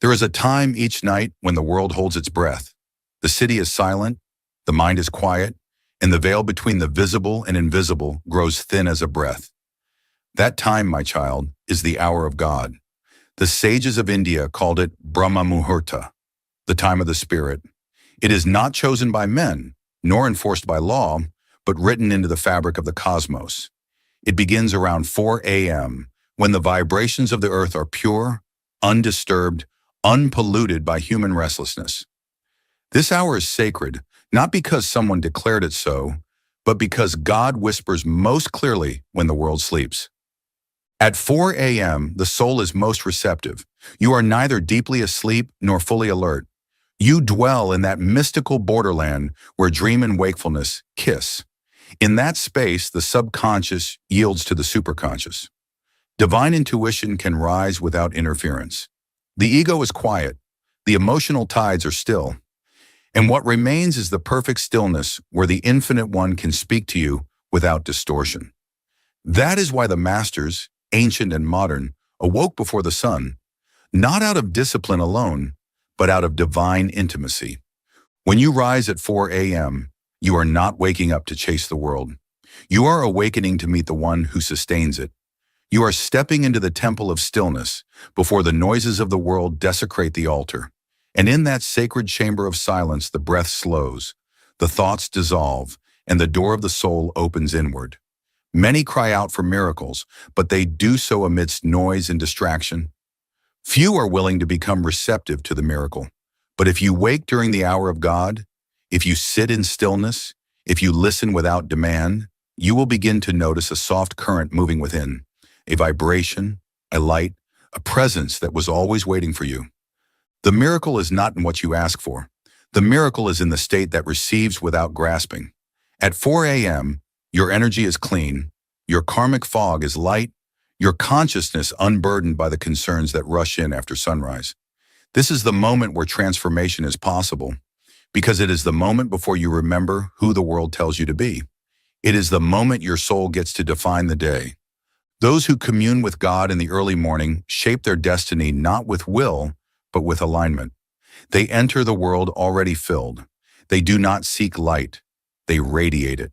There is a time each night when the world holds its breath. The city is silent, the mind is quiet, and the veil between the visible and invisible grows thin as a breath. That time, my child, is the hour of God. The sages of India called it Brahma Muhurta, the time of the spirit. It is not chosen by men, nor enforced by law, but written into the fabric of the cosmos. It begins around 4 a.m., when the vibrations of the earth are pure, undisturbed, unpolluted by human restlessness. This hour is sacred, not because someone declared it so, but because God whispers most clearly when the world sleeps. At 4 a.m., the soul is most receptive. You are neither deeply asleep nor fully alert. You dwell in that mystical borderland where dream and wakefulness kiss. In that space, the subconscious yields to the superconscious. Divine intuition can rise without interference. The ego is quiet. The emotional tides are still. And what remains is the perfect stillness where the Infinite One can speak to you without distortion. That is why the masters, ancient and modern, awoke before the sun, not out of discipline alone, but out of divine intimacy. When you rise at 4 a.m., you are not waking up to chase the world. You are awakening to meet the one who sustains it. You are stepping into the temple of stillness before the noises of the world desecrate the altar. And in that sacred chamber of silence, the breath slows, the thoughts dissolve, and the door of the soul opens inward. Many cry out for miracles, but they do so amidst noise and distraction. Few are willing to become receptive to the miracle. But if you wake during the hour of God, if you sit in stillness, if you listen without demand, you will begin to notice a soft current moving within, a vibration, a light, a presence that was always waiting for you. The miracle is not in what you ask for. The miracle is in the state that receives without grasping. At 4 a.m., your energy is clean, your karmic fog is light, your consciousness unburdened by the concerns that rush in after sunrise. This is the moment where transformation is possible, because it is the moment before you remember who the world tells you to be. It is the moment your soul gets to define the day. Those who commune with God in the early morning shape their destiny not with will, but with alignment. They enter the world already filled. They do not seek light. They radiate it.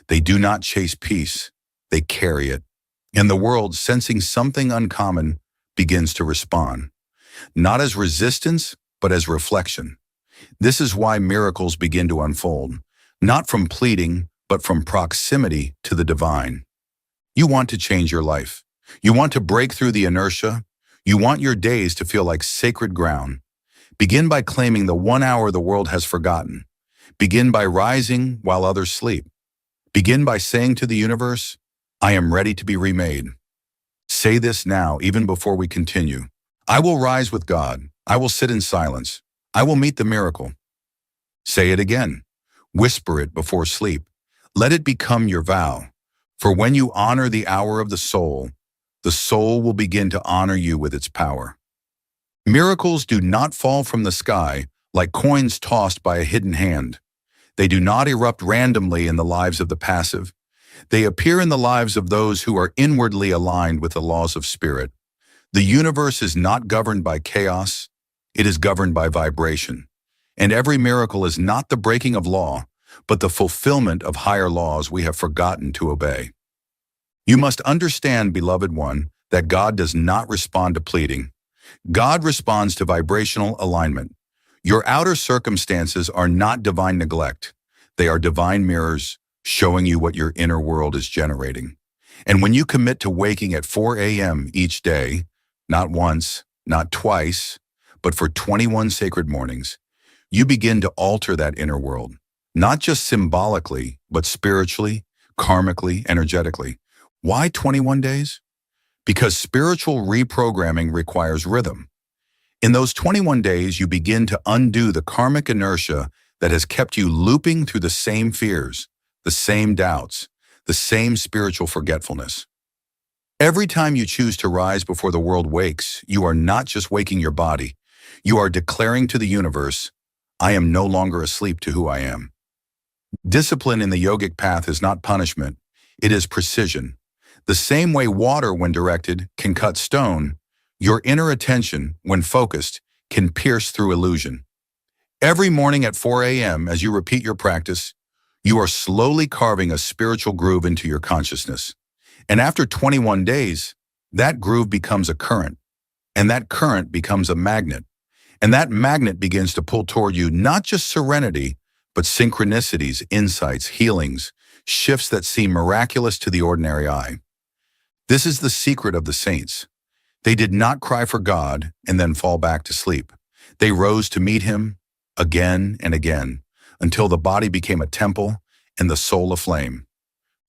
They do not chase peace. They carry it. And the world, sensing something uncommon, begins to respond. Not as resistance, but as reflection. This is why miracles begin to unfold, not from pleading, but from proximity to the divine. You want to change your life. You want to break through the inertia. You want your days to feel like sacred ground. Begin by claiming the 1 hour the world has forgotten. Begin by rising while others sleep. Begin by saying to the universe, I am ready to be remade. Say this now, even before we continue. I will rise with God. I will sit in silence. I will meet the miracle. Say it again. Whisper it before sleep. Let it become your vow. For when you honor the hour of the soul will begin to honor you with its power. Miracles do not fall from the sky like coins tossed by a hidden hand. They do not erupt randomly in the lives of the passive. They appear in the lives of those who are inwardly aligned with the laws of spirit. The universe is not governed by chaos. It is governed by vibration. And every miracle is not the breaking of law, but the fulfillment of higher laws we have forgotten to obey. You must understand, beloved one, that God does not respond to pleading. God responds to vibrational alignment. Your outer circumstances are not divine neglect. They are divine mirrors showing you what your inner world is generating. And when you commit to waking at 4 a.m. each day, not once, not twice, but for 21 sacred mornings, you begin to alter that inner world, not just symbolically, but spiritually, karmically, energetically. Why 21 days? Because spiritual reprogramming requires rhythm. In those 21 days, you begin to undo the karmic inertia that has kept you looping through the same fears, the same doubts, the same spiritual forgetfulness. Every time you choose to rise before the world wakes, you are not just waking your body. You are declaring to the universe, I am no longer asleep to who I am. Discipline in the yogic path is not punishment. It is precision. The same way water, when directed, can cut stone, your inner attention, when focused, can pierce through illusion. Every morning at 4 a.m., as you repeat your practice, you are slowly carving a spiritual groove into your consciousness. And after 21 days, that groove becomes a current, and that current becomes a magnet. And that magnet begins to pull toward you not just serenity, but synchronicities, insights, healings, shifts that seem miraculous to the ordinary eye. This is the secret of the saints. They did not cry for God and then fall back to sleep. They rose to meet him again and again until the body became a temple and the soul a flame.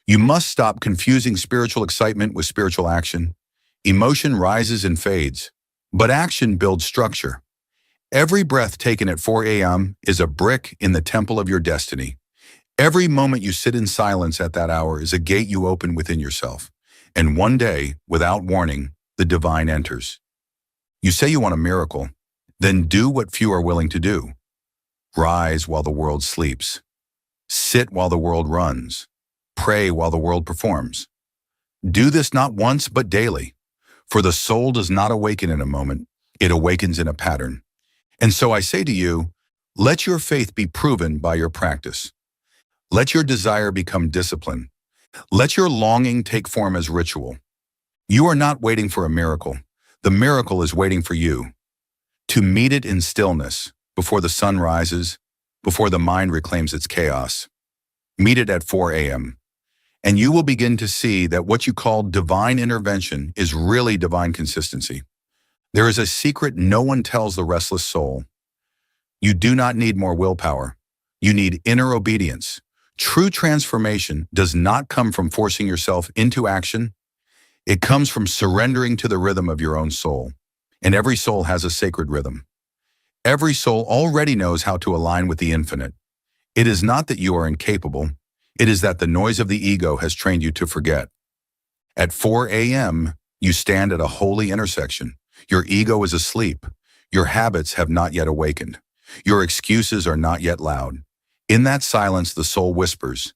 You must stop confusing spiritual excitement with spiritual action. Emotion rises and fades, but action builds structure. Every breath taken at 4 a.m. is a brick in the temple of your destiny. Every moment you sit in silence at that hour is a gate you open within yourself. And one day, without warning, the divine enters. You say you want a miracle, then do what few are willing to do. Rise while the world sleeps. Sit while the world runs. Pray while the world performs. Do this not once but daily, for the soul does not awaken in a moment, it awakens in a pattern. And so I say to you, let your faith be proven by your practice. Let your desire become discipline. Let your longing take form as ritual. You are not waiting for a miracle. The miracle is waiting for you. To meet it in stillness, before the sun rises, before the mind reclaims its chaos. Meet it at 4 a.m. And you will begin to see that what you call divine intervention is really divine consistency. There is a secret no one tells the restless soul. You do not need more willpower. You need inner obedience. True transformation does not come from forcing yourself into action. It comes from surrendering to the rhythm of your own soul. And every soul has a sacred rhythm. Every soul already knows how to align with the infinite. It is not that you are incapable. It is that the noise of the ego has trained you to forget. At 4 a.m., you stand at a holy intersection. Your ego is asleep. Your habits have not yet awakened. Your excuses are not yet loud. In that silence, the soul whispers.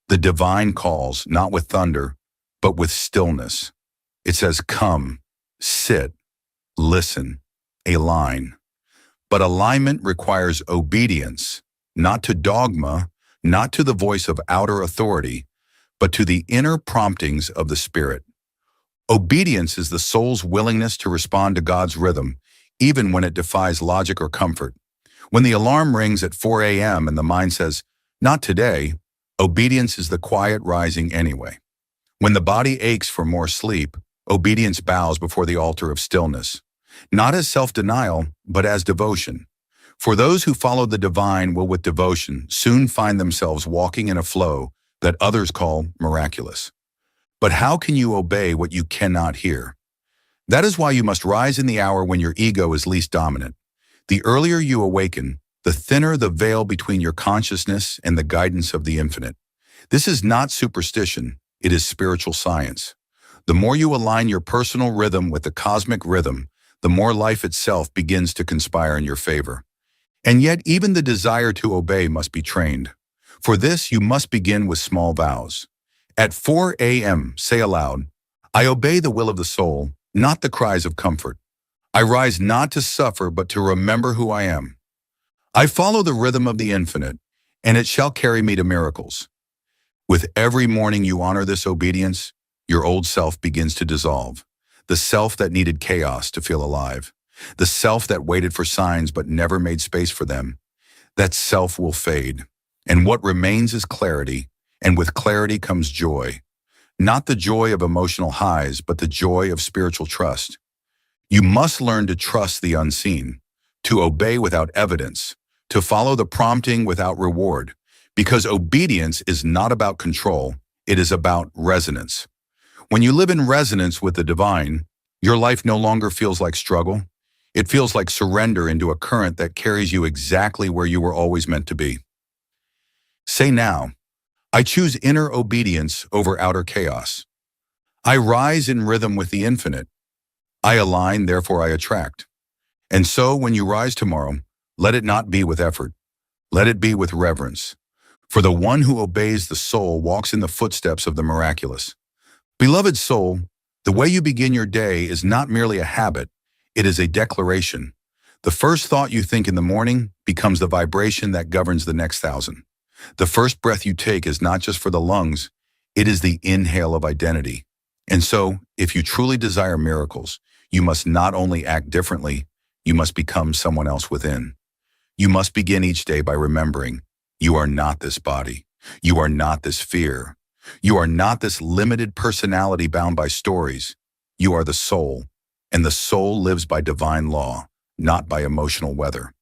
The divine calls, not with thunder, but with stillness. It says, come, sit, listen, align. But alignment requires obedience, not to dogma, not to the voice of outer authority, but to the inner promptings of the spirit. Obedience is the soul's willingness to respond to God's rhythm, even when it defies logic or comfort. When the alarm rings at 4 a.m. and the mind says, not today, obedience is the quiet rising anyway. When the body aches for more sleep, obedience bows before the altar of stillness, not as self-denial, but as devotion. For those who follow the divine will with devotion soon find themselves walking in a flow that others call miraculous. But how can you obey what you cannot hear? That is why you must rise in the hour when your ego is least dominant. The earlier you awaken, the thinner the veil between your consciousness and the guidance of the infinite. This is not superstition, it is spiritual science. The more you align your personal rhythm with the cosmic rhythm, the more life itself begins to conspire in your favor. And yet even the desire to obey must be trained. For this, you must begin with small vows. At 4 a.m., say aloud, I obey the will of the soul, not the cries of comfort. I rise not to suffer, but to remember who I am. I follow the rhythm of the infinite, and it shall carry me to miracles. With every morning you honor this obedience, your old self begins to dissolve. The self that needed chaos to feel alive. The self that waited for signs but never made space for them. That self will fade. And what remains is clarity, and with clarity comes joy. Not the joy of emotional highs, but the joy of spiritual trust. You must learn to trust the unseen, to obey without evidence, to follow the prompting without reward, because obedience is not about control, it is about resonance. When you live in resonance with the divine, your life no longer feels like struggle. It feels like surrender into a current that carries you exactly where you were always meant to be. Say now, I choose inner obedience over outer chaos. I rise in rhythm with the infinite. I align, therefore I attract. And so when you rise tomorrow, let it not be with effort. Let it be with reverence. For the one who obeys the soul walks in the footsteps of the miraculous. Beloved soul, the way you begin your day is not merely a habit, it is a declaration. The first thought you think in the morning becomes the vibration that governs the next thousand. The first breath you take is not just for the lungs, it is the inhale of identity. And so, if you truly desire miracles, you must not only act differently, you must become someone else within. You must begin each day by remembering, you are not this body. You are not this fear. You are not this limited personality bound by stories. You are the soul, and the soul lives by divine law, not by emotional weather.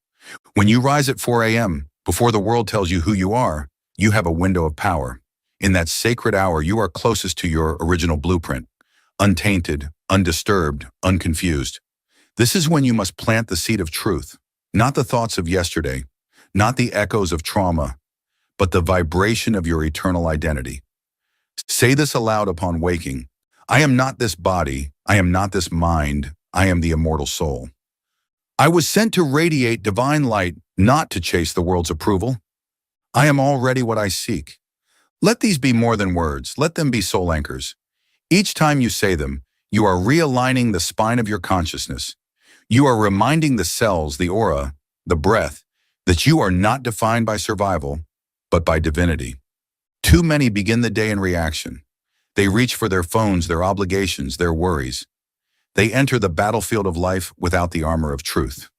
When you rise at 4 a.m., before the world tells you who you are, you have a window of power. In that sacred hour, you are closest to your original blueprint, untainted, undisturbed, unconfused. This is when you must plant the seed of truth, not the thoughts of yesterday, not the echoes of trauma, but the vibration of your eternal identity. Say this aloud upon waking. I am not this body, I am not this mind, I am the immortal soul. I was sent to radiate divine light, not to chase the world's approval. I am already what I seek. Let these be more than words, let them be soul anchors. Each time you say them, you are realigning the spine of your consciousness. You are reminding the cells, the aura, the breath, that you are not defined by survival, but by divinity. Too many begin the day in reaction. They reach for their phones, their obligations, their worries. They enter the battlefield of life without the armor of truth.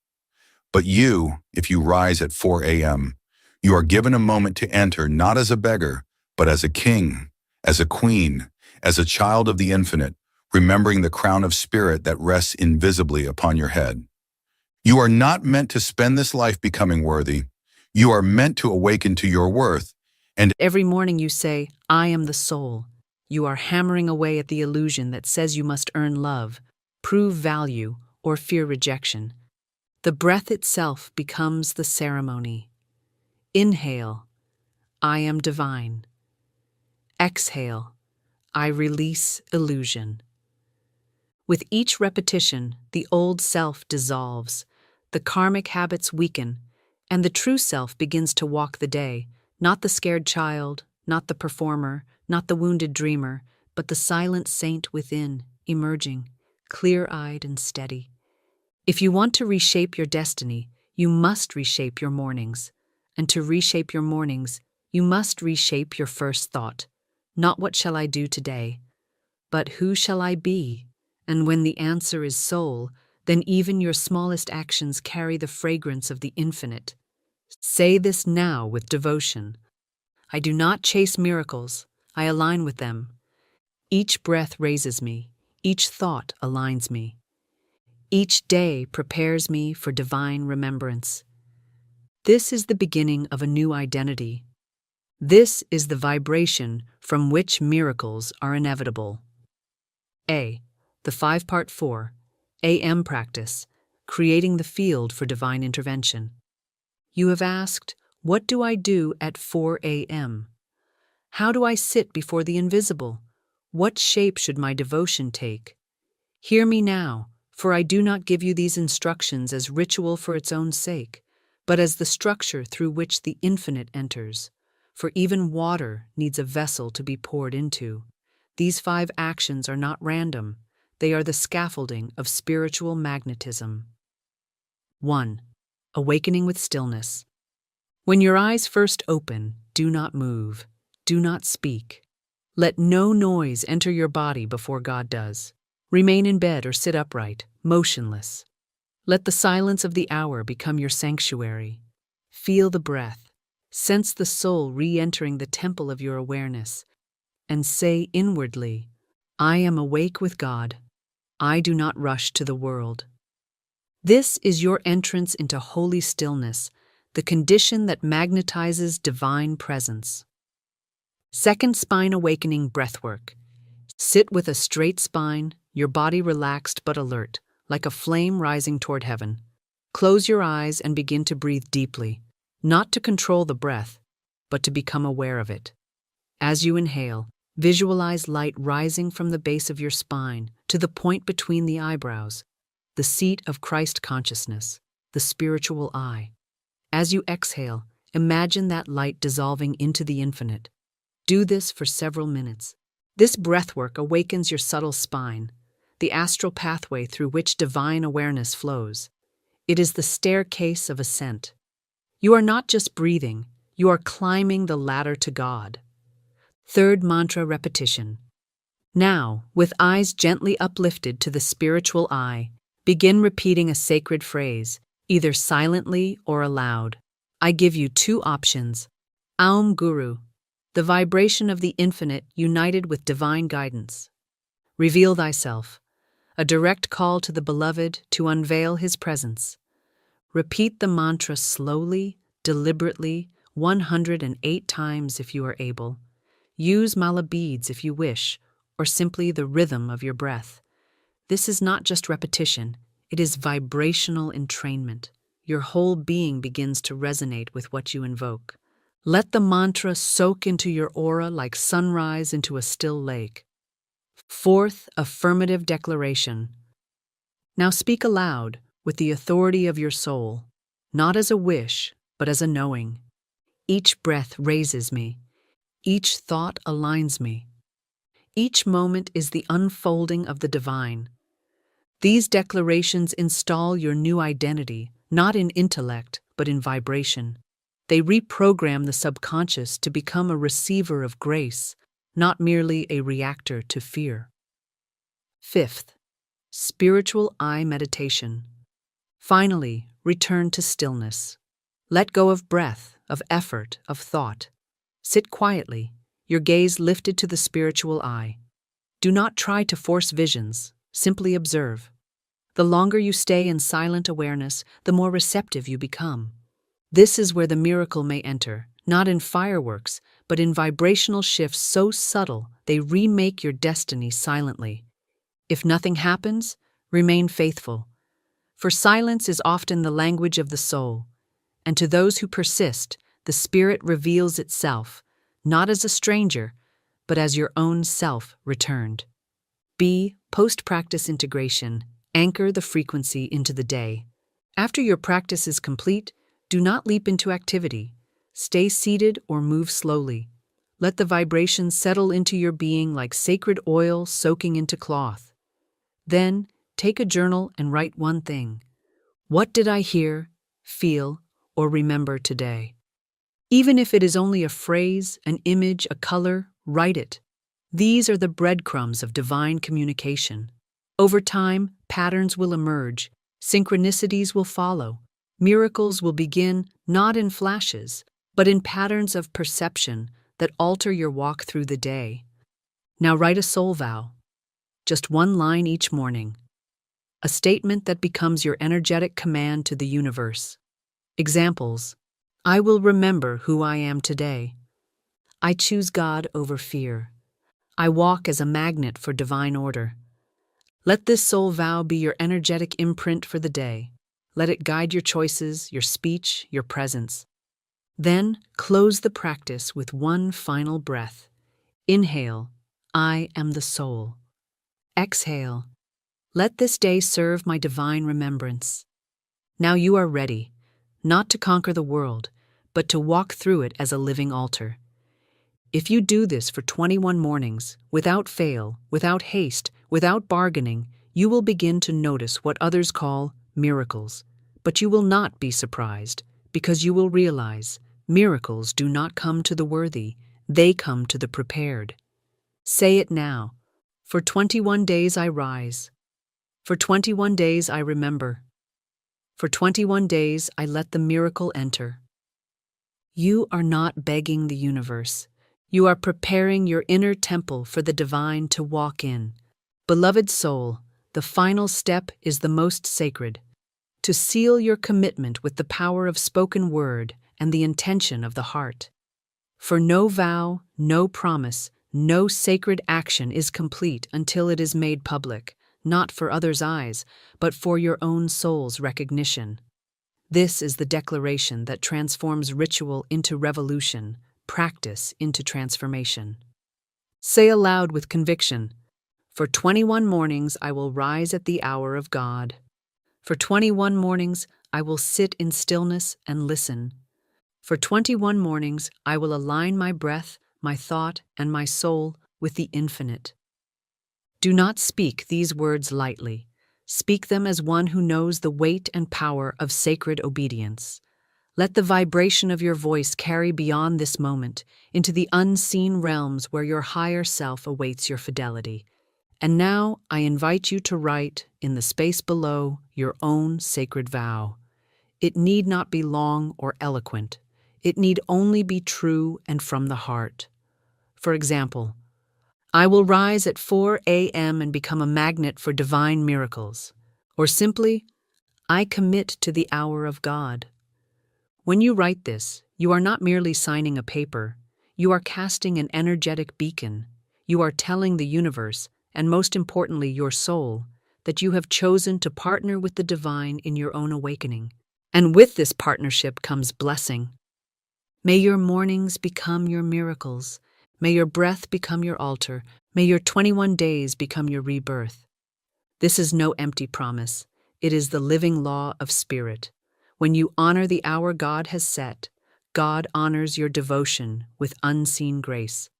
But you, if you rise at 4 a.m., you are given a moment to enter not as a beggar, but as a king, as a queen, as a child of the infinite, remembering the crown of spirit that rests invisibly upon your head. You are not meant to spend this life becoming worthy. You are meant to awaken to your worth. And every morning you say, I am the soul. You are hammering away at the illusion that says you must earn love, prove value, or fear rejection. The breath itself becomes the ceremony. Inhale, I am divine. Exhale, I release illusion. With each repetition, the old self dissolves, the karmic habits weaken, and the true self begins to walk the day, not the scared child, not the performer, not the wounded dreamer, but the silent saint within, emerging, clear-eyed and steady. If you want to reshape your destiny, you must reshape your mornings. And to reshape your mornings, you must reshape your first thought. Not what shall I do today, but who shall I be? And when the answer is soul, then even your smallest actions carry the fragrance of the infinite. Say this now with devotion. I do not chase miracles, I align with them. Each breath raises me, each thought aligns me. Each day prepares me for divine remembrance. This is the beginning of a new identity. This is the vibration from which miracles are inevitable. A. The 5-part 4, AM practice, creating the field for divine intervention. You have asked, what do I do at 4 a.m.? How do I sit before the invisible? What shape should my devotion take? Hear me now, for I do not give you these instructions as ritual for its own sake, but as the structure through which the infinite enters. For even water needs a vessel to be poured into. These 5 actions are not random. They are the scaffolding of spiritual magnetism. 1. Awakening with stillness. When your eyes first open, do not move. Do not speak. Let no noise enter your body before God does. Remain in bed or sit upright, motionless. Let the silence of the hour become your sanctuary. Feel the breath. Sense the soul re-entering the temple of your awareness. And say inwardly, I am awake with God. I do not rush to the world. This is your entrance into holy stillness, the condition that magnetizes divine presence. 2nd spine awakening breathwork. Sit with a straight spine, your body relaxed but alert, like a flame rising toward heaven. Close your eyes and begin to breathe deeply, not to control the breath, but to become aware of it. As you inhale, visualize light rising from the base of your spine to the point between the eyebrows, the seat of Christ consciousness, the spiritual eye. As you exhale, imagine that light dissolving into the infinite. Do this for several minutes. This breathwork awakens your subtle spine, the astral pathway through which divine awareness flows. It is the staircase of ascent. You are not just breathing, you are climbing the ladder to God. Third mantra repetition. Now, with eyes gently uplifted to the spiritual eye, begin repeating a sacred phrase, either silently or aloud. I give you two options. Aum Guru, the vibration of the infinite united with divine guidance. Reveal thyself, a direct call to the beloved to unveil his presence. Repeat the mantra slowly, deliberately, 108 times if you are able. Use mala beads if you wish, or simply the rhythm of your breath. This is not just repetition, it is vibrational entrainment. Your whole being begins to resonate with what you invoke. Let the mantra soak into your aura like sunrise into a still lake. Fourth, affirmative declaration. Now speak aloud with the authority of your soul, not as a wish, but as a knowing. Each breath raises me. Each thought aligns me. Each moment is the unfolding of the divine. These declarations install your new identity, not in intellect, but in vibration. They reprogram the subconscious to become a receiver of grace, not merely a reactor to fear. Fifth, spiritual eye meditation. Finally, return to stillness. Let go of breath, of effort, of thought. Sit quietly, your gaze lifted to the spiritual eye. Do not try to force visions, simply observe. The longer you stay in silent awareness, the more receptive you become. This is where the miracle may enter, not in fireworks, but in vibrational shifts so subtle they remake your destiny silently. If nothing happens, remain faithful. For silence is often the language of the soul, and to those who persist, the spirit reveals itself, not as a stranger, but as your own self returned. B. Post-practice integration. Anchor the frequency into the day. After your practice is complete, do not leap into activity. Stay seated or move slowly. Let the vibrations settle into your being like sacred oil soaking into cloth. Then, take a journal and write one thing. What did I hear, feel, or remember today? Even if it is only a phrase, an image, a color, write it. These are the breadcrumbs of divine communication. Over time, patterns will emerge, synchronicities will follow, miracles will begin not in flashes, but in patterns of perception that alter your walk through the day. Now write a soul vow, just one line each morning, a statement that becomes your energetic command to the universe. Examples: I will remember who I am today. I choose God over fear. I walk as a magnet for divine order. Let this soul vow be your energetic imprint for the day. Let it guide your choices, your speech, your presence. Then, close the practice with one final breath. Inhale, I am the soul. Exhale, let this day serve my divine remembrance. Now you are ready, not to conquer the world, but to walk through it as a living altar. If you do this for 21 mornings, without fail, without haste, without bargaining, you will begin to notice what others call miracles. But you will not be surprised, because you will realize miracles do not come to the worthy, they come to the prepared. Say it now. For 21 days I rise. For 21 days I remember. For 21 days I let the miracle enter. You are not begging the universe. You are preparing your inner temple for the divine to walk in. Beloved soul, the final step is the most sacred. To seal your commitment with the power of spoken word and the intention of the heart. For no vow, no promise, no sacred action is complete until it is made public, not for others' eyes, but for your own soul's recognition. This is the declaration that transforms ritual into revolution, practice into transformation. Say aloud with conviction, for 21 mornings I will rise at the hour of God. For 21 mornings I will sit in stillness and listen. For 21 mornings I will align my breath, my thought, and my soul with the infinite. Do not speak these words lightly. Speak them as one who knows the weight and power of sacred obedience. Let the vibration of your voice carry beyond this moment into the unseen realms where your higher self awaits your fidelity. And now I invite you to write, in the space below, your own sacred vow. It need not be long or eloquent. It need only be true and from the heart. For example, I will rise at 4 a.m. and become a magnet for divine miracles. Or simply, I commit to the hour of God. When you write this, you are not merely signing a paper. You are casting an energetic beacon. You are telling the universe, and most importantly your soul, that you have chosen to partner with the divine in your own awakening. And with this partnership comes blessing. May your mornings become your miracles. May your breath become your altar. May your 21 days become your rebirth. This is no empty promise. It is the living law of spirit. When you honor the hour God has set, God honors your devotion with unseen grace.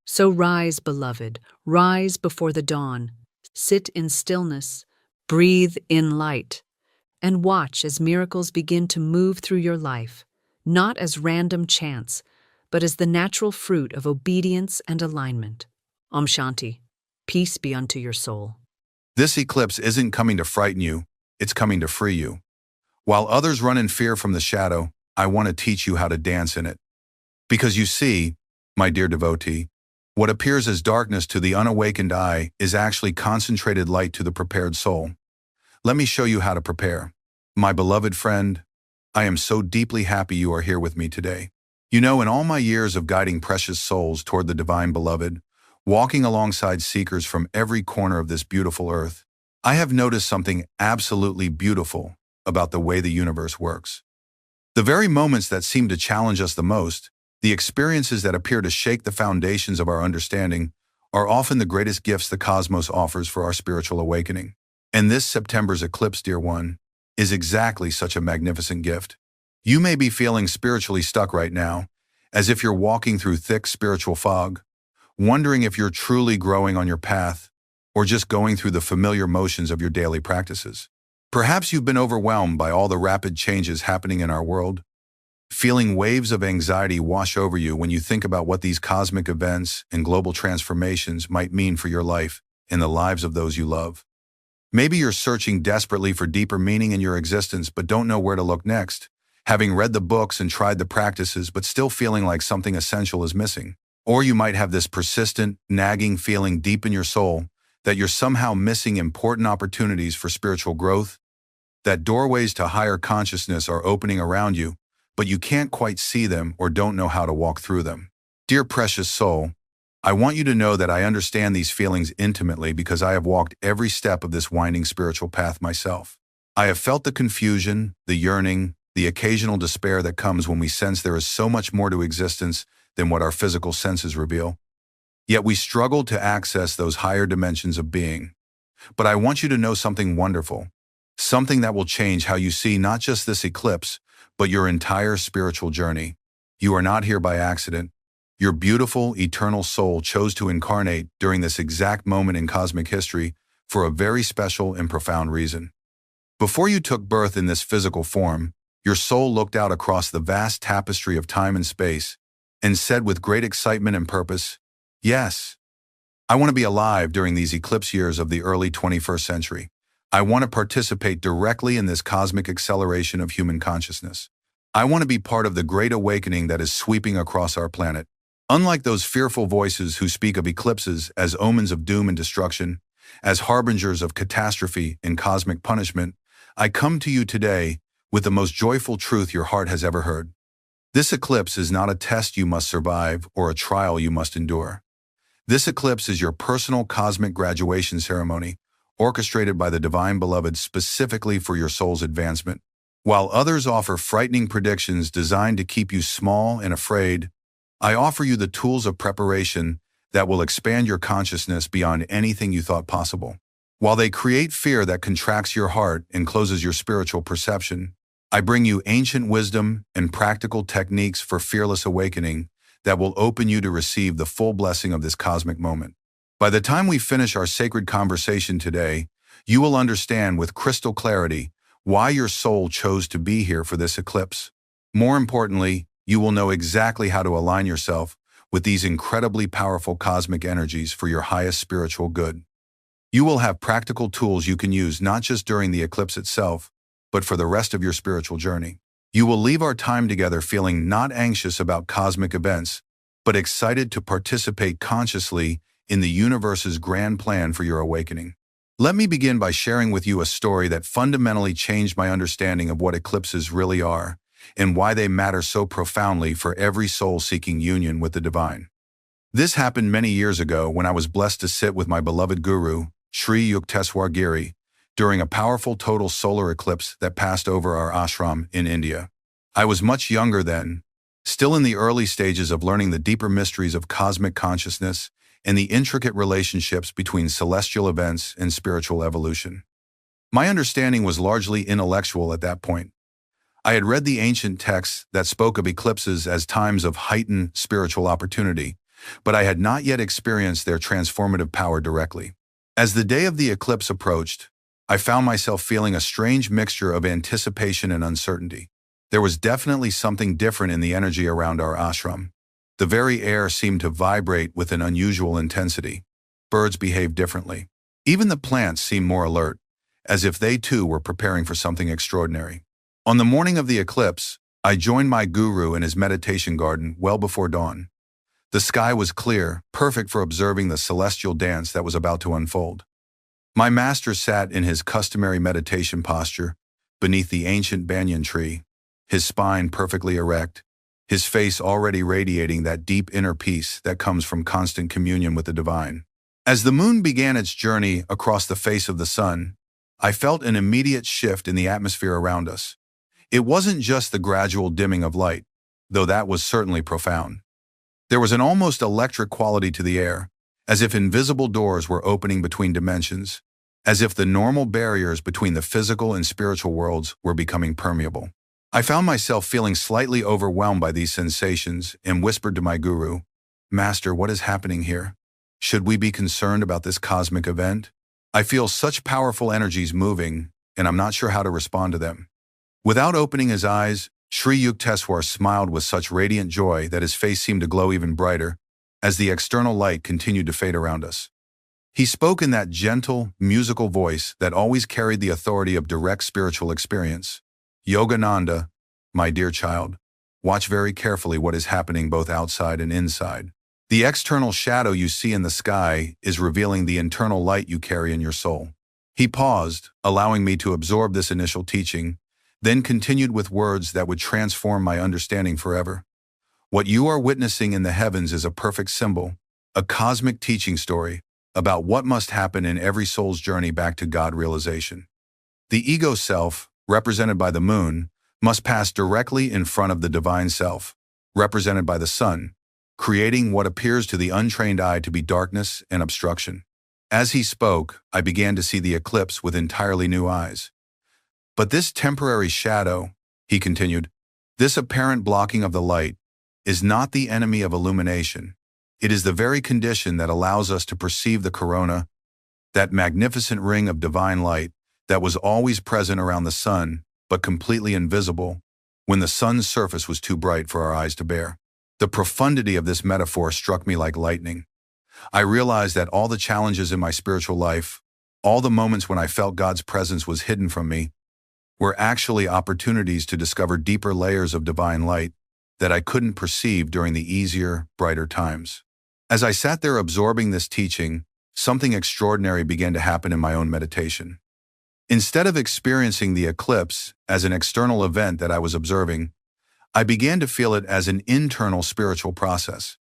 So rise, beloved, rise before the dawn. Sit in stillness, breathe in light, and watch as miracles begin to move through your life, not as random chance, but as the natural fruit of obedience and alignment. Om Shanti. Peace be unto your soul. This eclipse isn't coming to frighten you, it's coming to free you. While others run in fear from the shadow, I want to teach you how to dance in it. Because you see, my dear devotee, what appears as darkness to the unawakened eye is actually concentrated light to the prepared soul. Let me show you how to prepare. My beloved friend, I am so deeply happy you are here with me today. You know, in all my years of guiding precious souls toward the divine beloved, walking alongside seekers from every corner of this beautiful earth, I have noticed something absolutely beautiful about the way the universe works. The very moments that seem to challenge us the most, the experiences that appear to shake the foundations of our understanding, are often the greatest gifts the cosmos offers for our spiritual awakening. And this September's eclipse, dear one, is exactly such a magnificent gift. You may be feeling spiritually stuck right now, as if you're walking through thick spiritual fog, wondering if you're truly growing on your path, or just going through the familiar motions of your daily practices. Perhaps you've been overwhelmed by all the rapid changes happening in our world, feeling waves of anxiety wash over you when you think about what these cosmic events and global transformations might mean for your life and the lives of those you love. Maybe you're searching desperately for deeper meaning in your existence but don't know where to look next, having read the books and tried the practices but still feeling like something essential is missing. Or you might have this persistent, nagging feeling deep in your soul that you're somehow missing important opportunities for spiritual growth, that doorways to higher consciousness are opening around you, but you can't quite see them or don't know how to walk through them. Dear precious soul, I want you to know that I understand these feelings intimately because I have walked every step of this winding spiritual path myself. I have felt the confusion, the yearning, the occasional despair that comes when we sense there is so much more to existence than what our physical senses reveal. Yet we struggle to access those higher dimensions of being. But I want you to know something wonderful, something that will change how you see not just this eclipse, but your entire spiritual journey. You are not here by accident. Your beautiful, eternal soul chose to incarnate during this exact moment in cosmic history for a very special and profound reason. Before you took birth in this physical form, your soul looked out across the vast tapestry of time and space and said with great excitement and purpose, "Yes, I want to be alive during these eclipse years of the early 21st century. I want to participate directly in this cosmic acceleration of human consciousness. I want to be part of the great awakening that is sweeping across our planet." Unlike those fearful voices who speak of eclipses as omens of doom and destruction, as harbingers of catastrophe and cosmic punishment, I come to you today with the most joyful truth your heart has ever heard. This eclipse is not a test you must survive or a trial you must endure. This eclipse is your personal cosmic graduation ceremony, orchestrated by the Divine Beloved specifically for your soul's advancement. While others offer frightening predictions designed to keep you small and afraid, I offer you the tools of preparation that will expand your consciousness beyond anything you thought possible. While they create fear that contracts your heart and closes your spiritual perception, I bring you ancient wisdom and practical techniques for fearless awakening that will open you to receive the full blessing of this cosmic moment. By the time we finish our sacred conversation today, You will understand with crystal clarity why your soul chose to be here for this eclipse. More importantly, you will know exactly how to align yourself with these incredibly powerful cosmic energies for your highest spiritual good. You will have practical tools you can use not just during the eclipse itself, but for the rest of your spiritual journey. You will leave our time together feeling not anxious about cosmic events, but excited to participate consciously in the universe's grand plan for your awakening. Let me begin by sharing with you a story that fundamentally changed my understanding of what eclipses really are and why they matter so profoundly for every soul seeking union with the divine. This happened many years ago when I was blessed to sit with my beloved guru, Sri Yukteswar Giri, during a powerful total solar eclipse that passed over our ashram in India. I was much younger then, still in the early stages of learning the deeper mysteries of cosmic consciousness and the intricate relationships between celestial events and spiritual evolution. My understanding was largely intellectual at that point. I had read the ancient texts that spoke of eclipses as times of heightened spiritual opportunity, but I had not yet experienced their transformative power directly. As the day of the eclipse approached, I found myself feeling a strange mixture of anticipation and uncertainty. There was definitely something different in the energy around our ashram. The very air seemed to vibrate with an unusual intensity. Birds behaved differently. Even the plants seemed more alert, as if they too were preparing for something extraordinary. On the morning of the eclipse, I joined my guru in his meditation garden well before dawn. The sky was clear, perfect for observing the celestial dance that was about to unfold. My master sat in his customary meditation posture beneath the ancient banyan tree, his spine perfectly erect, his face already radiating that deep inner peace that comes from constant communion with the divine. As the moon began its journey across the face of the sun, I felt an immediate shift in the atmosphere around us. It wasn't just the gradual dimming of light, though that was certainly profound. There was an almost electric quality to the air, as if invisible doors were opening between dimensions, as if the normal barriers between the physical and spiritual worlds were becoming permeable. I found myself feeling slightly overwhelmed by these sensations and whispered to my guru, "Master, what is happening here? Should we be concerned about this cosmic event? I feel such powerful energies moving, and I'm not sure how to respond to them." Without opening his eyes, Sri Yukteswar smiled with such radiant joy that his face seemed to glow even brighter as the external light continued to fade around us. He spoke in that gentle, musical voice that always carried the authority of direct spiritual experience. "Yogananda, my dear child, watch very carefully what is happening both outside and inside. The external shadow you see in the sky is revealing the internal light you carry in your soul." He paused, allowing me to absorb this initial teaching, then continued with words that would transform my understanding forever. "What you are witnessing in the heavens is a perfect symbol, a cosmic teaching story about what must happen in every soul's journey back to God realization. The ego self, represented by the moon, must pass directly in front of the divine self, represented by the sun, creating what appears to the untrained eye to be darkness and obstruction." As he spoke, I began to see the eclipse with entirely new eyes. "But this temporary shadow," he continued, "this apparent blocking of the light, is not the enemy of illumination. It is the very condition that allows us to perceive the corona, that magnificent ring of divine light that was always present around the sun, but completely invisible when the sun's surface was too bright for our eyes to bear." The profundity of this metaphor struck me like lightning. I realized that all the challenges in my spiritual life, all the moments when I felt God's presence was hidden from me, were actually opportunities to discover deeper layers of divine light that I couldn't perceive during the easier, brighter times. As I sat there absorbing this teaching, something extraordinary began to happen in my own meditation. Instead of experiencing the eclipse as an external event that I was observing, I began to feel it as an internal spiritual process.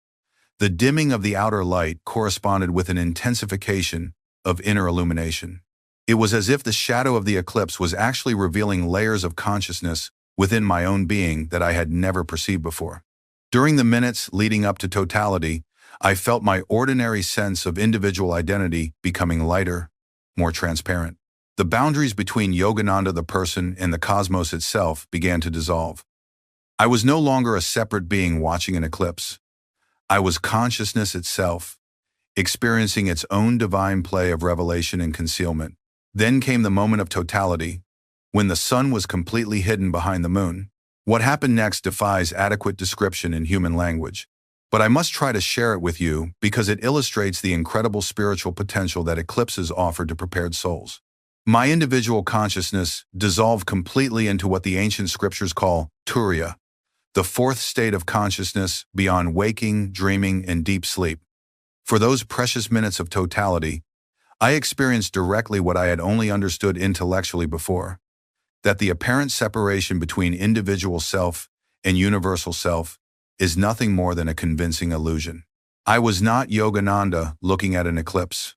The dimming of the outer light corresponded with an intensification of inner illumination. It was as if the shadow of the eclipse was actually revealing layers of consciousness within my own being that I had never perceived before. During the minutes leading up to totality, I felt my ordinary sense of individual identity becoming lighter, more transparent. The boundaries between Yogananda the person and the cosmos itself began to dissolve. I was no longer a separate being watching an eclipse. I was consciousness itself, experiencing its own divine play of revelation and concealment. Then came the moment of totality, when the sun was completely hidden behind the moon. What happened next defies adequate description in human language, but I must try to share it with you because it illustrates the incredible spiritual potential that eclipses offer to prepared souls. My individual consciousness dissolved completely into what the ancient scriptures call Turiya, the fourth state of consciousness beyond waking, dreaming, and deep sleep. For those precious minutes of totality, I experienced directly what I had only understood intellectually before, that the apparent separation between individual self and universal self is nothing more than a convincing illusion. I was not Yogananda looking at an eclipse.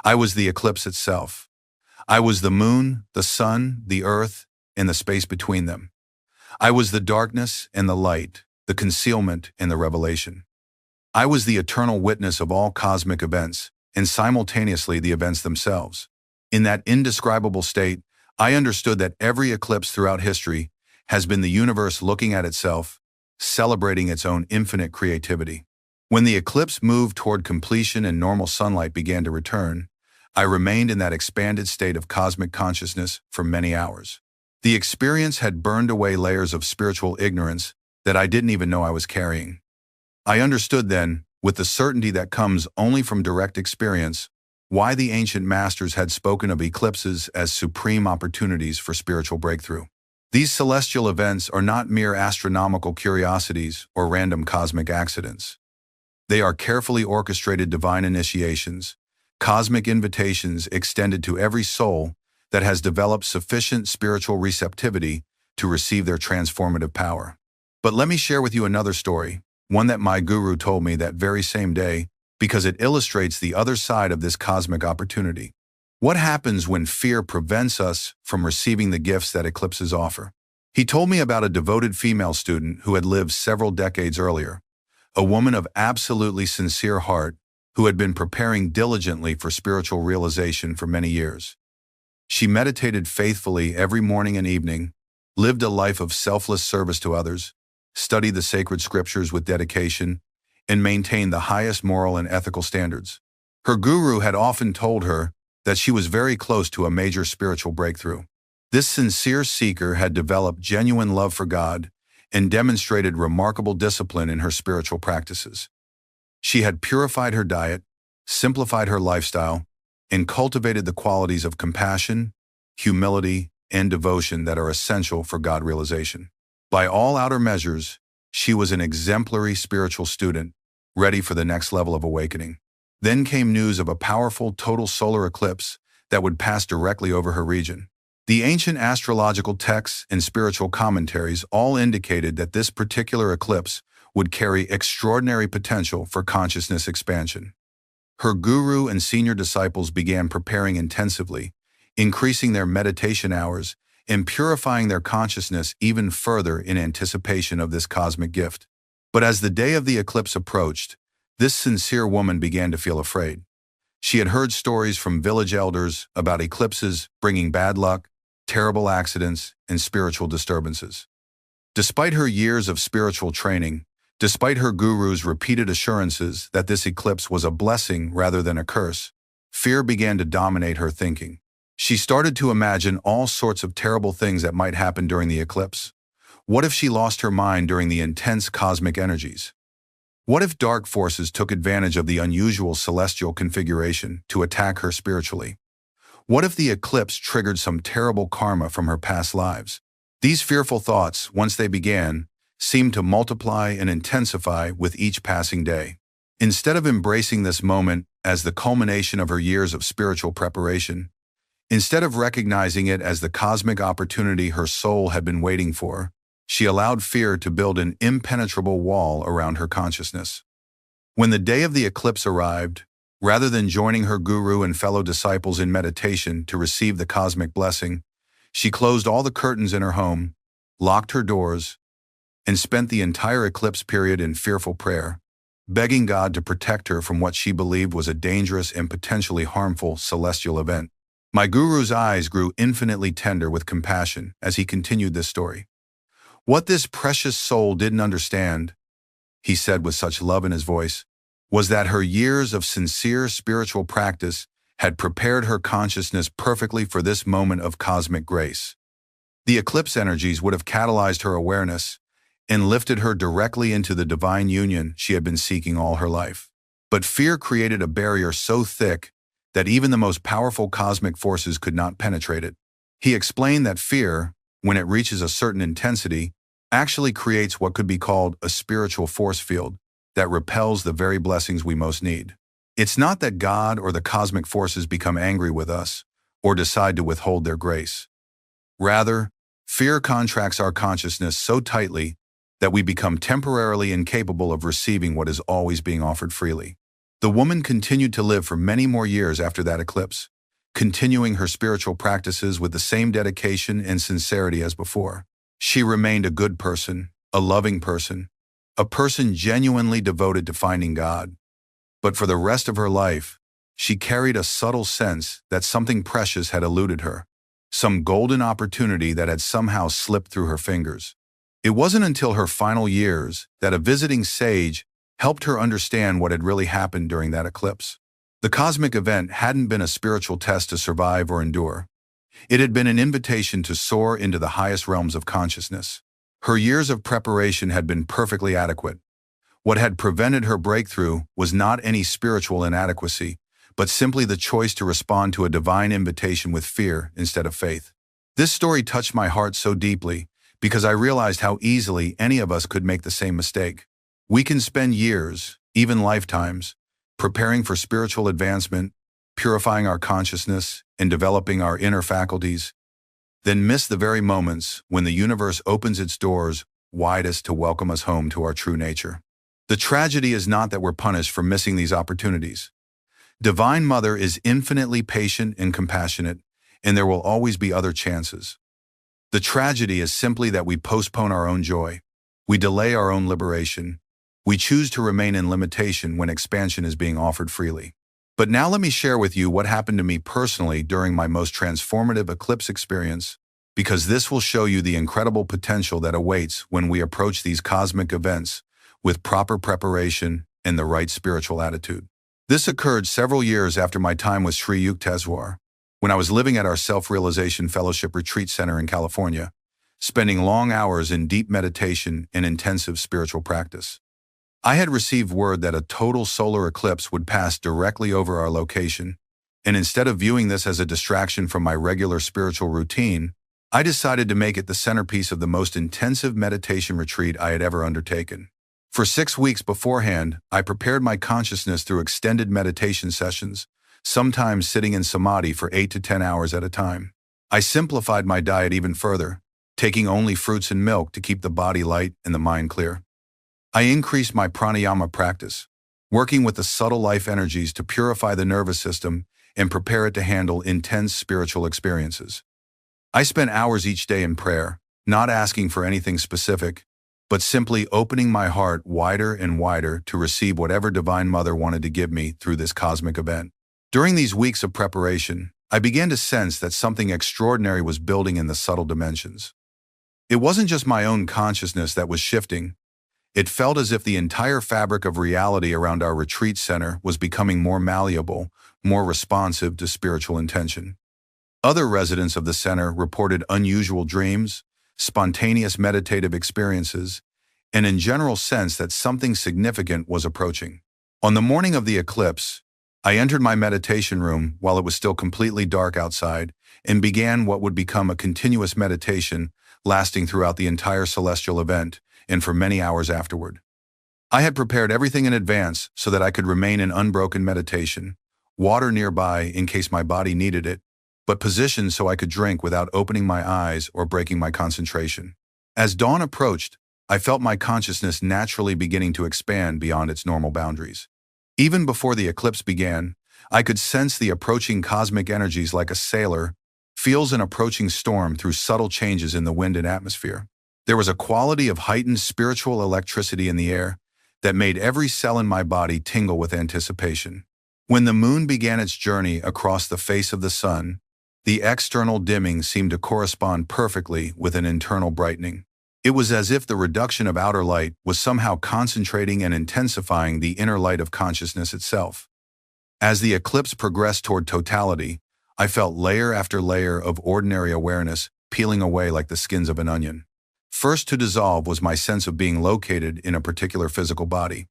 I was the eclipse itself. I was the moon, the sun, the earth, and the space between them. I was the darkness and the light, the concealment and the revelation. I was the eternal witness of all cosmic events, and simultaneously the events themselves. In that indescribable state, I understood that every eclipse throughout history has been the universe looking at itself, celebrating its own infinite creativity. When the eclipse moved toward completion and normal sunlight began to return, I remained in that expanded state of cosmic consciousness for many hours. The experience had burned away layers of spiritual ignorance that I didn't even know I was carrying. I understood then, with the certainty that comes only from direct experience, why the ancient masters had spoken of eclipses as supreme opportunities for spiritual breakthrough. These celestial events are not mere astronomical curiosities or random cosmic accidents. They are carefully orchestrated divine initiations, cosmic invitations extended to every soul that has developed sufficient spiritual receptivity to receive their transformative power. But let me share with you another story, one that my guru told me that very same day, because it illustrates the other side of this cosmic opportunity. What happens when fear prevents us from receiving the gifts that eclipses offer? He told me about a devoted female student who had lived several decades earlier, a woman of absolutely sincere heart who had been preparing diligently for spiritual realization for many years. She meditated faithfully every morning and evening, lived a life of selfless service to others, studied the sacred scriptures with dedication, and maintained the highest moral and ethical standards. Her guru had often told her that she was very close to a major spiritual breakthrough. This sincere seeker had developed genuine love for God and demonstrated remarkable discipline in her spiritual practices. She had purified her diet, simplified her lifestyle, and cultivated the qualities of compassion, humility, and devotion that are essential for God realization. By all outer measures, she was an exemplary spiritual student, ready for the next level of awakening. Then came news of a powerful total solar eclipse that would pass directly over her region. The ancient astrological texts and spiritual commentaries all indicated that this particular eclipse would carry extraordinary potential for consciousness expansion. Her guru and senior disciples began preparing intensively, increasing their meditation hours and purifying their consciousness even further in anticipation of this cosmic gift. But as the day of the eclipse approached, this sincere woman began to feel afraid. She had heard stories from village elders about eclipses bringing bad luck, terrible accidents, and spiritual disturbances. Despite her years of spiritual training, despite her guru's repeated assurances that this eclipse was a blessing rather than a curse, fear began to dominate her thinking. She started to imagine all sorts of terrible things that might happen during the eclipse. What if she lost her mind during the intense cosmic energies? What if dark forces took advantage of the unusual celestial configuration to attack her spiritually? What if the eclipse triggered some terrible karma from her past lives? These fearful thoughts, once they began, seemed to multiply and intensify with each passing day. Instead of embracing this moment as the culmination of her years of spiritual preparation, instead of recognizing it as the cosmic opportunity her soul had been waiting for, she allowed fear to build an impenetrable wall around her consciousness. When the day of the eclipse arrived, rather than joining her guru and fellow disciples in meditation to receive the cosmic blessing, she closed all the curtains in her home, locked her doors, and spent the entire eclipse period in fearful prayer, begging God to protect her from what she believed was a dangerous and potentially harmful celestial event. My guru's eyes grew infinitely tender with compassion as he continued this story. What this precious soul didn't understand, he said with such love in his voice, was that her years of sincere spiritual practice had prepared her consciousness perfectly for this moment of cosmic grace. The eclipse energies would have catalyzed her awareness and lifted her directly into the divine union she had been seeking all her life. But fear created a barrier so thick that even the most powerful cosmic forces could not penetrate it. He explained that fear, when it reaches a certain intensity, actually creates what could be called a spiritual force field that repels the very blessings we most need. It's not that God or the cosmic forces become angry with us or decide to withhold their grace. Rather, fear contracts our consciousness so tightly that we become temporarily incapable of receiving what is always being offered freely. The woman continued to live for many more years after that eclipse, continuing her spiritual practices with the same dedication and sincerity as before. She remained a good person, a loving person, a person genuinely devoted to finding God. But for the rest of her life, she carried a subtle sense that something precious had eluded her, some golden opportunity that had somehow slipped through her fingers. It wasn't until her final years that a visiting sage helped her understand what had really happened during that eclipse. The cosmic event hadn't been a spiritual test to survive or endure. It had been an invitation to soar into the highest realms of consciousness. Her years of preparation had been perfectly adequate. What had prevented her breakthrough was not any spiritual inadequacy, but simply the choice to respond to a divine invitation with fear instead of faith. This story touched my heart so deeply because I realized how easily any of us could make the same mistake. We can spend years, even lifetimes, preparing for spiritual advancement, purifying our consciousness, and developing our inner faculties, then miss the very moments when the universe opens its doors widest to welcome us home to our true nature. The tragedy is not that we're punished for missing these opportunities. Divine Mother is infinitely patient and compassionate, and there will always be other chances. The tragedy is simply that we postpone our own joy. We delay our own liberation. We choose to remain in limitation when expansion is being offered freely. But now let me share with you what happened to me personally during my most transformative eclipse experience, because this will show you the incredible potential that awaits when we approach these cosmic events with proper preparation and the right spiritual attitude. This occurred several years after my time with Sri Yukteswar, when I was living at our Self-Realization Fellowship Retreat Center in California, spending long hours in deep meditation and intensive spiritual practice. I had received word that a total solar eclipse would pass directly over our location, and instead of viewing this as a distraction from my regular spiritual routine, I decided to make it the centerpiece of the most intensive meditation retreat I had ever undertaken. For 6 weeks beforehand, I prepared my consciousness through extended meditation sessions, sometimes sitting in samadhi for 8 to 10 hours at a time. I simplified my diet even further, taking only fruits and milk to keep the body light and the mind clear. I increased my pranayama practice, working with the subtle life energies to purify the nervous system and prepare it to handle intense spiritual experiences. I spent hours each day in prayer, not asking for anything specific, but simply opening my heart wider and wider to receive whatever Divine Mother wanted to give me through this cosmic event. During these weeks of preparation, I began to sense that something extraordinary was building in the subtle dimensions. It wasn't just my own consciousness that was shifting. It felt as if the entire fabric of reality around our retreat center was becoming more malleable, more responsive to spiritual intention. Other residents of the center reported unusual dreams, spontaneous meditative experiences, and in general sense that something significant was approaching. On the morning of the eclipse, I entered my meditation room while it was still completely dark outside and began what would become a continuous meditation lasting throughout the entire celestial event and for many hours afterward. I had prepared everything in advance so that I could remain in unbroken meditation, water nearby in case my body needed it, but positioned so I could drink without opening my eyes or breaking my concentration. As dawn approached, I felt my consciousness naturally beginning to expand beyond its normal boundaries. Even before the eclipse began, I could sense the approaching cosmic energies like a sailor feels an approaching storm through subtle changes in the wind and atmosphere. There was a quality of heightened spiritual electricity in the air that made every cell in my body tingle with anticipation. When the moon began its journey across the face of the sun, the external dimming seemed to correspond perfectly with an internal brightening. It was as if the reduction of outer light was somehow concentrating and intensifying the inner light of consciousness itself. As the eclipse progressed toward totality, I felt layer after layer of ordinary awareness peeling away like the skins of an onion. First to dissolve was my sense of being located in a particular physical body.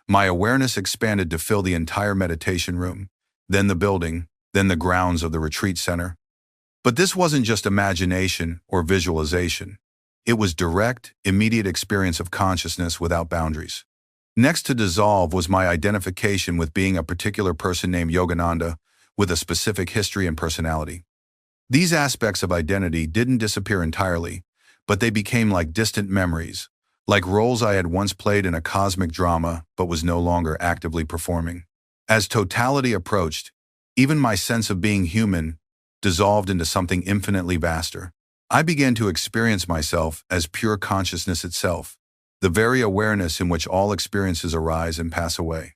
My awareness expanded to fill the entire meditation room, then the building, then the grounds of the retreat center. But this wasn't just imagination or visualization. It was direct, immediate experience of consciousness without boundaries. Next to dissolve was my identification with being a particular person named Yogananda with a specific history and personality. These aspects of identity didn't disappear entirely, but they became like distant memories, like roles I had once played in a cosmic drama but was no longer actively performing. As totality approached, even my sense of being human dissolved into something infinitely vaster. I began to experience myself as pure consciousness itself, the very awareness in which all experiences arise and pass away.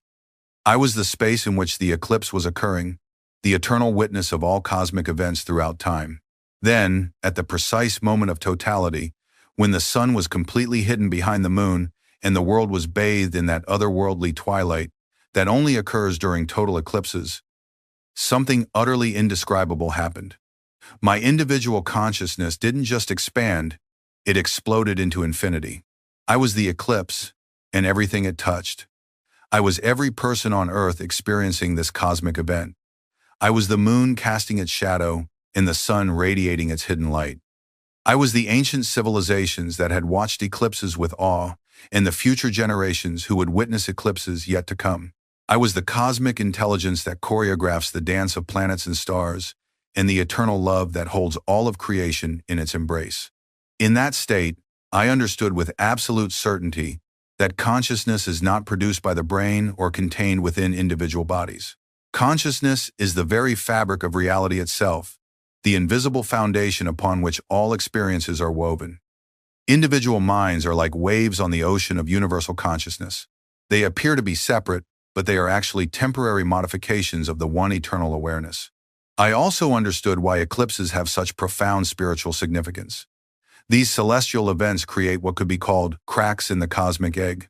I was the space in which the eclipse was occurring, the eternal witness of all cosmic events throughout time. Then, at the precise moment of totality, when the sun was completely hidden behind the moon and the world was bathed in that otherworldly twilight that only occurs during total eclipses, something utterly indescribable happened. My individual consciousness didn't just expand, it exploded into infinity. I was the eclipse and everything it touched. I was every person on Earth experiencing this cosmic event. I was the moon casting its shadow and the sun radiating its hidden light. I was the ancient civilizations that had watched eclipses with awe and the future generations who would witness eclipses yet to come. I was the cosmic intelligence that choreographs the dance of planets and stars and the eternal love that holds all of creation in its embrace. In that state, I understood with absolute certainty that consciousness is not produced by the brain or contained within individual bodies. Consciousness is the very fabric of reality itself, the invisible foundation upon which all experiences are woven. Individual minds are like waves on the ocean of universal consciousness. They appear to be separate, but they are actually temporary modifications of the one eternal awareness. I also understood why eclipses have such profound spiritual significance. These celestial events create what could be called cracks in the cosmic egg,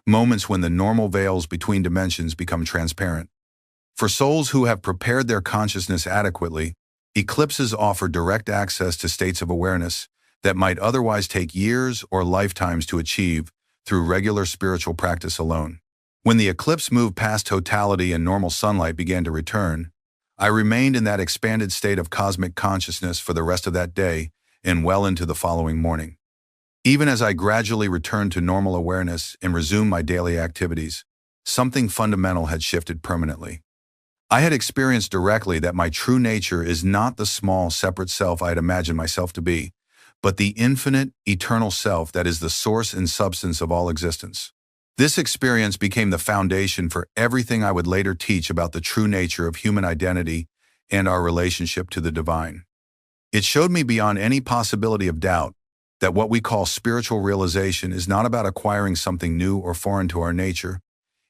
moments when the normal veils between dimensions become transparent. For souls who have prepared their consciousness adequately, eclipses offer direct access to states of awareness that might otherwise take years or lifetimes to achieve through regular spiritual practice alone. When the eclipse moved past totality and normal sunlight began to return, I remained in that expanded state of cosmic consciousness for the rest of that day and well into the following morning. Even as I gradually returned to normal awareness and resumed my daily activities, something fundamental had shifted permanently. I had experienced directly that my true nature is not the small, separate self I had imagined myself to be, but the infinite, eternal self that is the source and substance of all existence. This experience became the foundation for everything I would later teach about the true nature of human identity and our relationship to the divine. It showed me beyond any possibility of doubt that what we call spiritual realization is not about acquiring something new or foreign to our nature.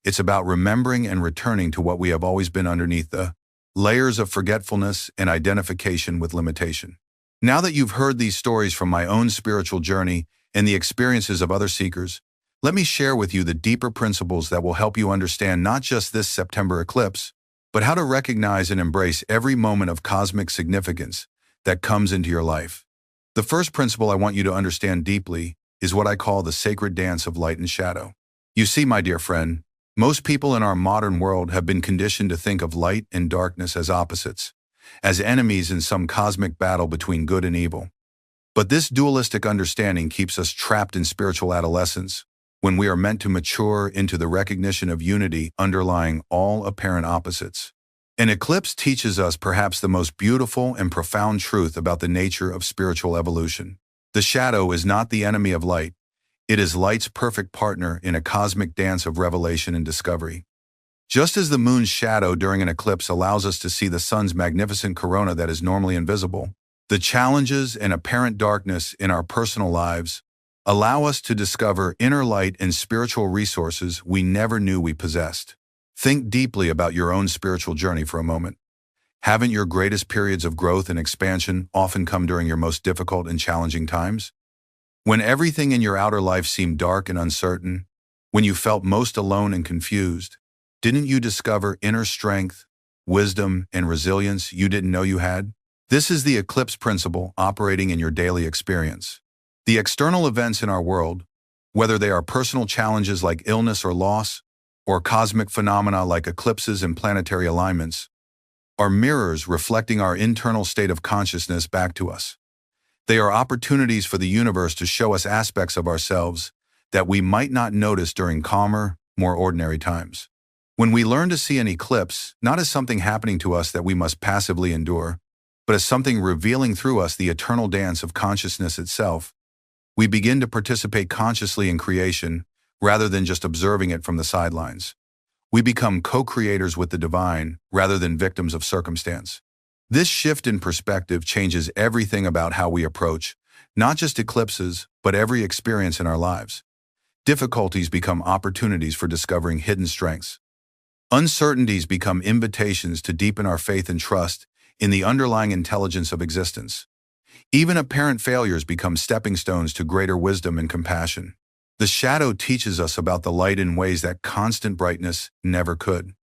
It's about remembering and returning to what we have always been underneath the layers of forgetfulness and identification with limitation. Now that you've heard these stories from my own spiritual journey and the experiences of other seekers, let me share with you the deeper principles that will help you understand not just this September eclipse, but how to recognize and embrace every moment of cosmic significance that comes into your life. The first principle I want you to understand deeply is what I call the sacred dance of light and shadow. You see, my dear friend, most people in our modern world have been conditioned to think of light and darkness as opposites, as enemies in some cosmic battle between good and evil. But this dualistic understanding keeps us trapped in spiritual adolescence, when we are meant to mature into the recognition of unity underlying all apparent opposites. An eclipse teaches us perhaps the most beautiful and profound truth about the nature of spiritual evolution. The shadow is not the enemy of light. It is light's perfect partner in a cosmic dance of revelation and discovery. Just as the moon's shadow during an eclipse allows us to see the sun's magnificent corona that is normally invisible, the challenges and apparent darkness in our personal lives allow us to discover inner light and spiritual resources we never knew we possessed. Think deeply about your own spiritual journey for a moment. Haven't your greatest periods of growth and expansion often come during your most difficult and challenging times? When everything in your outer life seemed dark and uncertain, when you felt most alone and confused, didn't you discover inner strength, wisdom, and resilience you didn't know you had? This is the eclipse principle operating in your daily experience. The external events in our world, whether they are personal challenges like illness or loss, or cosmic phenomena like eclipses and planetary alignments, are mirrors reflecting our internal state of consciousness back to us. They are opportunities for the universe to show us aspects of ourselves that we might not notice during calmer, more ordinary times. When we learn to see an eclipse not as something happening to us that we must passively endure, but as something revealing through us the eternal dance of consciousness itself, we begin to participate consciously in creation rather than just observing it from the sidelines. We become co-creators with the divine rather than victims of circumstance. This shift in perspective changes everything about how we approach not just eclipses, but every experience in our lives. Difficulties become opportunities for discovering hidden strengths. Uncertainties become invitations to deepen our faith and trust in the underlying intelligence of existence. Even apparent failures become stepping stones to greater wisdom and compassion. The shadow teaches us about the light in ways that constant brightness never could.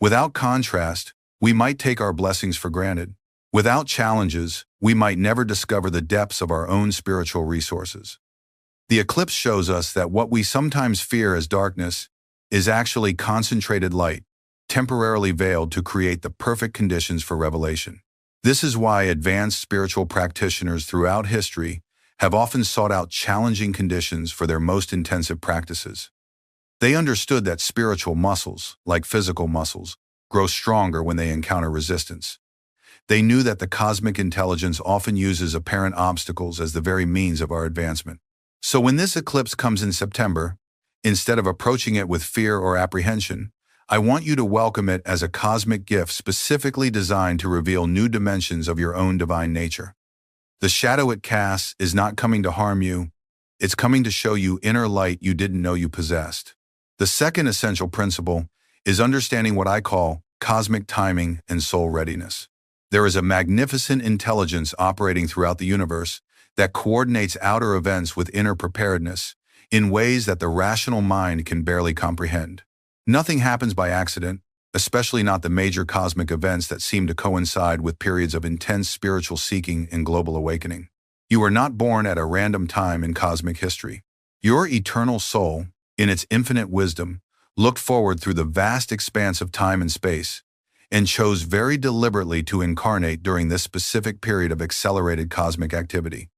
Without contrast, we might take our blessings for granted. Without challenges, we might never discover the depths of our own spiritual resources. The eclipse shows us that what we sometimes fear as darkness is actually concentrated light, temporarily veiled to create the perfect conditions for revelation. This is why advanced spiritual practitioners throughout history have often sought out challenging conditions for their most intensive practices. They understood that spiritual muscles, like physical muscles, grow stronger when they encounter resistance. They knew that the cosmic intelligence often uses apparent obstacles as the very means of our advancement. So when this eclipse comes in September, instead of approaching it with fear or apprehension, I want you to welcome it as a cosmic gift specifically designed to reveal new dimensions of your own divine nature. The shadow it casts is not coming to harm you, it's coming to show you inner light you didn't know you possessed. The second essential principle is understanding what I call cosmic timing and soul readiness. There is a magnificent intelligence operating throughout the universe that coordinates outer events with inner preparedness in ways that the rational mind can barely comprehend. Nothing happens by accident, especially not the major cosmic events that seem to coincide with periods of intense spiritual seeking and global awakening. You are not born at a random time in cosmic history. Your eternal soul, in its infinite wisdom, looked forward through the vast expanse of time and space and chose very deliberately to incarnate during this specific period of accelerated cosmic activity.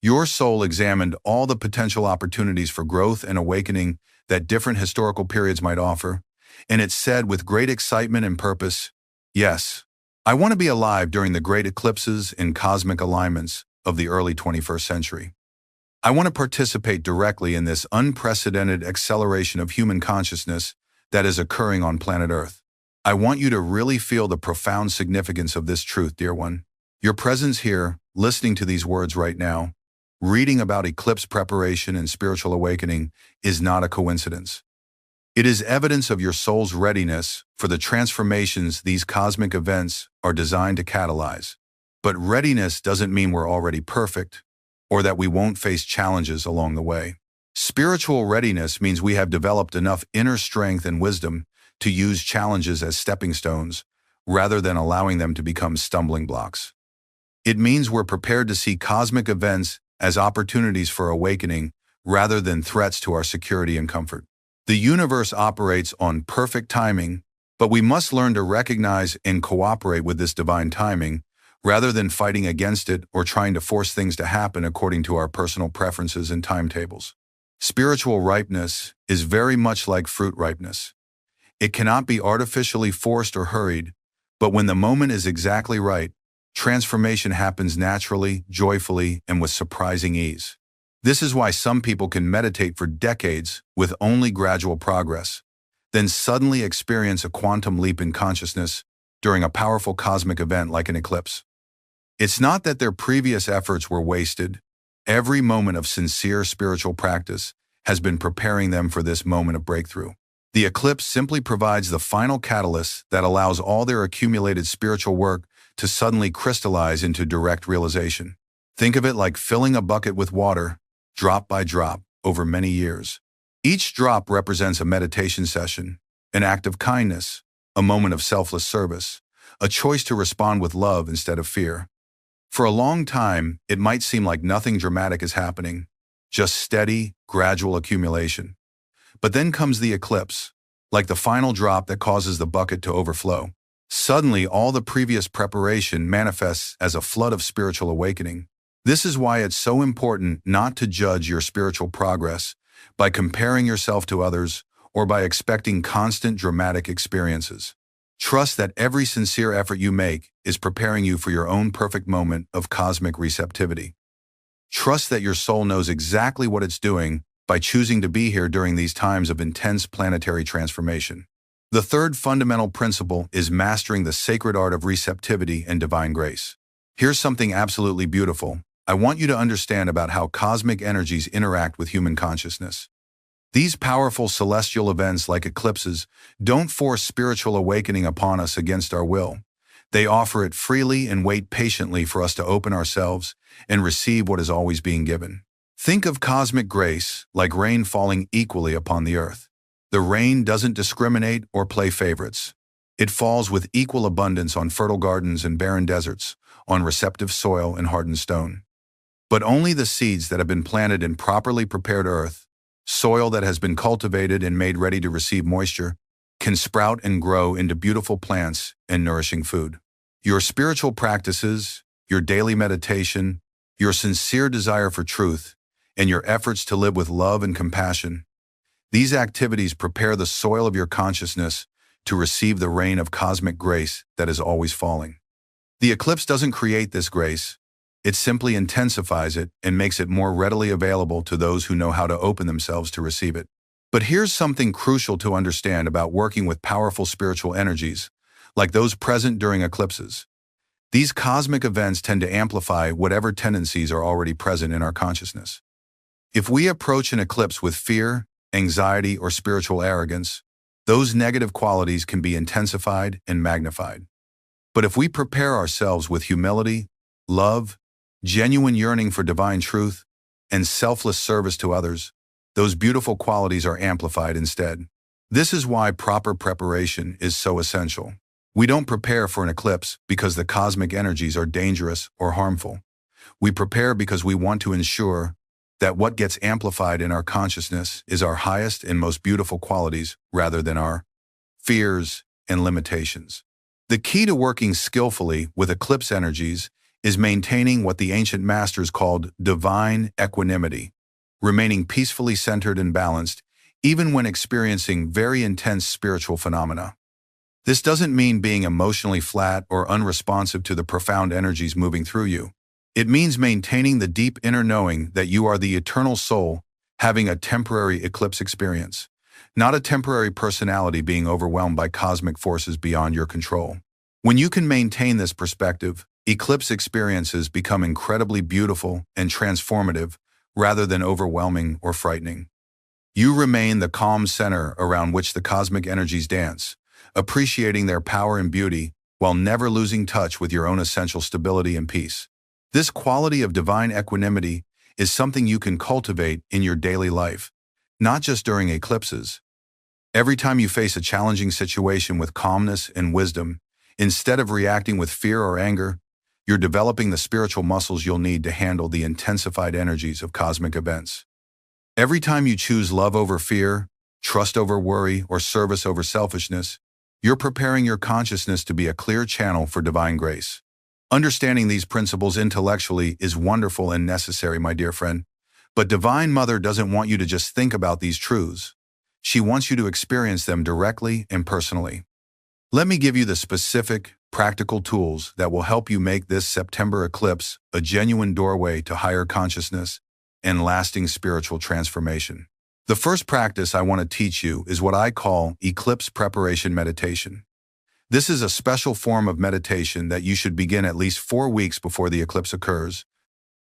Your soul examined all the potential opportunities for growth and awakening that different historical periods might offer, and it said with great excitement and purpose, yes, I want to be alive during the great eclipses and cosmic alignments of the early 21st century. I want to participate directly in this unprecedented acceleration of human consciousness that is occurring on planet Earth. I want you to really feel the profound significance of this truth, dear one. Your presence here, listening to these words right now, reading about eclipse preparation and spiritual awakening is not a coincidence. It is evidence of your soul's readiness for the transformations these cosmic events are designed to catalyze. But readiness doesn't mean we're already perfect, or that we won't face challenges along the way. Spiritual readiness means we have developed enough inner strength and wisdom to use challenges as stepping stones, rather than allowing them to become stumbling blocks. It means we're prepared to see cosmic events as opportunities for awakening rather than threats to our security and comfort. The universe operates on perfect timing, but we must learn to recognize and cooperate with this divine timing rather than fighting against it or trying to force things to happen according to our personal preferences and timetables. Spiritual ripeness is very much like fruit ripeness. It cannot be artificially forced or hurried, but when the moment is exactly right, transformation happens naturally, joyfully, and with surprising ease. This is why some people can meditate for decades with only gradual progress, then suddenly experience a quantum leap in consciousness during a powerful cosmic event like an eclipse. It's not that their previous efforts were wasted. Every moment of sincere spiritual practice has been preparing them for this moment of breakthrough. The eclipse simply provides the final catalyst that allows all their accumulated spiritual work to suddenly crystallize into direct realization. Think of it like filling a bucket with water, drop by drop, over many years. Each drop represents a meditation session, an act of kindness, a moment of selfless service, a choice to respond with love instead of fear. For a long time, it might seem like nothing dramatic is happening, just steady, gradual accumulation. But then comes the eclipse, like the final drop that causes the bucket to overflow. Suddenly, all the previous preparation manifests as a flood of spiritual awakening. This is why it's so important not to judge your spiritual progress by comparing yourself to others or by expecting constant dramatic experiences. Trust that every sincere effort you make is preparing you for your own perfect moment of cosmic receptivity. Trust that your soul knows exactly what it's doing by choosing to be here during these times of intense planetary transformation. The third fundamental principle is mastering the sacred art of receptivity and divine grace. Here's something absolutely beautiful. I want you to understand about how cosmic energies interact with human consciousness. These powerful celestial events like eclipses don't force spiritual awakening upon us against our will. They offer it freely and wait patiently for us to open ourselves and receive what is always being given. Think of cosmic grace like rain falling equally upon the earth. The rain doesn't discriminate or play favorites. It falls with equal abundance on fertile gardens and barren deserts, on receptive soil and hardened stone. But only the seeds that have been planted in properly prepared earth, soil that has been cultivated and made ready to receive moisture, can sprout and grow into beautiful plants and nourishing food. Your spiritual practices, your daily meditation, your sincere desire for truth, and your efforts to live with love and compassion, these activities prepare the soil of your consciousness to receive the rain of cosmic grace that is always falling. The eclipse doesn't create this grace. It simply intensifies it and makes it more readily available to those who know how to open themselves to receive it. But here's something crucial to understand about working with powerful spiritual energies, like those present during eclipses. These cosmic events tend to amplify whatever tendencies are already present in our consciousness. If we approach an eclipse with fear, anxiety, or spiritual arrogance, those negative qualities can be intensified and magnified. But if we prepare ourselves with humility, love, genuine yearning for divine truth, and selfless service to others, those beautiful qualities are amplified instead. This is why proper preparation is so essential. We don't prepare for an eclipse because the cosmic energies are dangerous or harmful. We prepare because we want to ensure that what gets amplified in our consciousness is our highest and most beautiful qualities rather than our fears and limitations. The key to working skillfully with eclipse energies is maintaining what the ancient masters called divine equanimity, remaining peacefully centered and balanced, even when experiencing very intense spiritual phenomena. This doesn't mean being emotionally flat or unresponsive to the profound energies moving through you. It means maintaining the deep inner knowing that you are the eternal soul having a temporary eclipse experience, not a temporary personality being overwhelmed by cosmic forces beyond your control. When you can maintain this perspective, eclipse experiences become incredibly beautiful and transformative rather than overwhelming or frightening. You remain the calm center around which the cosmic energies dance, appreciating their power and beauty while never losing touch with your own essential stability and peace. This quality of divine equanimity is something you can cultivate in your daily life, not just during eclipses. Every time you face a challenging situation with calmness and wisdom, instead of reacting with fear or anger, you're developing the spiritual muscles you'll need to handle the intensified energies of cosmic events. Every time you choose love over fear, trust over worry, or service over selfishness, you're preparing your consciousness to be a clear channel for divine grace. Understanding these principles intellectually is wonderful and necessary, my dear friend, but Divine Mother doesn't want you to just think about these truths. She wants you to experience them directly and personally. Let me give you the specific, practical tools that will help you make this September eclipse a genuine doorway to higher consciousness and lasting spiritual transformation. The first practice I want to teach you is what I call eclipse preparation meditation. This is a special form of meditation that you should begin at least 4 weeks before the eclipse occurs,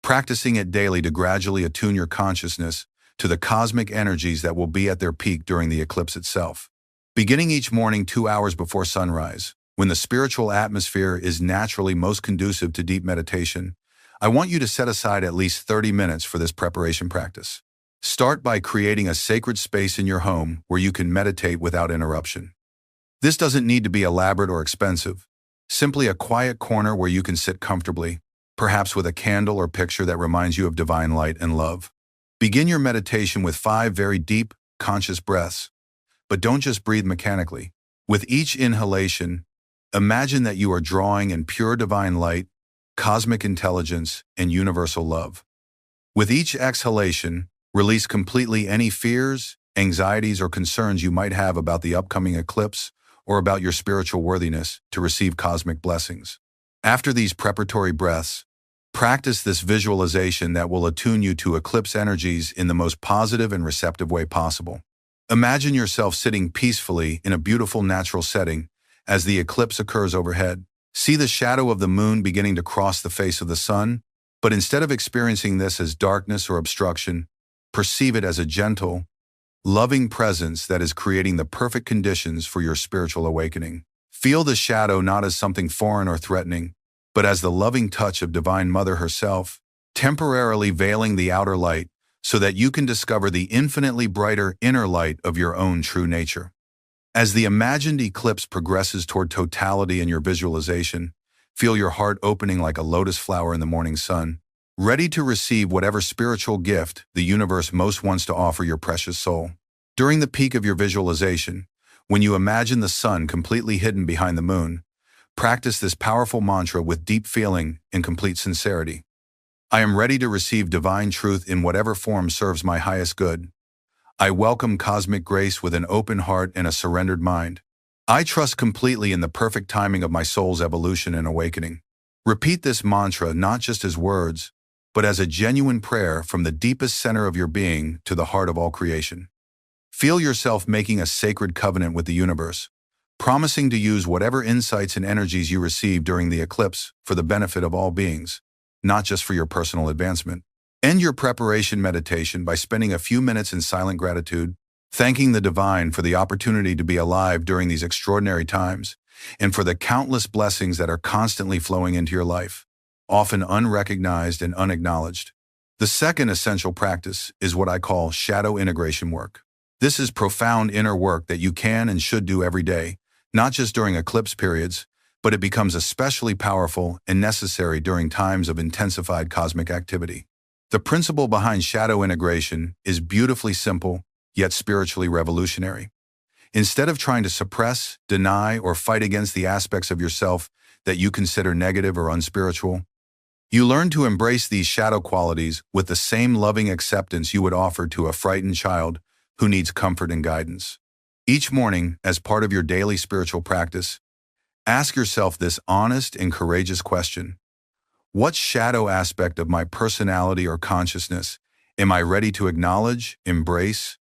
practicing it daily to gradually attune your consciousness to the cosmic energies that will be at their peak during the eclipse itself. Beginning each morning 2 hours before sunrise, when the spiritual atmosphere is naturally most conducive to deep meditation, I want you to set aside at least 30 minutes for this preparation practice. Start by creating a sacred space in your home where you can meditate without interruption. This doesn't need to be elaborate or expensive. Simply a quiet corner where you can sit comfortably, perhaps with a candle or picture that reminds you of divine light and love. Begin your meditation with 5 very deep, conscious breaths. But don't just breathe mechanically. With each inhalation, imagine that you are drawing in pure divine light, cosmic intelligence, and universal love. With each exhalation, release completely any fears, anxieties, or concerns you might have about the upcoming eclipse or about your spiritual worthiness to receive cosmic blessings. After these preparatory breaths, practice this visualization that will attune you to eclipse energies in the most positive and receptive way possible. Imagine yourself sitting peacefully in a beautiful natural setting as the eclipse occurs overhead. See the shadow of the moon beginning to cross the face of the sun, but instead of experiencing this as darkness or obstruction, perceive it as a gentle, loving presence that is creating the perfect conditions for your spiritual awakening. Feel the shadow not as something foreign or threatening, but as the loving touch of Divine Mother herself, temporarily veiling the outer light so that you can discover the infinitely brighter inner light of your own true nature. As the imagined eclipse progresses toward totality in your visualization, feel your heart opening like a lotus flower in the morning sun, ready to receive whatever spiritual gift the universe most wants to offer your precious soul. During the peak of your visualization, when you imagine the sun completely hidden behind the moon, practice this powerful mantra with deep feeling and complete sincerity. I am ready to receive divine truth in whatever form serves my highest good. I welcome cosmic grace with an open heart and a surrendered mind. I trust completely in the perfect timing of my soul's evolution and awakening. Repeat this mantra not just as words, but as a genuine prayer from the deepest center of your being to the heart of all creation. Feel yourself making a sacred covenant with the universe, promising to use whatever insights and energies you receive during the eclipse for the benefit of all beings, not just for your personal advancement. End your preparation meditation by spending a few minutes in silent gratitude, thanking the divine for the opportunity to be alive during these extraordinary times, and for the countless blessings that are constantly flowing into your life, often unrecognized and unacknowledged. The second essential practice is what I call shadow integration work. This is profound inner work that you can and should do every day, not just during eclipse periods, but it becomes especially powerful and necessary during times of intensified cosmic activity. The principle behind shadow integration is beautifully simple, yet spiritually revolutionary. Instead of trying to suppress, deny, or fight against the aspects of yourself that you consider negative or unspiritual, you learn to embrace these shadow qualities with the same loving acceptance you would offer to a frightened child who needs comfort and guidance. Each morning, as part of your daily spiritual practice, ask yourself this honest and courageous question. What shadow aspect of my personality or consciousness am I ready to acknowledge, embrace,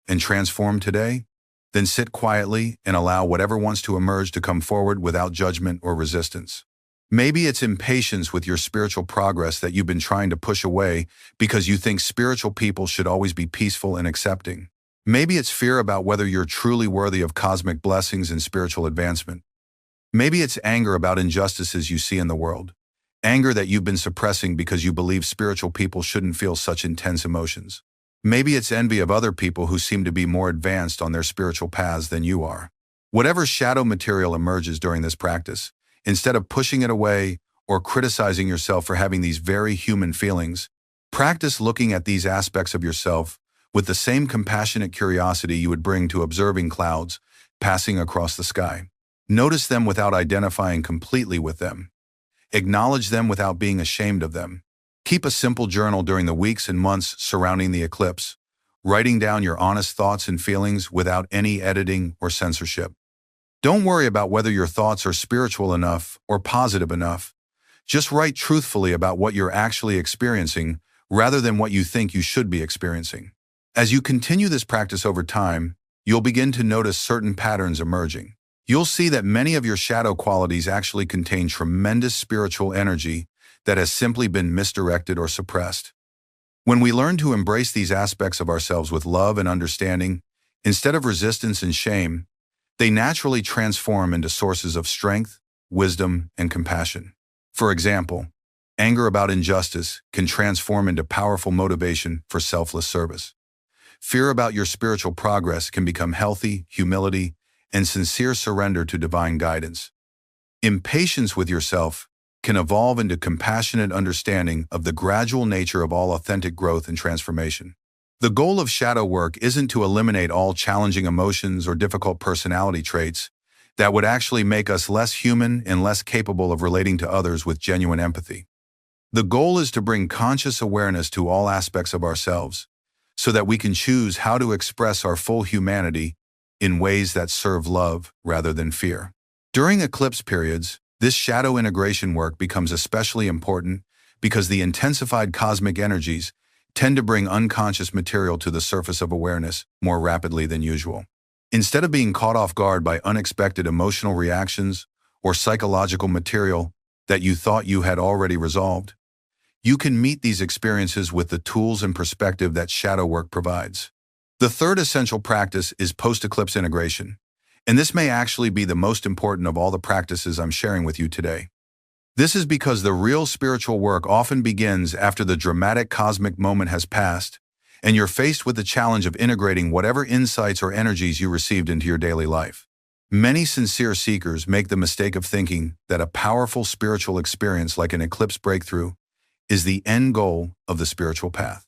and transform today? Then sit quietly and allow whatever wants to emerge to come forward without judgment or resistance. Maybe it's impatience with your spiritual progress that you've been trying to push away because you think spiritual people should always be peaceful and accepting. Maybe it's fear about whether you're truly worthy of cosmic blessings and spiritual advancement. Maybe it's anger about injustices you see in the world. Anger that you've been suppressing because you believe spiritual people shouldn't feel such intense emotions. Maybe it's envy of other people who seem to be more advanced on their spiritual paths than you are. Whatever shadow material emerges during this practice, instead of pushing it away or criticizing yourself for having these very human feelings, practice looking at these aspects of yourself with the same compassionate curiosity you would bring to observing clouds passing across the sky. Notice them without identifying completely with them. Acknowledge them without being ashamed of them. Keep a simple journal during the weeks and months surrounding the eclipse, writing down your honest thoughts and feelings without any editing or censorship. Don't worry about whether your thoughts are spiritual enough or positive enough. Just write truthfully about what you're actually experiencing rather than what you think you should be experiencing. As you continue this practice over time, you'll begin to notice certain patterns emerging. You'll see that many of your shadow qualities actually contain tremendous spiritual energy that has simply been misdirected or suppressed. When we learn to embrace these aspects of ourselves with love and understanding, instead of resistance and shame, they naturally transform into sources of strength, wisdom, and compassion. For example, anger about injustice can transform into powerful motivation for selfless service. Fear about your spiritual progress can become healthy humility and sincere surrender to divine guidance. Impatience with yourself can evolve into compassionate understanding of the gradual nature of all authentic growth and transformation. The goal of shadow work isn't to eliminate all challenging emotions or difficult personality traits that would actually make us less human and less capable of relating to others with genuine empathy. The goal is to bring conscious awareness to all aspects of ourselves so that we can choose how to express our full humanity in ways that serve love rather than fear. During eclipse periods, this shadow integration work becomes especially important because the intensified cosmic energies tend to bring unconscious material to the surface of awareness more rapidly than usual. Instead of being caught off guard by unexpected emotional reactions or psychological material that you thought you had already resolved, you can meet these experiences with the tools and perspective that shadow work provides. The third essential practice is post-eclipse integration, and this may actually be the most important of all the practices I'm sharing with you today. This is because the real spiritual work often begins after the dramatic cosmic moment has passed, and you're faced with the challenge of integrating whatever insights or energies you received into your daily life. Many sincere seekers make the mistake of thinking that a powerful spiritual experience like an eclipse breakthrough is the end goal of the spiritual path.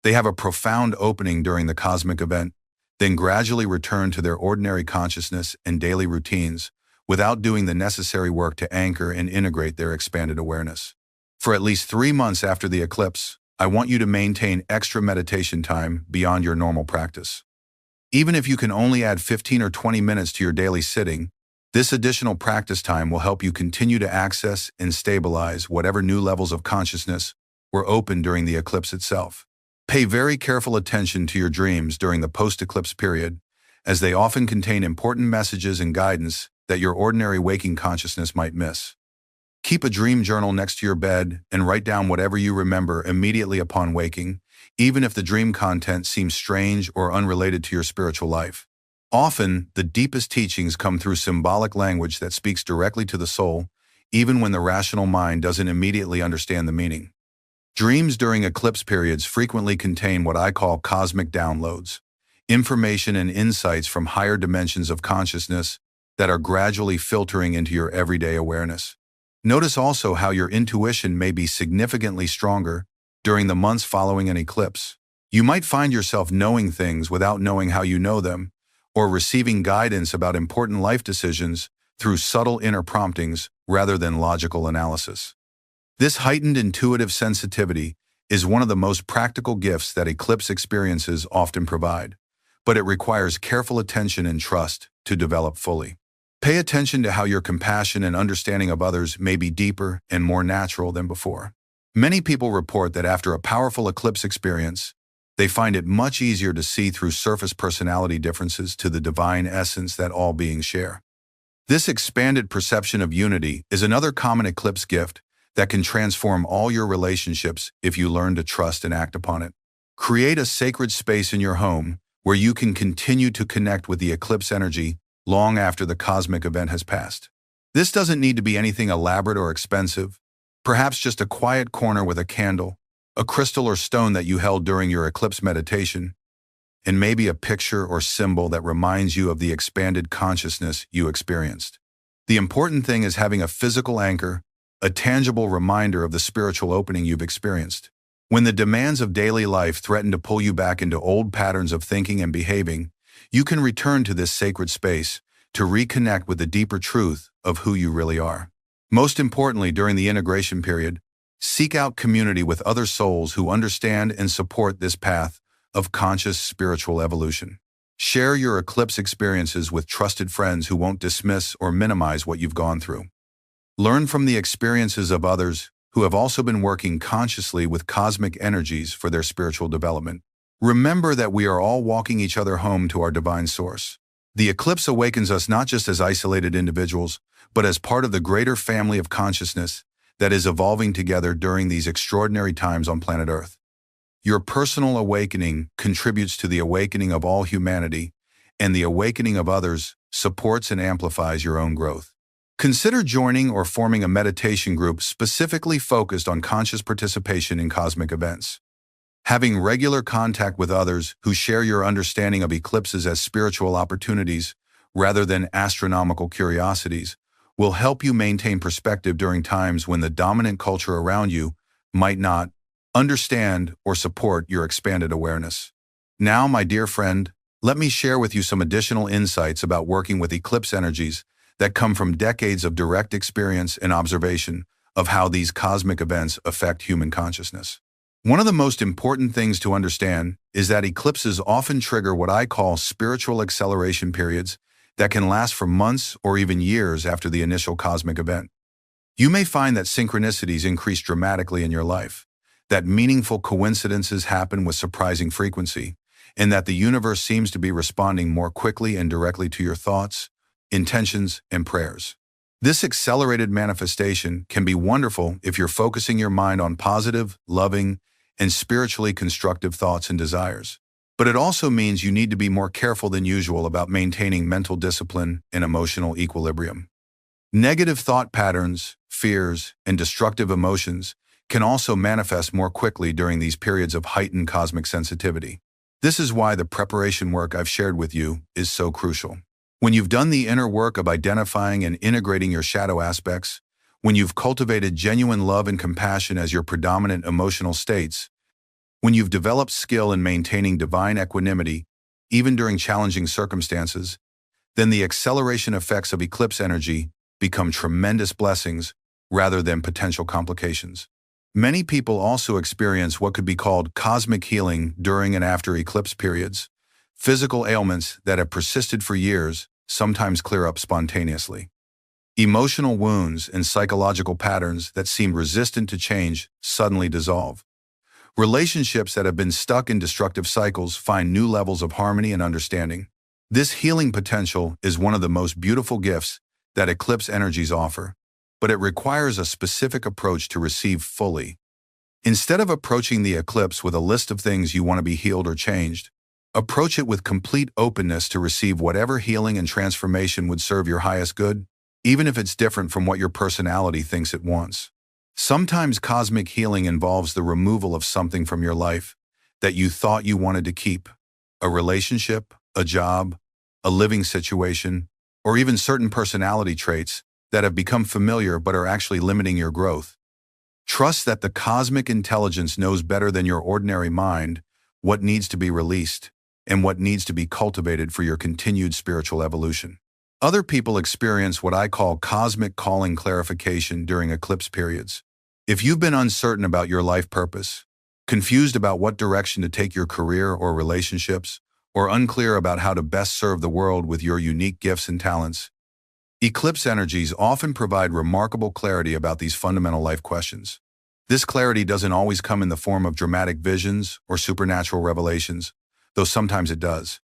They have a profound opening during the cosmic event, then gradually return to their ordinary consciousness and daily routines without doing the necessary work to anchor and integrate their expanded awareness. For at least 3 months after the eclipse, I want you to maintain extra meditation time beyond your normal practice. Even if you can only add 15 or 20 minutes to your daily sitting, this additional practice time will help you continue to access and stabilize whatever new levels of consciousness were opened during the eclipse itself. Pay very careful attention to your dreams during the post-eclipse period, as they often contain important messages and guidance that your ordinary waking consciousness might miss. Keep a dream journal next to your bed and write down whatever you remember immediately upon waking, even if the dream content seems strange or unrelated to your spiritual life. Often, the deepest teachings come through symbolic language that speaks directly to the soul, even when the rational mind doesn't immediately understand the meaning. Dreams during eclipse periods frequently contain what I call cosmic downloads, information and insights from higher dimensions of consciousness that are gradually filtering into your everyday awareness. Notice also how your intuition may be significantly stronger during the months following an eclipse. You might find yourself knowing things without knowing how you know them, or receiving guidance about important life decisions through subtle inner promptings rather than logical analysis. This heightened intuitive sensitivity is one of the most practical gifts that eclipse experiences often provide, but it requires careful attention and trust to develop fully. Pay attention to how your compassion and understanding of others may be deeper and more natural than before. Many people report that after a powerful eclipse experience, they find it much easier to see through surface personality differences to the divine essence that all beings share. This expanded perception of unity is another common eclipse gift that can transform all your relationships if you learn to trust and act upon it. Create a sacred space in your home where you can continue to connect with the eclipse energy long after the cosmic event has passed. This doesn't need to be anything elaborate or expensive, perhaps just a quiet corner with a candle, a crystal or stone that you held during your eclipse meditation, and maybe a picture or symbol that reminds you of the expanded consciousness you experienced. The important thing is having a physical anchor, a tangible reminder of the spiritual opening you've experienced. When the demands of daily life threaten to pull you back into old patterns of thinking and behaving, you can return to this sacred space to reconnect with the deeper truth of who you really are. Most importantly, during the integration period, seek out community with other souls who understand and support this path of conscious spiritual evolution. Share your eclipse experiences with trusted friends who won't dismiss or minimize what you've gone through. Learn from the experiences of others who have also been working consciously with cosmic energies for their spiritual development. Remember that we are all walking each other home to our divine source. The eclipse awakens us not just as isolated individuals, but as part of the greater family of consciousness that is evolving together during these extraordinary times on planet Earth. Your personal awakening contributes to the awakening of all humanity, and the awakening of others supports and amplifies your own growth. Consider joining or forming a meditation group specifically focused on conscious participation in cosmic events. Having regular contact with others who share your understanding of eclipses as spiritual opportunities rather than astronomical curiosities will help you maintain perspective during times when the dominant culture around you might not understand or support your expanded awareness. Now, my dear friend, let me share with you some additional insights about working with eclipse energies that come from decades of direct experience and observation of how these cosmic events affect human consciousness. One of the most important things to understand is that eclipses often trigger what I call spiritual acceleration periods that can last for months or even years after the initial cosmic event. You may find that synchronicities increase dramatically in your life, that meaningful coincidences happen with surprising frequency, and that the universe seems to be responding more quickly and directly to your thoughts, intentions, and prayers. This accelerated manifestation can be wonderful if you're focusing your mind on positive, loving, and spiritually constructive thoughts and desires. But it also means you need to be more careful than usual about maintaining mental discipline and emotional equilibrium. Negative thought patterns, fears, and destructive emotions can also manifest more quickly during these periods of heightened cosmic sensitivity. This is why the preparation work I've shared with you is so crucial. When you've done the inner work of identifying and integrating your shadow aspects, when you've cultivated genuine love and compassion as your predominant emotional states, when you've developed skill in maintaining divine equanimity, even during challenging circumstances, then the acceleration effects of eclipse energy become tremendous blessings rather than potential complications. Many people also experience what could be called cosmic healing during and after eclipse periods. Physical ailments that have persisted for years sometimes clear up spontaneously. Emotional wounds and psychological patterns that seemed resistant to change suddenly dissolve. Relationships that have been stuck in destructive cycles find new levels of harmony and understanding. This healing potential is one of the most beautiful gifts that eclipse energies offer, but it requires a specific approach to receive fully. Instead of approaching the eclipse with a list of things you want to be healed or changed, approach it with complete openness to receive whatever healing and transformation would serve your highest good, even if it's different from what your personality thinks it wants. Sometimes cosmic healing involves the removal of something from your life that you thought you wanted to keep: a relationship, a job, a living situation, or even certain personality traits that have become familiar but are actually limiting your growth. Trust that the cosmic intelligence knows better than your ordinary mind what needs to be released and what needs to be cultivated for your continued spiritual evolution. Other people experience what I call cosmic calling clarification during eclipse periods. If you've been uncertain about your life purpose, confused about what direction to take your career or relationships, or unclear about how to best serve the world with your unique gifts and talents, eclipse energies often provide remarkable clarity about these fundamental life questions. This clarity doesn't always come in the form of dramatic visions or supernatural revelations, though sometimes it does.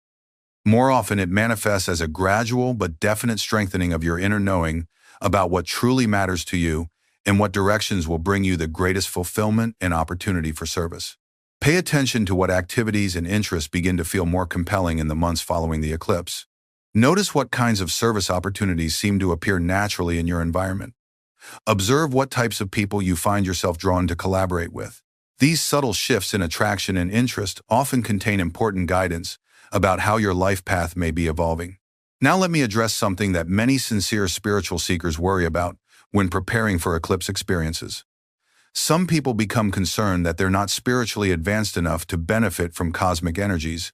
More often, it manifests as a gradual but definite strengthening of your inner knowing about what truly matters to you and what directions will bring you the greatest fulfillment and opportunity for service. Pay attention to what activities and interests begin to feel more compelling in the months following the eclipse. Notice what kinds of service opportunities seem to appear naturally in your environment. Observe what types of people you find yourself drawn to collaborate with. These subtle shifts in attraction and interest often contain important guidance about how your life path may be evolving. Now let me address something that many sincere spiritual seekers worry about when preparing for eclipse experiences. Some people become concerned that they're not spiritually advanced enough to benefit from cosmic energies,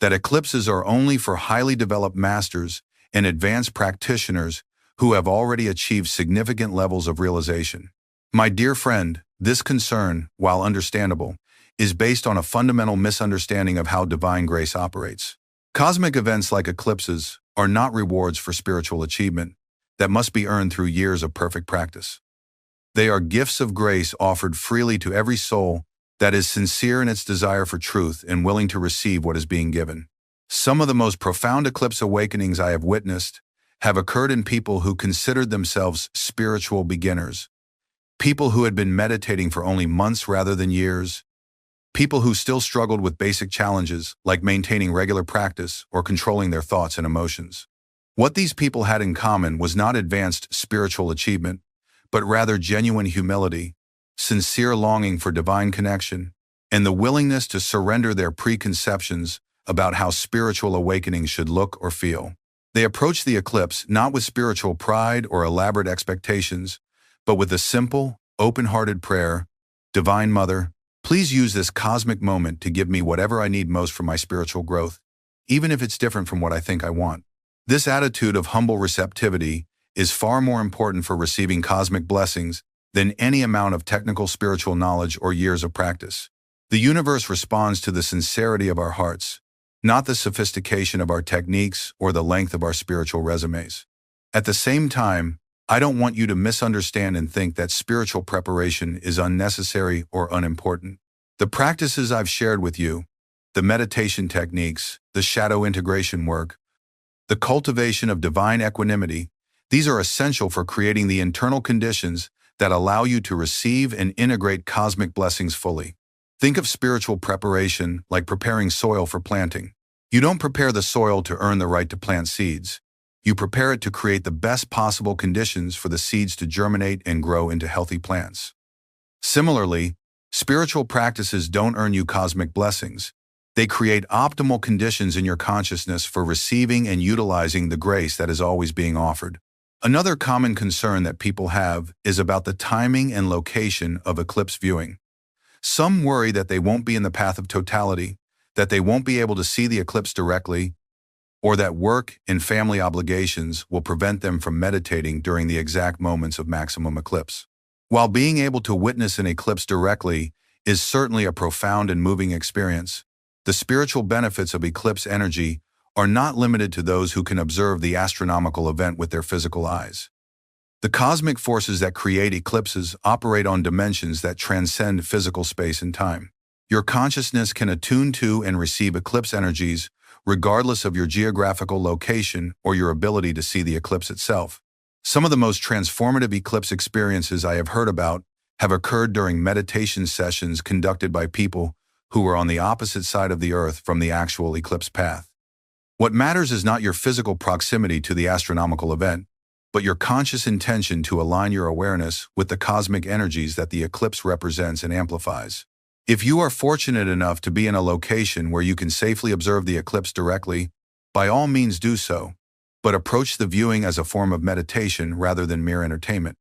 that eclipses are only for highly developed masters and advanced practitioners who have already achieved significant levels of realization. My dear friend, this concern, while understandable, is based on a fundamental misunderstanding of how divine grace operates. Cosmic events like eclipses are not rewards for spiritual achievement that must be earned through years of perfect practice. They are gifts of grace offered freely to every soul that is sincere in its desire for truth and willing to receive what is being given. Some of the most profound eclipse awakenings I have witnessed have occurred in people who considered themselves spiritual beginners, people who had been meditating for only months rather than years, people who still struggled with basic challenges like maintaining regular practice or controlling their thoughts and emotions. What these people had in common was not advanced spiritual achievement, but rather genuine humility, sincere longing for divine connection, and the willingness to surrender their preconceptions about how spiritual awakening should look or feel. They approach the eclipse not with spiritual pride or elaborate expectations, but with a simple, open-hearted prayer: Divine Mother, please use this cosmic moment to give me whatever I need most for my spiritual growth, even if it's different from what I think I want. This attitude of humble receptivity is far more important for receiving cosmic blessings than any amount of technical spiritual knowledge or years of practice. The universe responds to the sincerity of our hearts, not the sophistication of our techniques or the length of our spiritual resumes. At the same time, I don't want you to misunderstand and think that spiritual preparation is unnecessary or unimportant. The practices I've shared with you, the meditation techniques, the shadow integration work, the cultivation of divine equanimity, these are essential for creating the internal conditions that allow you to receive and integrate cosmic blessings fully. Think of spiritual preparation like preparing soil for planting. You don't prepare the soil to earn the right to plant seeds. You prepare it to create the best possible conditions for the seeds to germinate and grow into healthy plants. Similarly, spiritual practices don't earn you cosmic blessings. They create optimal conditions in your consciousness for receiving and utilizing the grace that is always being offered. Another common concern that people have is about the timing and location of eclipse viewing. Some worry that they won't be in the path of totality, that they won't be able to see the eclipse directly, or that work and family obligations will prevent them from meditating during the exact moments of maximum eclipse. While being able to witness an eclipse directly is certainly a profound and moving experience, the spiritual benefits of eclipse energy are not limited to those who can observe the astronomical event with their physical eyes. The cosmic forces that create eclipses operate on dimensions that transcend physical space and time. Your consciousness can attune to and receive eclipse energies regardless of your geographical location or your ability to see the eclipse itself. Some of the most transformative eclipse experiences I have heard about have occurred during meditation sessions conducted by people who were on the opposite side of the Earth from the actual eclipse path. What matters is not your physical proximity to the astronomical event, but your conscious intention to align your awareness with the cosmic energies that the eclipse represents and amplifies. If you are fortunate enough to be in a location where you can safely observe the eclipse directly, by all means do so, but approach the viewing as a form of meditation rather than mere entertainment.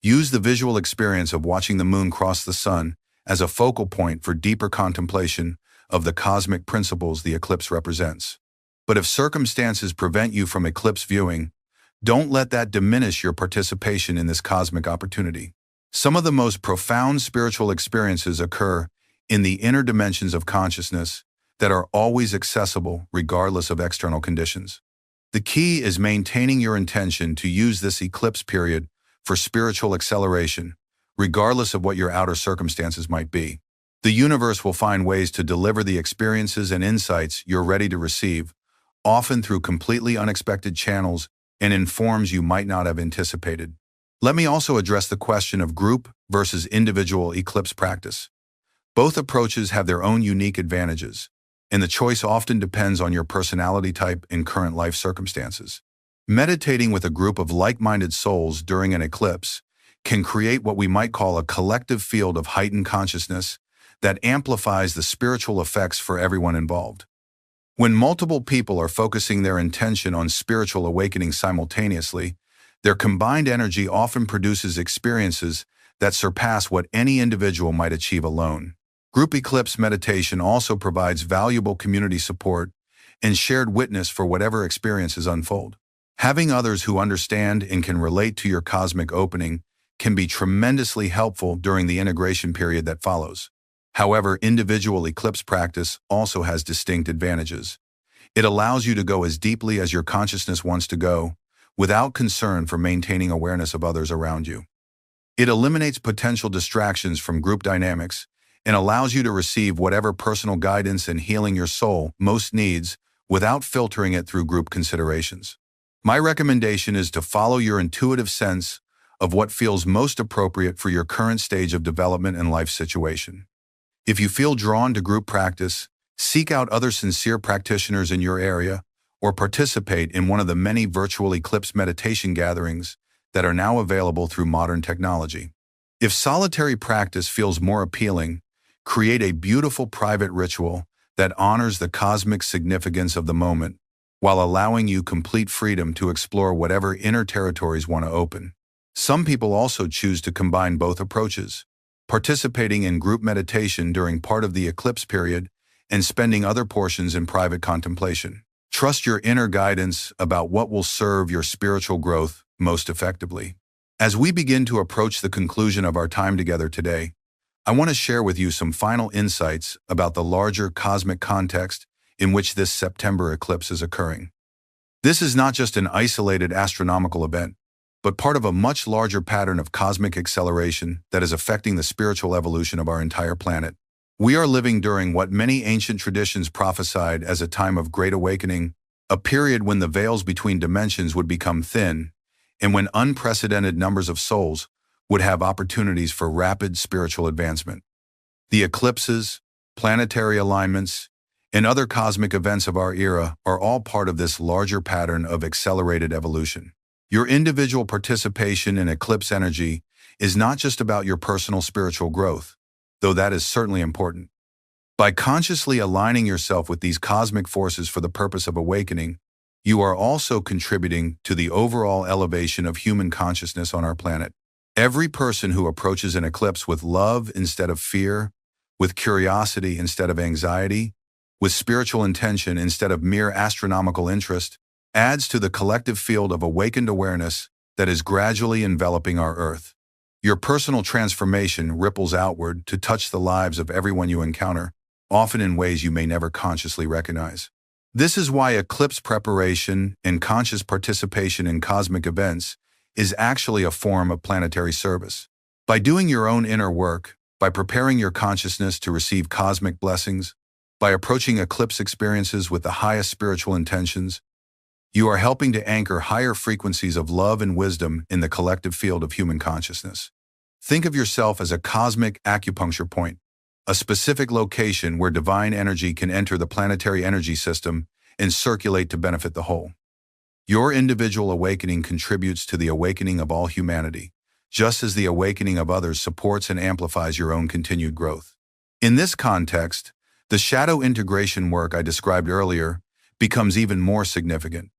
Use the visual experience of watching the moon cross the sun as a focal point for deeper contemplation of the cosmic principles the eclipse represents. But if circumstances prevent you from eclipse viewing, don't let that diminish your participation in this cosmic opportunity. Some of the most profound spiritual experiences occur in the inner dimensions of consciousness that are always accessible regardless of external conditions. The key is maintaining your intention to use this eclipse period for spiritual acceleration, regardless of what your outer circumstances might be. The universe will find ways to deliver the experiences and insights you're ready to receive, often through completely unexpected channels and in forms you might not have anticipated. Let me also address the question of group versus individual eclipse practice. Both approaches have their own unique advantages, and the choice often depends on your personality type and current life circumstances. Meditating with a group of like-minded souls during an eclipse can create what we might call a collective field of heightened consciousness that amplifies the spiritual effects for everyone involved. When multiple people are focusing their intention on spiritual awakening simultaneously, their combined energy often produces experiences that surpass what any individual might achieve alone. Group eclipse meditation also provides valuable community support and shared witness for whatever experiences unfold. Having others who understand and can relate to your cosmic opening can be tremendously helpful during the integration period that follows. However, individual eclipse practice also has distinct advantages. It allows you to go as deeply as your consciousness wants to go, without concern for maintaining awareness of others around you. It eliminates potential distractions from group dynamics and allows you to receive whatever personal guidance and healing your soul most needs without filtering it through group considerations. My recommendation is to follow your intuitive sense of what feels most appropriate for your current stage of development and life situation. If you feel drawn to group practice, seek out other sincere practitioners in your area or participate in one of the many virtual eclipse meditation gatherings that are now available through modern technology. If solitary practice feels more appealing, Create a beautiful private ritual that honors the cosmic significance of the moment while allowing you complete freedom to explore whatever inner territories want to open. Some people also choose to combine both approaches, participating in group meditation during part of the eclipse period and spending other portions in private contemplation. Trust your inner guidance about what will serve your spiritual growth most effectively. As we begin to approach the conclusion of our time together today, I want to share with you some final insights about the larger cosmic context in which this September eclipse is occurring. This is not just an isolated astronomical event, but part of a much larger pattern of cosmic acceleration that is affecting the spiritual evolution of our entire planet. We are living during what many ancient traditions prophesied as a time of great awakening, a period when the veils between dimensions would become thin, and when unprecedented numbers of souls would have opportunities for rapid spiritual advancement. The eclipses, planetary alignments, and other cosmic events of our era are all part of this larger pattern of accelerated evolution. Your individual participation in eclipse energy is not just about your personal spiritual growth, though that is certainly important. By consciously aligning yourself with these cosmic forces for the purpose of awakening, you are also contributing to the overall elevation of human consciousness on our planet. Every person who approaches an eclipse with love instead of fear, with curiosity instead of anxiety, with spiritual intention instead of mere astronomical interest, adds to the collective field of awakened awareness that is gradually enveloping our Earth. Your personal transformation ripples outward to touch the lives of everyone you encounter, often in ways you may never consciously recognize. This is why eclipse preparation and conscious participation in cosmic events is actually a form of planetary service. By doing your own inner work, by preparing your consciousness to receive cosmic blessings, by approaching eclipse experiences with the highest spiritual intentions, you are helping to anchor higher frequencies of love and wisdom in the collective field of human consciousness. Think of yourself as a cosmic acupuncture point, a specific location where divine energy can enter the planetary energy system and circulate to benefit the whole. Your individual awakening contributes to the awakening of all humanity, just as the awakening of others supports and amplifies your own continued growth. In this context, the shadow integration work I described earlier becomes even more significant.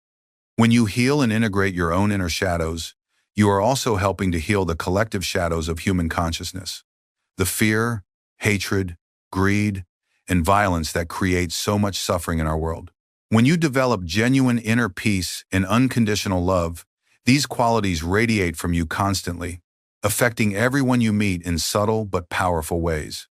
When you heal and integrate your own inner shadows, you are also helping to heal the collective shadows of human consciousness. The fear, hatred, greed, and violence that create so much suffering in our world. When you develop genuine inner peace and unconditional love, these qualities radiate from you constantly, affecting everyone you meet in subtle but powerful ways.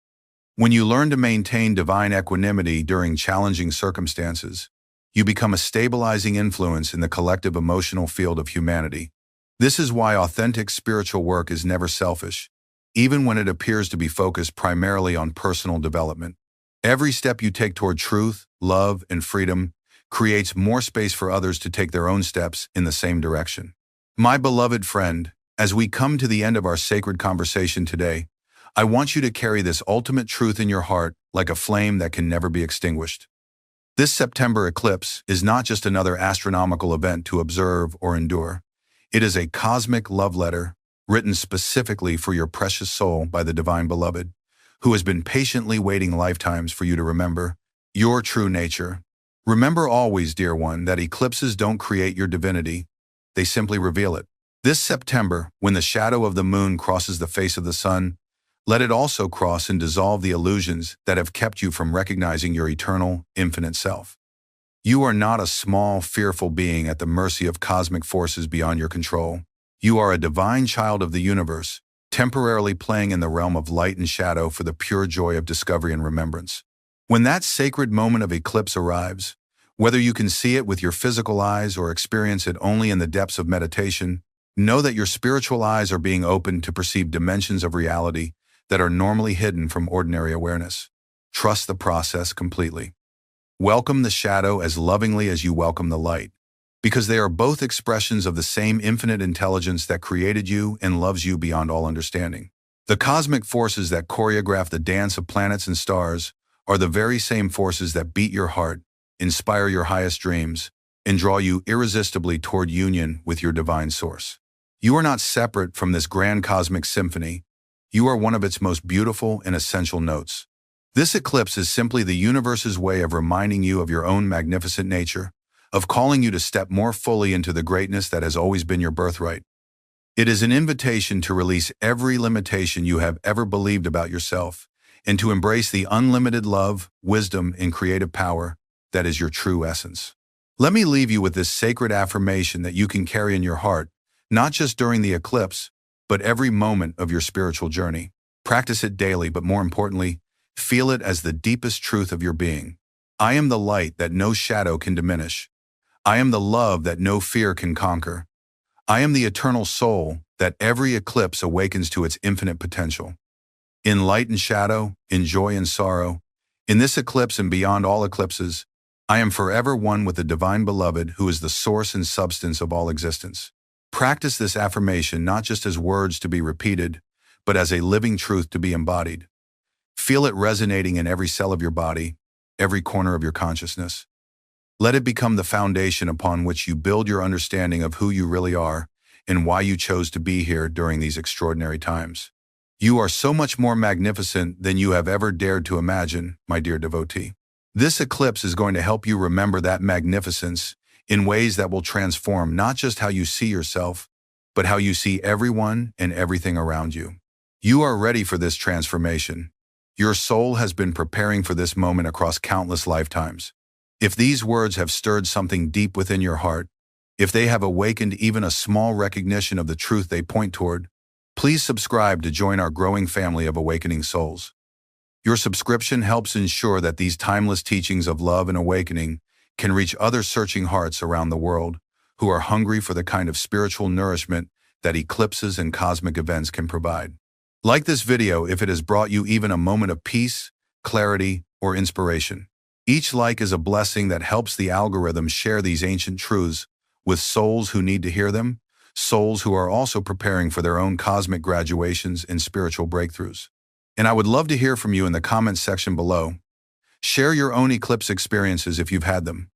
When you learn to maintain divine equanimity during challenging circumstances, you become a stabilizing influence in the collective emotional field of humanity. This is why authentic spiritual work is never selfish, even when it appears to be focused primarily on personal development. Every step you take toward truth, love, and freedom creates more space for others to take their own steps in the same direction. My beloved friend, as we come to the end of our sacred conversation today, I want you to carry this ultimate truth in your heart like a flame that can never be extinguished. This September eclipse is not just another astronomical event to observe or endure. It is a cosmic love letter written specifically for your precious soul by the Divine Beloved, who has been patiently waiting lifetimes for you to remember your true nature. Remember always, dear one, that eclipses don't create your divinity, they simply reveal it. This September, when the shadow of the moon crosses the face of the sun, let it also cross and dissolve the illusions that have kept you from recognizing your eternal, infinite self. You are not a small, fearful being at the mercy of cosmic forces beyond your control. You are a divine child of the universe, temporarily playing in the realm of light and shadow for the pure joy of discovery and remembrance. When that sacred moment of eclipse arrives, whether you can see it with your physical eyes or experience it only in the depths of meditation, know that your spiritual eyes are being opened to perceive dimensions of reality that are normally hidden from ordinary awareness. Trust the process completely. Welcome the shadow as lovingly as you welcome the light, because they are both expressions of the same infinite intelligence that created you and loves you beyond all understanding. The cosmic forces that choreograph the dance of planets and stars are the very same forces that beat your heart, inspire your highest dreams, and draw you irresistibly toward union with your divine source. You are not separate from this grand cosmic symphony. You are one of its most beautiful and essential notes. This eclipse is simply the universe's way of reminding you of your own magnificent nature, of calling you to step more fully into the greatness that has always been your birthright. It is an invitation to release every limitation you have ever believed about yourself, and to embrace the unlimited love, wisdom, and creative power that is your true essence. Let me leave you with this sacred affirmation that you can carry in your heart, not just during the eclipse, but every moment of your spiritual journey. Practice it daily, but more importantly, feel it as the deepest truth of your being. I am the light that no shadow can diminish. I am the love that no fear can conquer. I am the eternal soul that every eclipse awakens to its infinite potential. In light and shadow, in joy and sorrow, in this eclipse and beyond all eclipses, I am forever one with the divine beloved who is the source and substance of all existence. Practice this affirmation not just as words to be repeated, but as a living truth to be embodied. Feel it resonating in every cell of your body, every corner of your consciousness. Let it become the foundation upon which you build your understanding of who you really are and why you chose to be here during these extraordinary times. You are so much more magnificent than you have ever dared to imagine, my dear devotee. This eclipse is going to help you remember that magnificence in ways that will transform not just how you see yourself, but how you see everyone and everything around you. You are ready for this transformation. Your soul has been preparing for this moment across countless lifetimes. If these words have stirred something deep within your heart, if they have awakened even a small recognition of the truth they point toward, please subscribe to join our growing family of awakening souls. Your subscription helps ensure that these timeless teachings of love and awakening can reach other searching hearts around the world who are hungry for the kind of spiritual nourishment that eclipses and cosmic events can provide. Like this video if it has brought you even a moment of peace, clarity, or inspiration. Each like is a blessing that helps the algorithm share these ancient truths with souls who need to hear them, souls who are also preparing for their own cosmic graduations and spiritual breakthroughs. And I would love to hear from you in the comments section below. Share your own eclipse experiences if you've had them.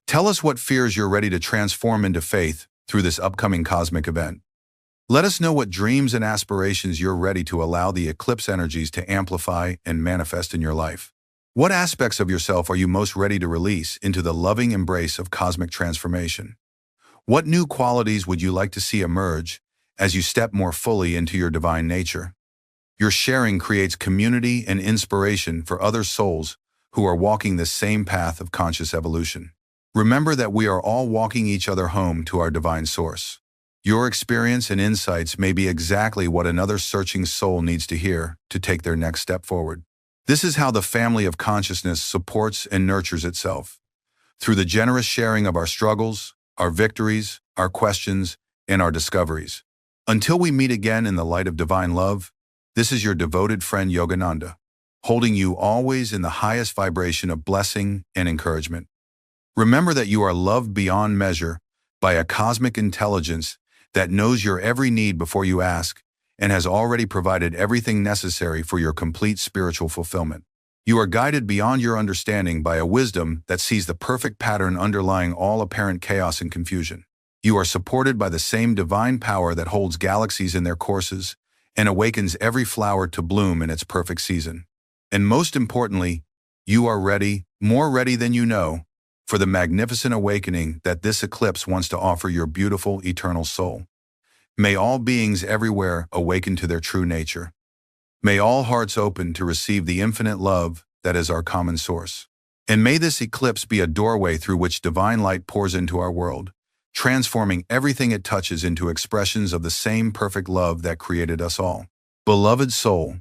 Tell us what fears you're ready to transform into faith through this upcoming cosmic event. Let us know what dreams and aspirations you're ready to allow the eclipse energies to amplify and manifest in your life. What aspects of yourself are you most ready to release into the loving embrace of cosmic transformation? What new qualities would you like to see emerge as you step more fully into your divine nature? Your sharing creates community and inspiration for other souls who are walking this same path of conscious evolution. Remember that we are all walking each other home to our divine source. Your experience and insights may be exactly what another searching soul needs to hear to take their next step forward. This is how the family of consciousness supports and nurtures itself, through the generous sharing of our struggles, our victories, our questions, and our discoveries. Until we meet again in the light of divine love, this is your devoted friend Yogananda, holding you always in the highest vibration of blessing and encouragement. Remember that you are loved beyond measure by a cosmic intelligence that knows your every need before you ask and has already provided everything necessary for your complete spiritual fulfillment. You are guided beyond your understanding by a wisdom that sees the perfect pattern underlying all apparent chaos and confusion. You are supported by the same divine power that holds galaxies in their courses and awakens every flower to bloom in its perfect season. And most importantly, you are ready, more ready than you know, for the magnificent awakening that this eclipse wants to offer your beautiful, eternal soul. May all beings everywhere awaken to their true nature. May all hearts open to receive the infinite love that is our common source. And may this eclipse be a doorway through which divine light pours into our world, transforming everything it touches into expressions of the same perfect love that created us all. Beloved soul,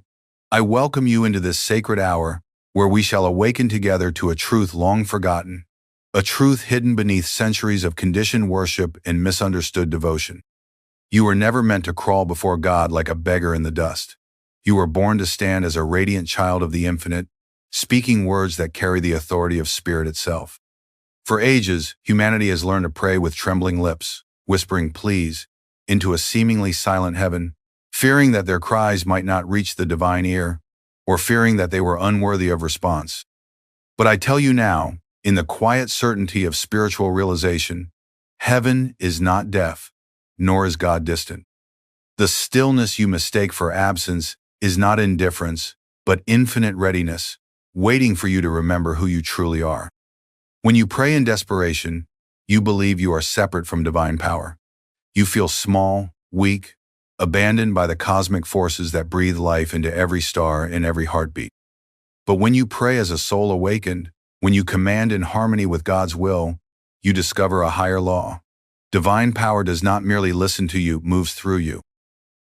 I welcome you into this sacred hour where we shall awaken together to a truth long forgotten, a truth hidden beneath centuries of conditioned worship and misunderstood devotion. You were never meant to crawl before God like a beggar in the dust. You were born to stand as a radiant child of the infinite, speaking words that carry the authority of spirit itself. For ages, humanity has learned to pray with trembling lips, whispering pleas into a seemingly silent heaven, fearing that their cries might not reach the divine ear, or fearing that they were unworthy of response. But I tell you now, in the quiet certainty of spiritual realization, heaven is not deaf, nor is God distant. The stillness you mistake for absence is not indifference, but infinite readiness, waiting for you to remember who you truly are. When you pray in desperation, you believe you are separate from divine power. You feel small, weak, abandoned by the cosmic forces that breathe life into every star and every heartbeat. But when you pray as a soul awakened, when you command in harmony with God's will, you discover a higher law. Divine power does not merely listen to you, moves through you.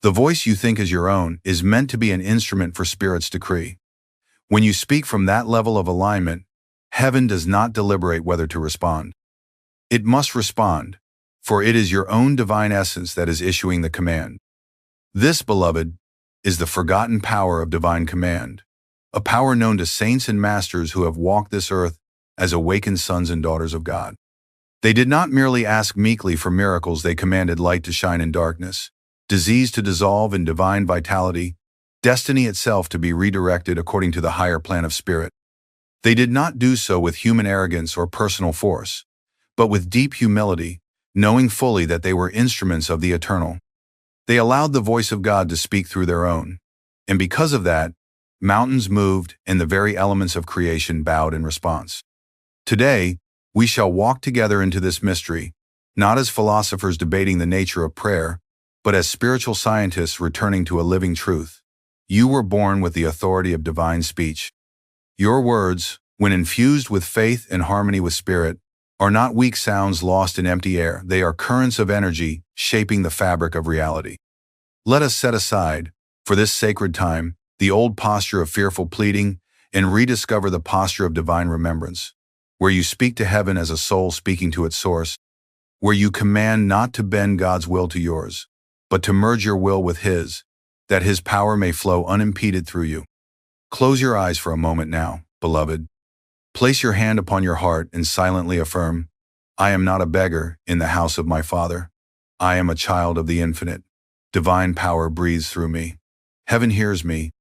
The voice you think is your own is meant to be an instrument for Spirit's decree. When you speak from that level of alignment, heaven does not deliberate whether to respond. It must respond, for it is your own divine essence that is issuing the command. This, beloved, is the forgotten power of divine command, a power known to saints and masters who have walked this earth as awakened sons and daughters of God. They did not merely ask meekly for miracles, they commanded light to shine in darkness, disease to dissolve in divine vitality, destiny itself to be redirected according to the higher plan of Spirit. They did not do so with human arrogance or personal force, but with deep humility, knowing fully that they were instruments of the eternal. They allowed the voice of God to speak through their own, and because of that, mountains moved and the very elements of creation bowed in response. Today, we shall walk together into this mystery, not as philosophers debating the nature of prayer, but as spiritual scientists returning to a living truth. You were born with the authority of divine speech. Your words, when infused with faith and harmony with Spirit, are not weak sounds lost in empty air. They are currents of energy shaping the fabric of reality. Let us set aside, for this sacred time, the old posture of fearful pleading and rediscover the posture of divine remembrance, where you speak to heaven as a soul speaking to its source, where you command not to bend God's will to yours, but to merge your will with His, that His power may flow unimpeded through you. Close your eyes for a moment now, beloved. Place your hand upon your heart and silently affirm, I am not a beggar in the house of my Father. I am a child of the infinite. Divine power breathes through me. Heaven hears me,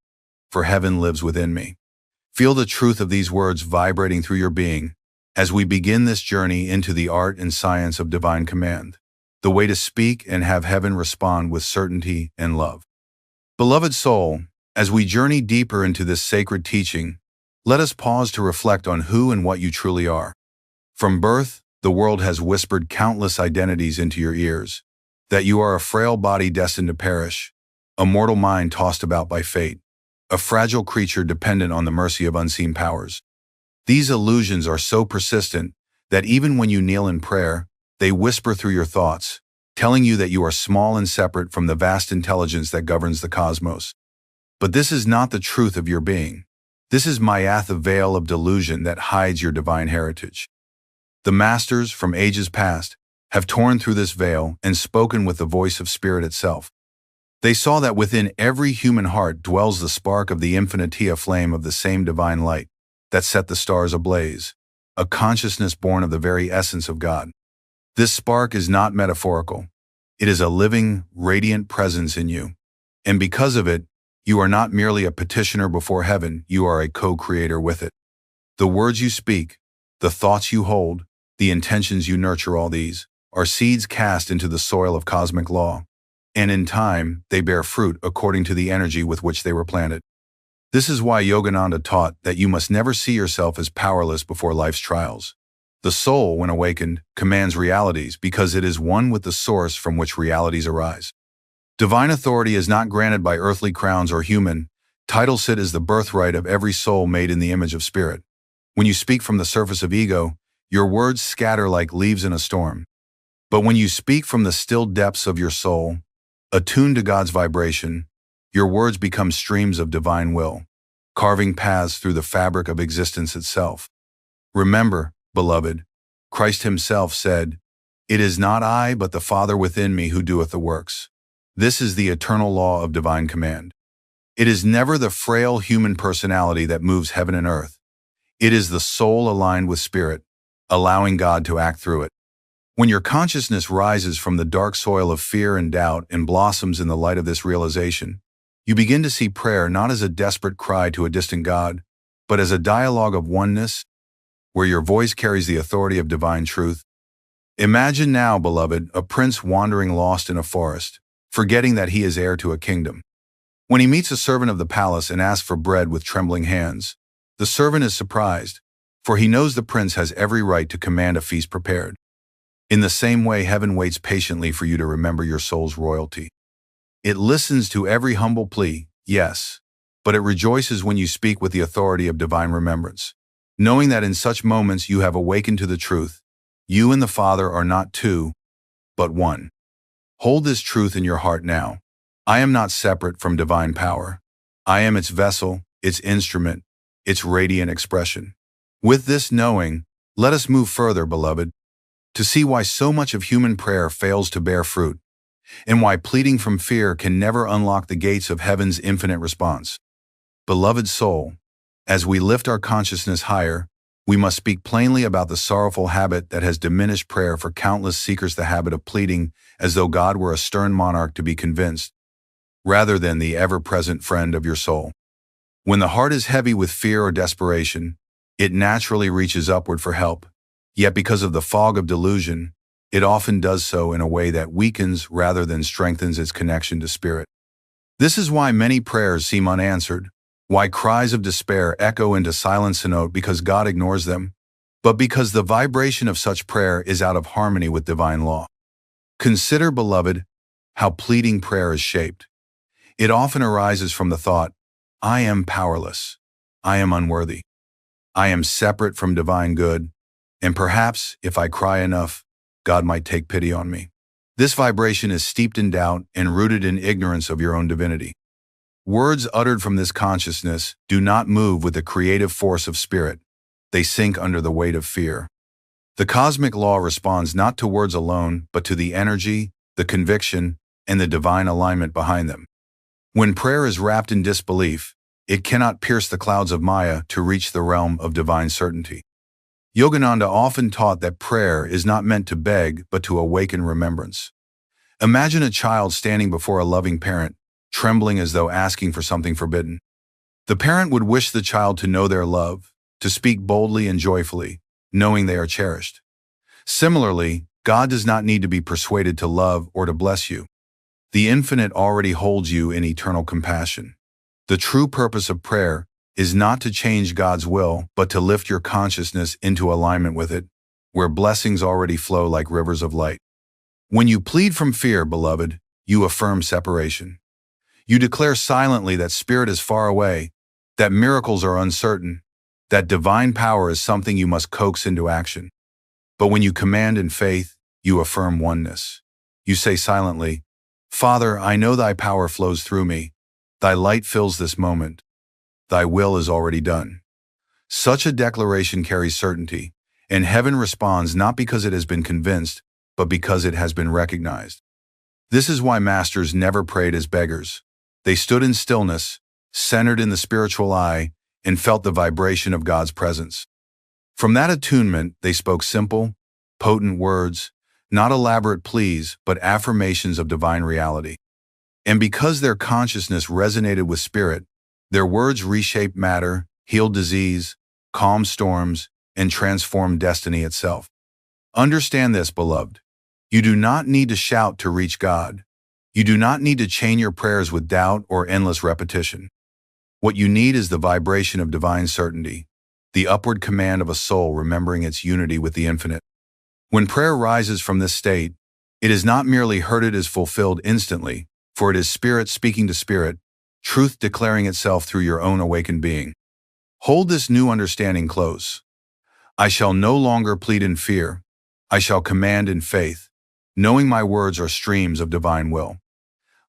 for heaven lives within me. Feel the truth of these words vibrating through your being as we begin this journey into the art and science of divine command, the way to speak and have heaven respond with certainty and love. Beloved soul, as we journey deeper into this sacred teaching, let us pause to reflect on who and what you truly are. From birth, the world has whispered countless identities into your ears, that you are a frail body destined to perish, a mortal mind tossed about by fate, a fragile creature dependent on the mercy of unseen powers. These illusions are so persistent that even when you kneel in prayer, they whisper through your thoughts, telling you that you are small and separate from the vast intelligence that governs the cosmos. But this is not the truth of your being. This is Mayatha veil of delusion that hides your divine heritage. The masters from ages past have torn through this veil and spoken with the voice of Spirit itself. They saw that within every human heart dwells the spark of the infinitia flame of the same divine light that set the stars ablaze, a consciousness born of the very essence of God. This spark is not metaphorical. It is a living, radiant presence in you. And because of it, you are not merely a petitioner before heaven, you are a co-creator with it. The words you speak, the thoughts you hold, the intentions you nurture, all these are seeds cast into the soil of cosmic law. And in time, they bear fruit according to the energy with which they were planted. This is why Yogananda taught that you must never see yourself as powerless before life's trials. The soul, when awakened, commands realities because it is one with the source from which realities arise. Divine authority is not granted by earthly crowns or human titles. It is the birthright of every soul made in the image of Spirit. When you speak from the surface of ego, your words scatter like leaves in a storm. But when you speak from the still depths of your soul, attuned to God's vibration, your words become streams of divine will, carving paths through the fabric of existence itself. Remember, beloved, Christ Himself said, "It is not I, but the Father within me who doeth the works." This is the eternal law of divine command. It is never the frail human personality that moves heaven and earth. It is the soul aligned with Spirit, allowing God to act through it. When your consciousness rises from the dark soil of fear and doubt and blossoms in the light of this realization, you begin to see prayer not as a desperate cry to a distant God, but as a dialogue of oneness, where your voice carries the authority of divine truth. Imagine now, beloved, a prince wandering lost in a forest, forgetting that he is heir to a kingdom. When he meets a servant of the palace and asks for bread with trembling hands, the servant is surprised, for he knows the prince has every right to command a feast prepared. In the same way, heaven waits patiently for you to remember your soul's royalty. It listens to every humble plea, yes, but it rejoices when you speak with the authority of divine remembrance, knowing that in such moments you have awakened to the truth. You and the Father are not two, but one. Hold this truth in your heart now. I am not separate from divine power. I am its vessel, its instrument, its radiant expression. With this knowing, let us move further, beloved, to see why so much of human prayer fails to bear fruit, and why pleading from fear can never unlock the gates of heaven's infinite response. Beloved soul, as we lift our consciousness higher, we must speak plainly about the sorrowful habit that has diminished prayer for countless seekers, the habit of pleading as though God were a stern monarch to be convinced, rather than the ever-present friend of your soul. When the heart is heavy with fear or desperation, it naturally reaches upward for help, yet because of the fog of delusion, it often does so in a way that weakens rather than strengthens its connection to spirit. This is why many prayers seem unanswered, why cries of despair echo into silence, not because God ignores them, but because the vibration of such prayer is out of harmony with divine law. Consider, beloved, how pleading prayer is shaped. It often arises from the thought, I am powerless, I am unworthy, I am separate from divine good, and perhaps, if I cry enough, God might take pity on me. This vibration is steeped in doubt and rooted in ignorance of your own divinity. Words uttered from this consciousness do not move with the creative force of spirit. They sink under the weight of fear. The cosmic law responds not to words alone, but to the energy, the conviction, and the divine alignment behind them. When prayer is wrapped in disbelief, it cannot pierce the clouds of Maya to reach the realm of divine certainty. Yogananda often taught that prayer is not meant to beg, but to awaken remembrance. Imagine a child standing before a loving parent, trembling as though asking for something forbidden. The parent would wish the child to know their love, to speak boldly and joyfully, knowing they are cherished. Similarly, God does not need to be persuaded to love or to bless you. The infinite already holds you in eternal compassion. The true purpose of prayer is not to change God's will, but to lift your consciousness into alignment with it, where blessings already flow like rivers of light. When you plead from fear, beloved, you affirm separation. You declare silently that spirit is far away, that miracles are uncertain, that divine power is something you must coax into action. But when you command in faith, you affirm oneness. You say silently, Father, I know thy power flows through me. Thy light fills this moment. Thy will is already done. Such a declaration carries certainty, and heaven responds not because it has been convinced, but because it has been recognized. This is why masters never prayed as beggars. They stood in stillness, centered in the spiritual eye, and felt the vibration of God's presence. From that attunement, they spoke simple, potent words, not elaborate pleas, but affirmations of divine reality. And because their consciousness resonated with spirit, their words reshaped matter, healed disease, calmed storms, and transformed destiny itself. Understand this, beloved. You do not need to shout to reach God. You do not need to chain your prayers with doubt or endless repetition. What you need is the vibration of divine certainty, the upward command of a soul remembering its unity with the infinite. When prayer rises from this state, it is not merely heard, it is fulfilled instantly, for it is spirit speaking to spirit, truth declaring itself through your own awakened being. Hold this new understanding close. I shall no longer plead in fear. I shall command in faith, knowing my words are streams of divine will.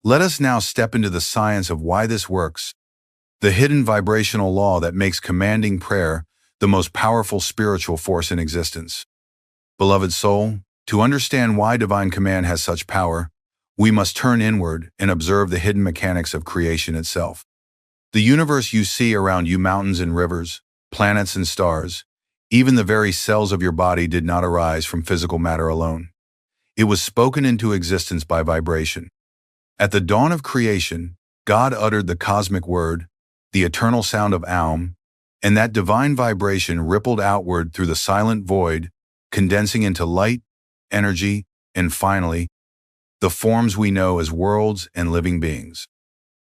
Let us now step into the science of why this works, the hidden vibrational law that makes commanding prayer the most powerful spiritual force in existence. Beloved soul, to understand why divine command has such power, we must turn inward and observe the hidden mechanics of creation itself. The universe you see around you, mountains and rivers, planets and stars, even the very cells of your body did not arise from physical matter alone. It was spoken into existence by vibration. At the dawn of creation, God uttered the cosmic word, the eternal sound of Aum, and that divine vibration rippled outward through the silent void, condensing into light, energy, and finally, the forms we know as worlds and living beings.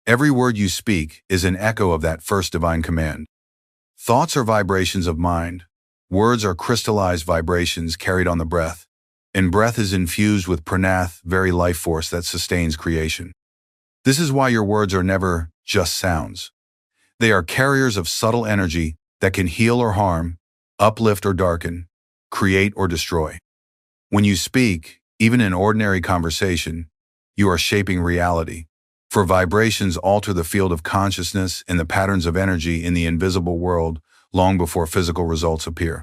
Every word you speak is an echo of that first divine command. Thoughts are vibrations of mind. Words are crystallized vibrations carried on the breath. And breath is infused with pranath, very life force that sustains creation. This is why your words are never just sounds. They are carriers of subtle energy that can heal or harm, uplift or darken, create or destroy. When you speak, even in ordinary conversation, you are shaping reality. For vibrations alter the field of consciousness and the patterns of energy in the invisible world long before physical results appear.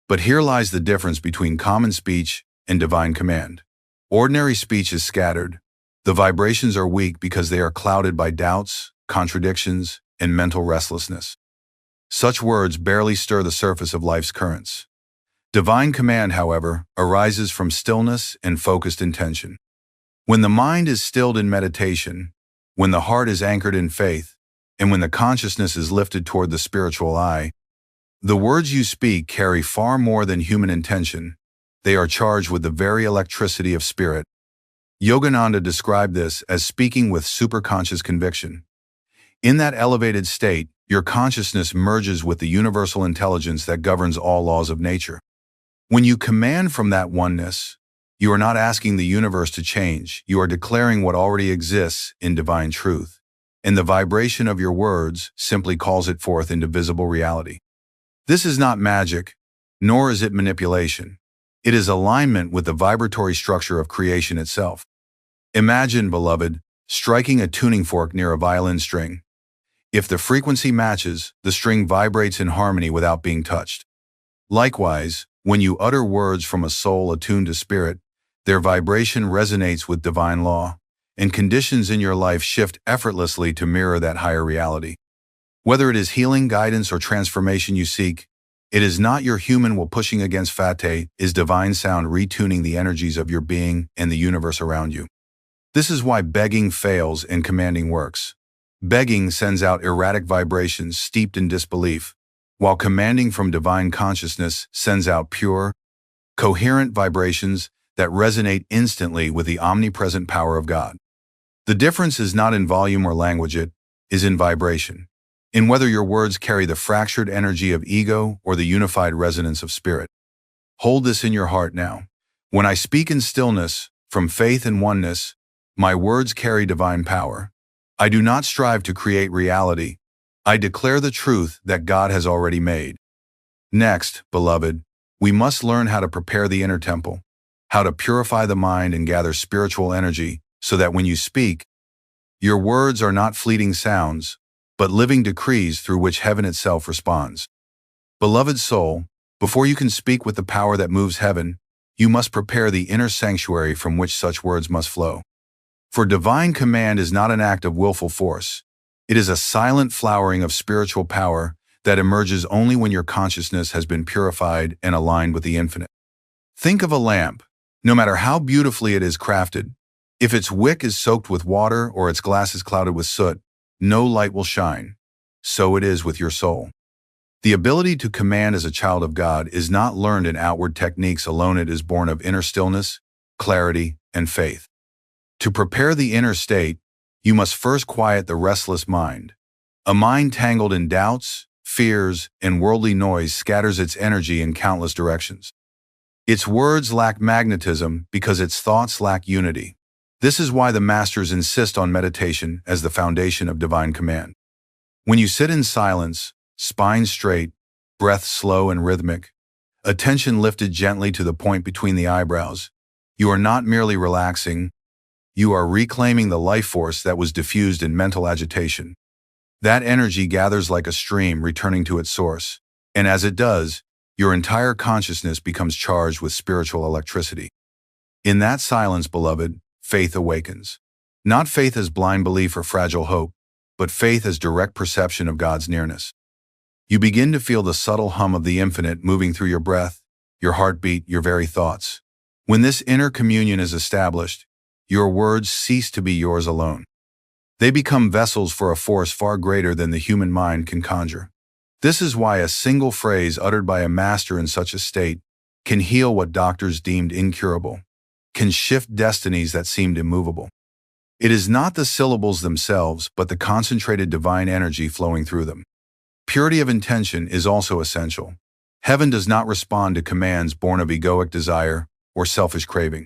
But here lies the difference between common speech and divine command. Ordinary speech is scattered. The vibrations are weak because they are clouded by doubts, contradictions, and mental restlessness. Such words barely stir the surface of life's currents. Divine command, however, arises from stillness and focused intention. When the mind is stilled in meditation, when the heart is anchored in faith, and when the consciousness is lifted toward the spiritual eye, the words you speak carry far more than human intention. They are charged with the very electricity of spirit. Yogananda described this as speaking with superconscious conviction. In that elevated state, your consciousness merges with the universal intelligence that governs all laws of nature. When you command from that oneness, you are not asking the universe to change, you are declaring what already exists in divine truth. And the vibration of your words simply calls it forth into visible reality. This is not magic, nor is it manipulation. It is alignment with the vibratory structure of creation itself. Imagine, beloved, striking a tuning fork near a violin string. If the frequency matches, the string vibrates in harmony without being touched. Likewise, when you utter words from a soul attuned to spirit, their vibration resonates with divine law, and conditions in your life shift effortlessly to mirror that higher reality. Whether it is healing, guidance, or transformation you seek, it is not your human will pushing against fate, is divine sound retuning the energies of your being and the universe around you. This is why begging fails and commanding works. Begging sends out erratic vibrations steeped in disbelief, while commanding from divine consciousness sends out pure, coherent vibrations that resonate instantly with the omnipresent power of God. The difference is not in volume or language, it is in vibration, in whether your words carry the fractured energy of ego or the unified resonance of spirit. Hold this in your heart now. When I speak in stillness, from faith and oneness, my words carry divine power. I do not strive to create reality. I declare the truth that God has already made. Next, beloved, we must learn how to prepare the inner temple, how to purify the mind and gather spiritual energy so that when you speak, your words are not fleeting sounds, but living decrees through which heaven itself responds. Beloved soul, before you can speak with the power that moves heaven, you must prepare the inner sanctuary from which such words must flow. For divine command is not an act of willful force. It is a silent flowering of spiritual power that emerges only when your consciousness has been purified and aligned with the infinite. Think of a lamp. No matter how beautifully it is crafted, if its wick is soaked with water or its glass is clouded with soot, no light will shine. So it is with your soul. The ability to command as a child of God is not learned in outward techniques alone. It is born of inner stillness, clarity, and faith. To prepare the inner state, you must first quiet the restless mind. A mind tangled in doubts, fears, and worldly noise scatters its energy in countless directions. Its words lack magnetism because its thoughts lack unity. This is why the masters insist on meditation as the foundation of divine command. When you sit in silence, spine straight, breath slow and rhythmic, attention lifted gently to the point between the eyebrows, you are not merely relaxing, you are reclaiming the life force that was diffused in mental agitation. That energy gathers like a stream returning to its source, and as it does, your entire consciousness becomes charged with spiritual electricity. In that silence, beloved, faith awakens. Not faith as blind belief or fragile hope, but faith as direct perception of God's nearness. You begin to feel the subtle hum of the infinite moving through your breath, your heartbeat, your very thoughts. When this inner communion is established, your words cease to be yours alone. They become vessels for a force far greater than the human mind can conjure. This is why a single phrase uttered by a master in such a state can heal what doctors deemed incurable, can shift destinies that seemed immovable. It is not the syllables themselves, but the concentrated divine energy flowing through them. Purity of intention is also essential. Heaven does not respond to commands born of egoic desire or selfish craving.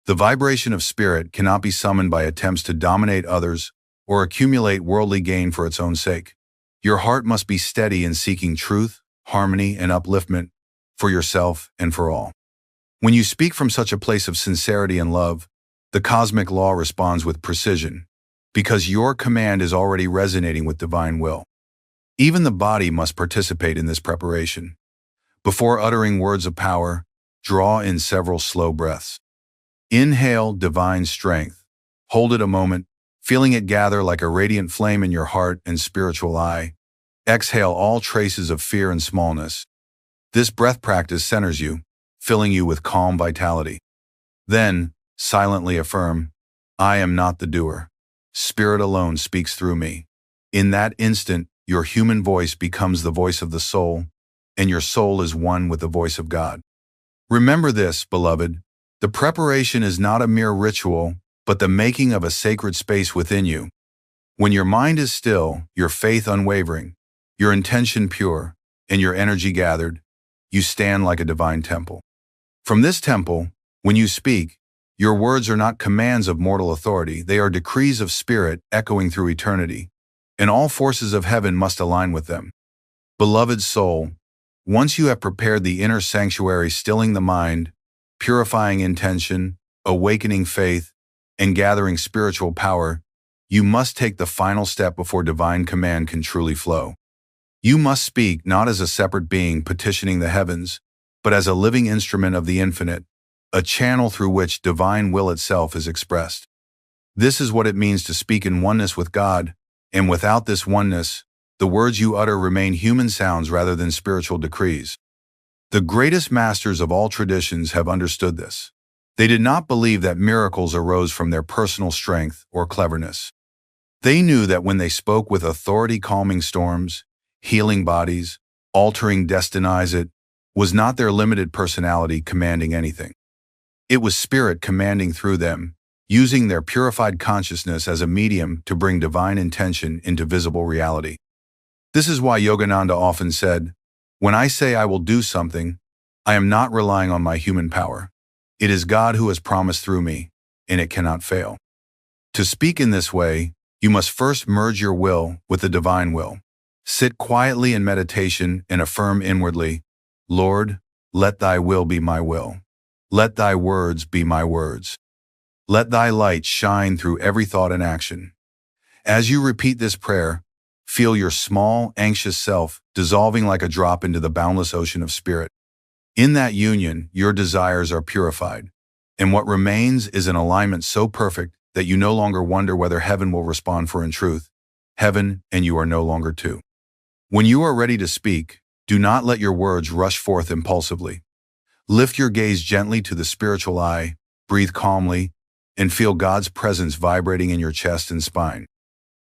The vibration of spirit cannot be summoned by attempts to dominate others or accumulate worldly gain for its own sake. Your heart must be steady in seeking truth, harmony, and upliftment for yourself and for all. When you speak from such a place of sincerity and love, the cosmic law responds with precision, because your command is already resonating with divine will. Even the body must participate in this preparation. Before uttering words of power, draw in several slow breaths. Inhale divine strength. Hold it a moment, feeling it gather like a radiant flame in your heart and spiritual eye. Exhale all traces of fear and smallness. This breath practice centers you, filling you with calm vitality. Then, silently affirm, I am not the doer. Spirit alone speaks through me. In that instant, your human voice becomes the voice of the soul, and your soul is one with the voice of God. Remember this, beloved. The preparation is not a mere ritual, but the making of a sacred space within you. When your mind is still, your faith unwavering, your intention pure, and your energy gathered, you stand like a divine temple. From this temple, when you speak, your words are not commands of mortal authority, they are decrees of spirit echoing through eternity, and all forces of heaven must align with them. Beloved soul, once you have prepared the inner sanctuary, stilling the mind, purifying intention, awakening faith, and gathering spiritual power, you must take the final step before divine command can truly flow. You must speak not as a separate being petitioning the heavens, but as a living instrument of the infinite, a channel through which divine will itself is expressed. This is what it means to speak in oneness with God, and without this oneness, the words you utter remain human sounds rather than spiritual decrees. The greatest masters of all traditions have understood this. They did not believe that miracles arose from their personal strength or cleverness. They knew that when they spoke with authority, calming storms, healing bodies, altering destinies, it was not their limited personality commanding anything. It was spirit commanding through them, using their purified consciousness as a medium to bring divine intention into visible reality. This is why Yogananda often said, "When I say I will do something, I am not relying on my human power. It is God who has promised through me, and it cannot fail." To speak in this way, you must first merge your will with the divine will. Sit quietly in meditation and affirm inwardly, "Lord, let thy will be my will. Let thy words be my words. Let thy light shine through every thought and action." As you repeat this prayer, feel your small, anxious self dissolving like a drop into the boundless ocean of spirit. In that union, your desires are purified, and what remains is an alignment so perfect that you no longer wonder whether heaven will respond, for in truth, heaven and you are no longer two. When you are ready to speak, do not let your words rush forth impulsively. Lift your gaze gently to the spiritual eye, breathe calmly, and feel God's presence vibrating in your chest and spine.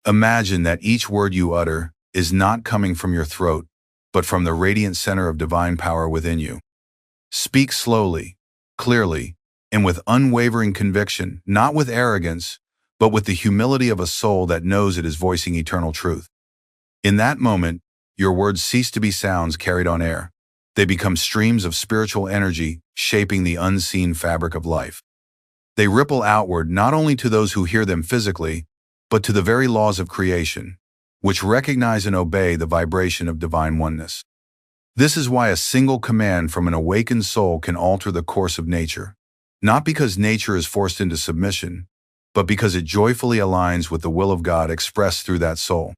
Imagine that each word you utter is not coming from your throat, but from the radiant center of divine power within you. Speak slowly, clearly, and with unwavering conviction, not with arrogance, but with the humility of a soul that knows it is voicing eternal truth. In that moment, your words cease to be sounds carried on air. They become streams of spiritual energy, shaping the unseen fabric of life. They ripple outward not only to those who hear them physically, but to the very laws of creation, which recognize and obey the vibration of divine oneness. This is why a single command from an awakened soul can alter the course of nature, not because nature is forced into submission, but because it joyfully aligns with the will of God expressed through that soul.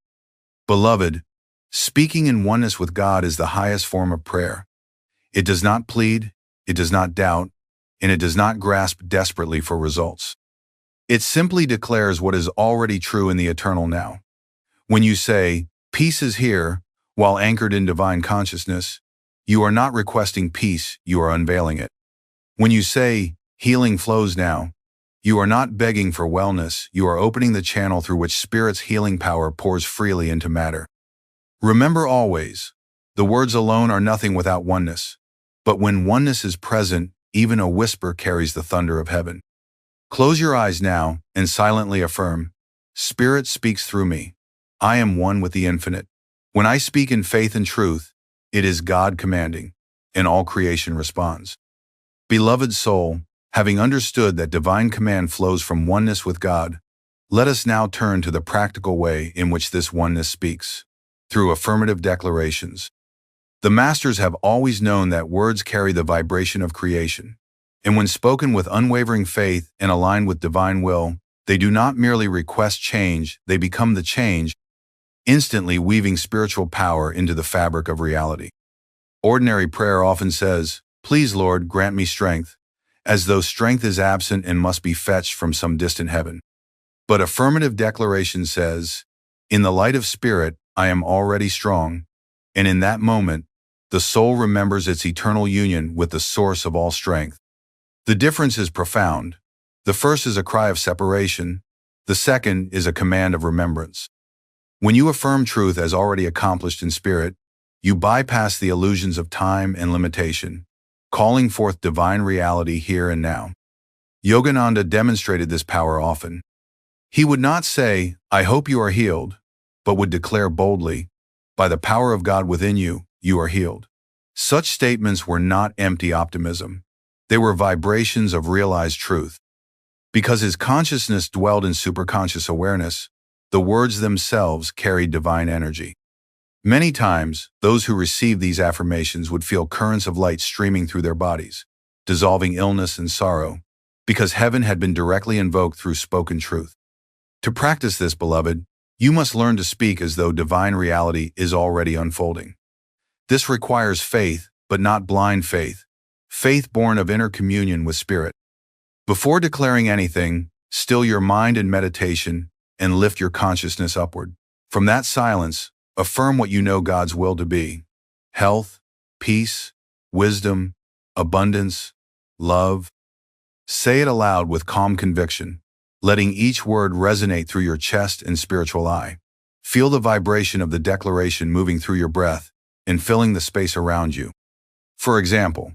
Beloved, speaking in oneness with God is the highest form of prayer. It does not plead, it does not doubt, and it does not grasp desperately for results. It simply declares what is already true in the eternal now. When you say, "Peace is here," while anchored in divine consciousness, you are not requesting peace, you are unveiling it. When you say, "Healing flows now," you are not begging for wellness, you are opening the channel through which Spirit's healing power pours freely into matter. Remember always, the words alone are nothing without oneness, but when oneness is present, even a whisper carries the thunder of heaven. Close your eyes now and silently affirm, Spirit speaks through me. I am one with the infinite. When I speak in faith and truth, it is God commanding, and all creation responds. Beloved soul, having understood that divine command flows from oneness with God, let us now turn to the practical way in which this oneness speaks, through affirmative declarations. The masters have always known that words carry the vibration of creation, and when spoken with unwavering faith and aligned with divine will, they do not merely request change, they become the change, instantly weaving spiritual power into the fabric of reality. Ordinary prayer often says, Please, Lord, grant me strength, as though strength is absent and must be fetched from some distant heaven. But affirmative declaration says, In the light of spirit, I am already strong, and in that moment, the soul remembers its eternal union with the source of all strength. The difference is profound. The first is a cry of separation. The second is a command of remembrance. When you affirm truth as already accomplished in spirit, you bypass the illusions of time and limitation, calling forth divine reality here and now. Yogananda demonstrated this power often. He would not say, I hope you are healed, but would declare boldly, By the power of God within you, you are healed. Such statements were not empty optimism. They were vibrations of realized truth. Because his consciousness dwelled in superconscious awareness, the words themselves carried divine energy. Many times, those who received these affirmations would feel currents of light streaming through their bodies, dissolving illness and sorrow, because heaven had been directly invoked through spoken truth. To practice this, beloved, you must learn to speak as though divine reality is already unfolding. This requires faith, but not blind faith, faith born of inner communion with Spirit. Before declaring anything, still your mind in meditation and lift your consciousness upward. From that silence, affirm what you know God's will to be: health, peace, wisdom, abundance, love. Say it aloud with calm conviction, letting each word resonate through your chest and spiritual eye. Feel the vibration of the declaration moving through your breath and filling the space around you. For example,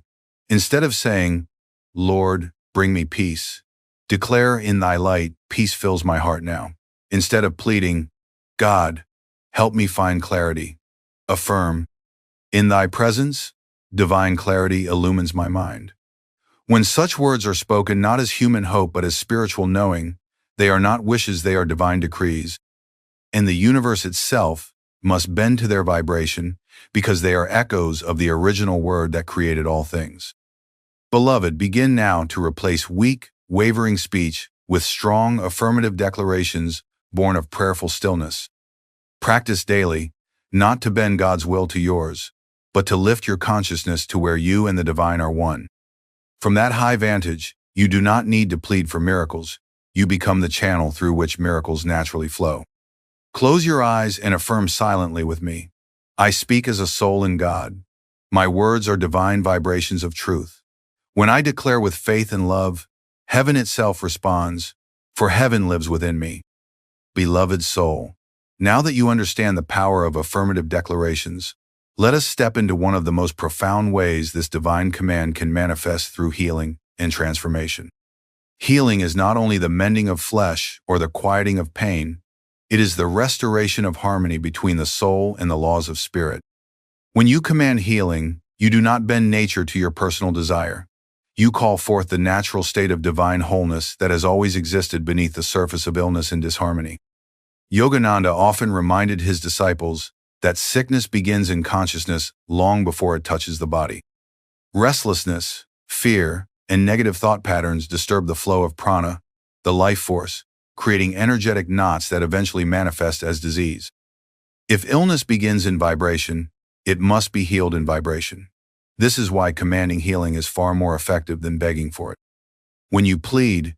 instead of saying, Lord, bring me peace, declare, in thy light, peace fills my heart now. Instead of pleading, God, help me find clarity, affirm, in thy presence, divine clarity illumines my mind. When such words are spoken not as human hope but as spiritual knowing, they are not wishes, they are divine decrees. And the universe itself must bend to their vibration because they are echoes of the original word that created all things. Beloved, begin now to replace weak, wavering speech with strong, affirmative declarations born of prayerful stillness. Practice daily, not to bend God's will to yours, but to lift your consciousness to where you and the divine are one. From that high vantage, you do not need to plead for miracles. You become the channel through which miracles naturally flow. Close your eyes and affirm silently with me. I speak as a soul in God. My words are divine vibrations of truth. When I declare with faith and love, heaven itself responds, for heaven lives within me. Beloved soul, now that you understand the power of affirmative declarations, let us step into one of the most profound ways this divine command can manifest through healing and transformation. Healing is not only the mending of flesh or the quieting of pain, it is the restoration of harmony between the soul and the laws of spirit. When you command healing, you do not bend nature to your personal desire. You call forth the natural state of divine wholeness that has always existed beneath the surface of illness and disharmony. Yogananda often reminded his disciples that sickness begins in consciousness long before it touches the body. Restlessness, fear, and negative thought patterns disturb the flow of prana, the life force, creating energetic knots that eventually manifest as disease. If illness begins in vibration, it must be healed in vibration. This is why commanding healing is far more effective than begging for it. When you plead,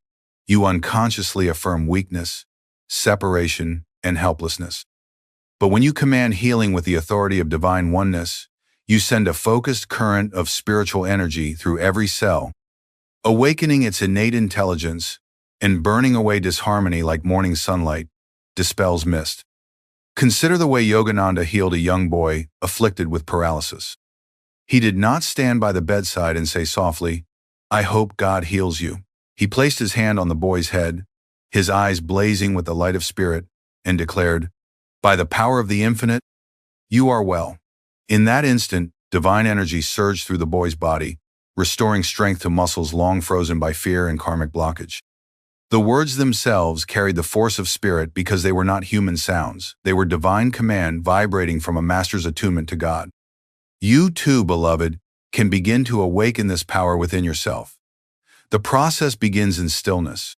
you unconsciously affirm weakness, separation, and helplessness. But when you command healing with the authority of divine oneness, you send a focused current of spiritual energy through every cell, awakening its innate intelligence and burning away disharmony like morning sunlight dispels mist. Consider the way Yogananda healed a young boy afflicted with paralysis. He did not stand by the bedside and say softly, I hope God heals you. He placed his hand on the boy's head, his eyes blazing with the light of spirit, and declared, "By the power of the infinite, you are well." In that instant, divine energy surged through the boy's body, restoring strength to muscles long frozen by fear and karmic blockage. The words themselves carried the force of spirit because they were not human sounds. They were divine command vibrating from a master's attunement to God. You too, beloved, can begin to awaken this power within yourself. The process begins in stillness.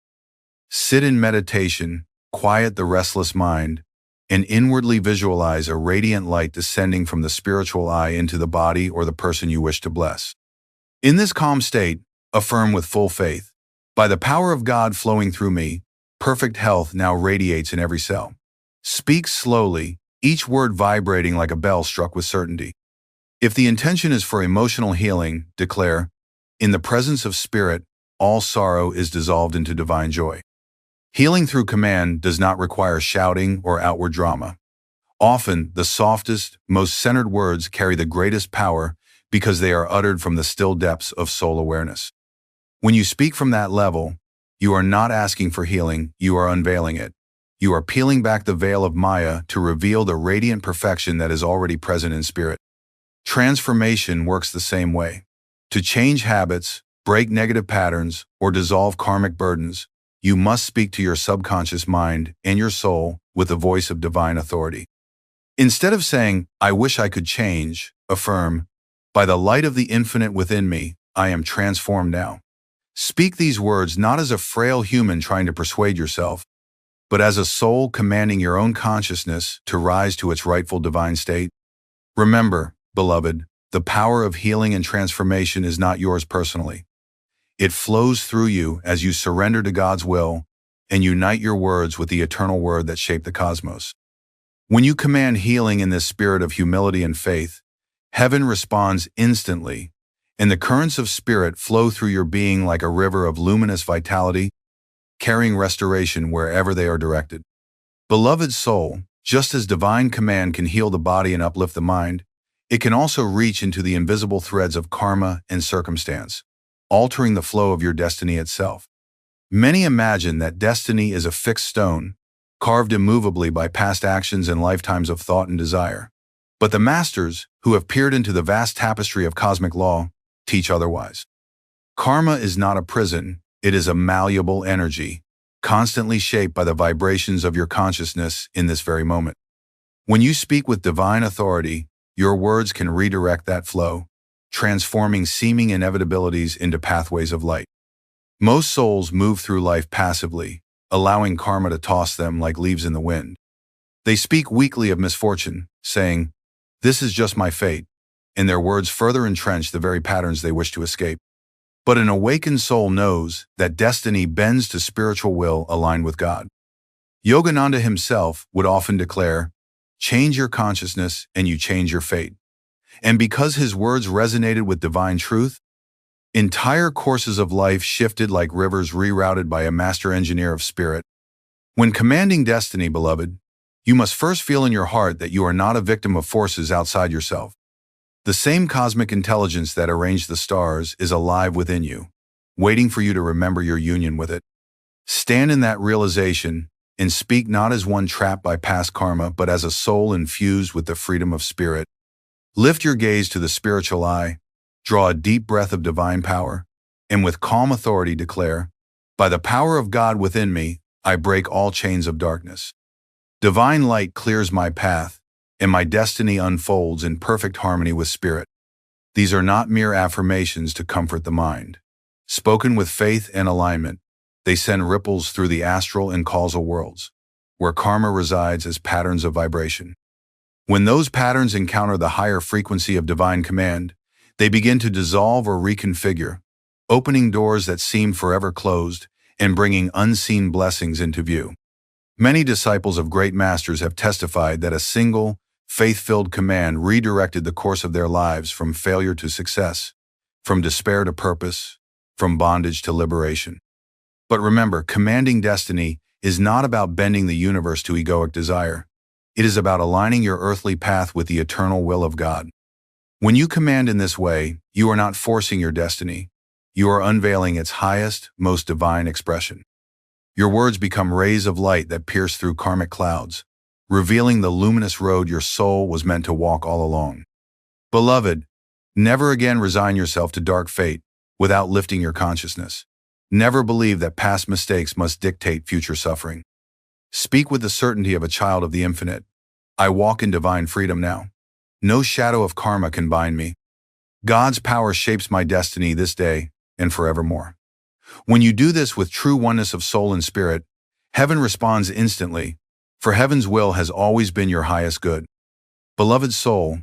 Sit in meditation, quiet the restless mind, and inwardly visualize a radiant light descending from the spiritual eye into the body or the person you wish to bless. In this calm state, affirm with full faith, "By the power of God flowing through me, perfect health now radiates in every cell." Speak slowly, each word vibrating like a bell struck with certainty. If the intention is for emotional healing, declare, "In the presence of spirit, all sorrow is dissolved into divine joy." Healing through command does not require shouting or outward drama. Often, the softest, most centered words carry the greatest power because they are uttered from the still depths of soul awareness. When you speak from that level, you are not asking for healing, you are unveiling it. You are peeling back the veil of Maya to reveal the radiant perfection that is already present in spirit. Transformation works the same way. To change habits, break negative patterns, or dissolve karmic burdens, you must speak to your subconscious mind and your soul with the voice of divine authority. Instead of saying, "I wish I could change," affirm, "By the light of the infinite within me, I am transformed now." Speak these words not as a frail human trying to persuade yourself, but as a soul commanding your own consciousness to rise to its rightful divine state. Remember, beloved, the power of healing and transformation is not yours personally. It flows through you as you surrender to God's will and unite your words with the eternal word that shaped the cosmos. When you command healing in this spirit of humility and faith, heaven responds instantly, and the currents of spirit flow through your being like a river of luminous vitality, carrying restoration wherever they are directed. Beloved soul, just as divine command can heal the body and uplift the mind, it can also reach into the invisible threads of karma and circumstance, altering the flow of your destiny itself. Many imagine that destiny is a fixed stone, carved immovably by past actions and lifetimes of thought and desire. But the masters, who have peered into the vast tapestry of cosmic law, teach otherwise. Karma is not a prison, it is a malleable energy, constantly shaped by the vibrations of your consciousness in this very moment. When you speak with divine authority, your words can redirect that flow, transforming seeming inevitabilities into pathways of light. Most souls move through life passively, allowing karma to toss them like leaves in the wind. They speak weakly of misfortune, saying, "This is just my fate," and their words further entrench the very patterns they wish to escape. But an awakened soul knows that destiny bends to spiritual will aligned with God. Yogananda himself would often declare, "Change your consciousness and you change your fate." And because his words resonated with divine truth, entire courses of life shifted like rivers rerouted by a master engineer of spirit. When commanding destiny, beloved, you must first feel in your heart that you are not a victim of forces outside yourself. The same cosmic intelligence that arranged the stars is alive within you, waiting for you to remember your union with it. Stand in that realization and speak not as one trapped by past karma, but as a soul infused with the freedom of spirit. Lift your gaze to the spiritual eye, draw a deep breath of divine power, and with calm authority declare, "By the power of God within me, I break all chains of darkness. Divine light clears my path, and my destiny unfolds in perfect harmony with spirit." These are not mere affirmations to comfort the mind. Spoken with faith and alignment, they send ripples through the astral and causal worlds, where karma resides as patterns of vibration. When those patterns encounter the higher frequency of divine command, they begin to dissolve or reconfigure, opening doors that seemed forever closed and bringing unseen blessings into view. Many disciples of great masters have testified that a single, faith-filled command redirected the course of their lives from failure to success, from despair to purpose, from bondage to liberation. But remember, commanding destiny is not about bending the universe to egoic desire. It is about aligning your earthly path with the eternal will of God. When you command in this way, you are not forcing your destiny. you are unveiling its highest, most divine expression. Your words become rays of light that pierce through karmic clouds, revealing the luminous road your soul was meant to walk all along. Beloved, never again resign yourself to dark fate without lifting your consciousness. Never believe that past mistakes must dictate future suffering. Speak with the certainty of a child of the infinite. I walk in divine freedom now. No shadow of karma can bind me. God's power shapes my destiny this day and forevermore. When you do this with true oneness of soul and spirit, heaven responds instantly, for heaven's will has always been your highest good. Beloved soul,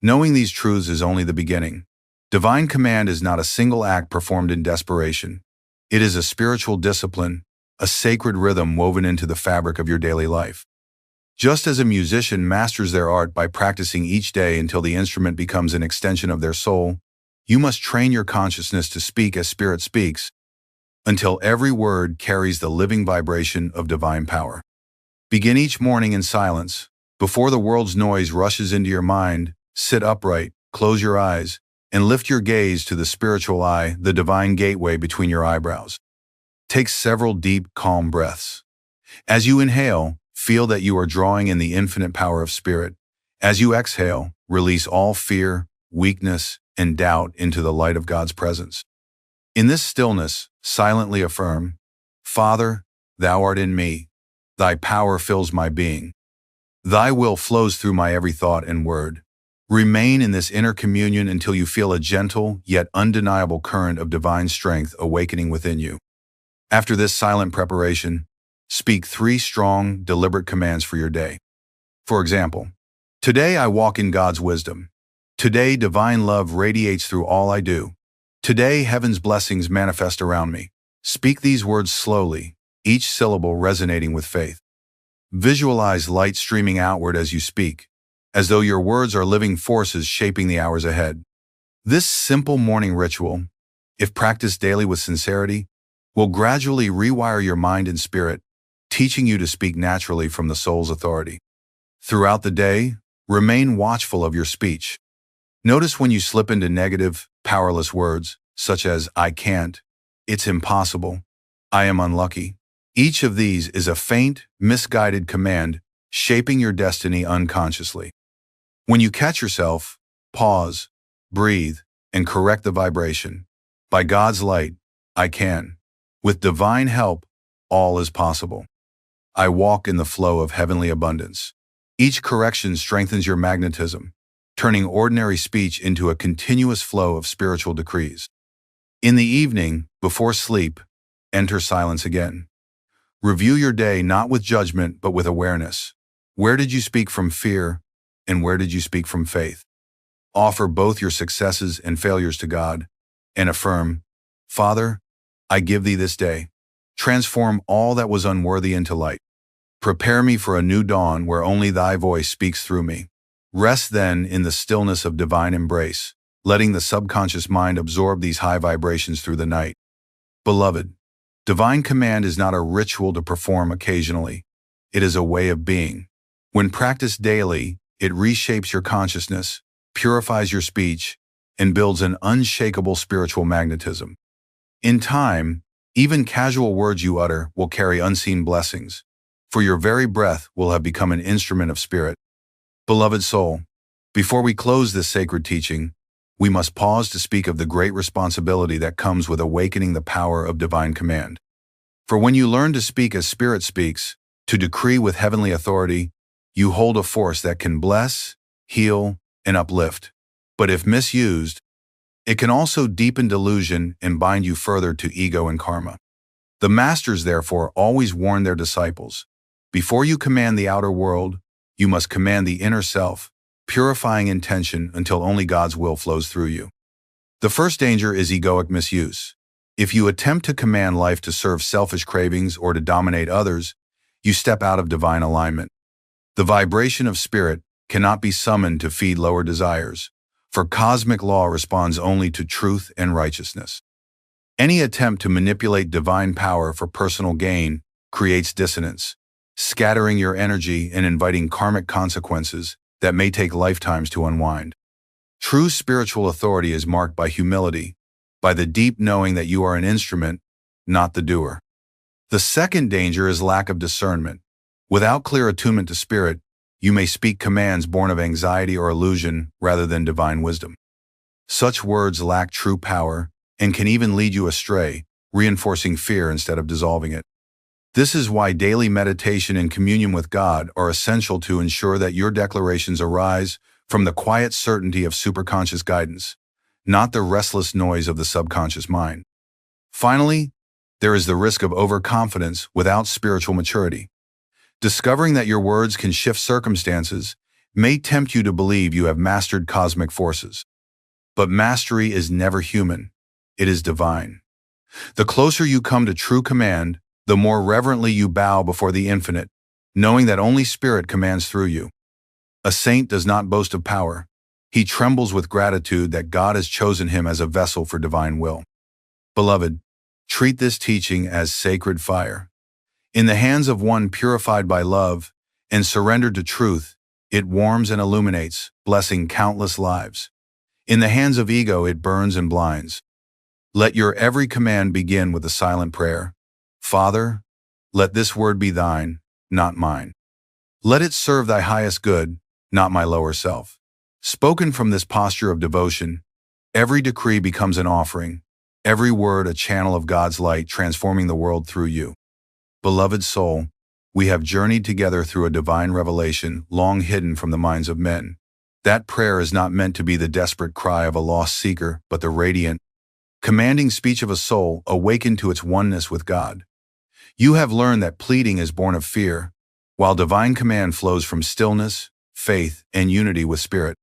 knowing these truths is only the beginning. Divine command is not a single act performed in desperation. It is a spiritual discipline, a sacred rhythm woven into the fabric of your daily life. Just as a musician masters their art by practicing each day until the instrument becomes an extension of their soul, you must train your consciousness to speak as Spirit speaks, until every word carries the living vibration of divine power. Begin each morning in silence. Before the world's noise rushes into your mind, sit upright, close your eyes, and lift your gaze to the spiritual eye, the divine gateway between your eyebrows. Take several deep, calm breaths. As you inhale, feel that you are drawing in the infinite power of spirit. As you exhale, release all fear, weakness, and doubt into the light of God's presence. In this stillness, silently affirm, Father, Thou art in me. Thy power fills my being. Thy will flows through my every thought and word. Remain in this inner communion until you feel a gentle yet undeniable current of divine strength awakening within you. After this silent preparation, speak 3 strong, deliberate commands for your day. For example, today I walk in God's wisdom. Today divine love radiates through all I do. Today heaven's blessings manifest around me. Speak these words slowly, each syllable resonating with faith. Visualize light streaming outward as you speak, as though your words are living forces shaping the hours ahead. This simple morning ritual, if practiced daily with sincerity, will gradually rewire your mind and spirit, teaching you to speak naturally from the soul's authority. Throughout the day, remain watchful of your speech. Notice when you slip into negative, powerless words, such as I can't, it's impossible, I am unlucky. Each of these is a faint, misguided command shaping your destiny unconsciously. When you catch yourself, pause, breathe, and correct the vibration. By God's light, I can. With divine help, all is possible. I walk in the flow of heavenly abundance. Each correction strengthens your magnetism, turning ordinary speech into a continuous flow of spiritual decrees. In the evening, before sleep, enter silence again. Review your day not with judgment but with awareness. Where did you speak from fear, and where did you speak from faith? Offer both your successes and failures to God, and affirm, Father, I give thee this day. Transform all that was unworthy into light. Prepare me for a new dawn where only thy voice speaks through me. Rest then in the stillness of divine embrace, letting the subconscious mind absorb these high vibrations through the night. Beloved, divine command is not a ritual to perform occasionally. It is a way of being. When practiced daily, it reshapes your consciousness, purifies your speech, and builds an unshakable spiritual magnetism. In time, even casual words you utter will carry unseen blessings, for your very breath will have become an instrument of spirit. Beloved soul, before we close this sacred teaching, we must pause to speak of the great responsibility that comes with awakening the power of divine command. For when you learn to speak as Spirit speaks, to decree with heavenly authority, you hold a force that can bless, heal, and uplift. But if misused, it can also deepen delusion and bind you further to ego and karma. The masters, therefore, always warn their disciples, before you command the outer world, you must command the inner self, purifying intention until only God's will flows through you. The first danger is egoic misuse. If you attempt to command life to serve selfish cravings or to dominate others, you step out of divine alignment. The vibration of spirit cannot be summoned to feed lower desires, for cosmic law responds only to truth and righteousness. Any attempt to manipulate divine power for personal gain creates dissonance, scattering your energy and inviting karmic consequences that may take lifetimes to unwind. True spiritual authority is marked by humility, by the deep knowing that you are an instrument, not the doer. The second danger is lack of discernment. Without clear attunement to spirit, you may speak commands born of anxiety or illusion rather than divine wisdom. Such words lack true power and can even lead you astray, reinforcing fear instead of dissolving it. This is why daily meditation and communion with God are essential to ensure that your declarations arise from the quiet certainty of superconscious guidance, not the restless noise of the subconscious mind. Finally, there is the risk of overconfidence without spiritual maturity. Discovering that your words can shift circumstances may tempt you to believe you have mastered cosmic forces. But mastery is never human. It is divine. The closer you come to true command, the more reverently you bow before the infinite, knowing that only spirit commands through you. A saint does not boast of power. He trembles with gratitude that God has chosen him as a vessel for divine will. Beloved, treat this teaching as sacred fire. In the hands of one purified by love and surrendered to truth, it warms and illuminates, blessing countless lives. In the hands of ego, it burns and blinds. Let your every command begin with a silent prayer. Father, let this word be thine, not mine. Let it serve thy highest good, not my lower self. Spoken from this posture of devotion, every decree becomes an offering, every word a channel of God's light transforming the world through you. Beloved soul, we have journeyed together through a divine revelation long hidden from the minds of men. That prayer is not meant to be the desperate cry of a lost seeker, but the radiant, commanding speech of a soul awakened to its oneness with God. You have learned that pleading is born of fear, while divine command flows from stillness, faith, and unity with spirit.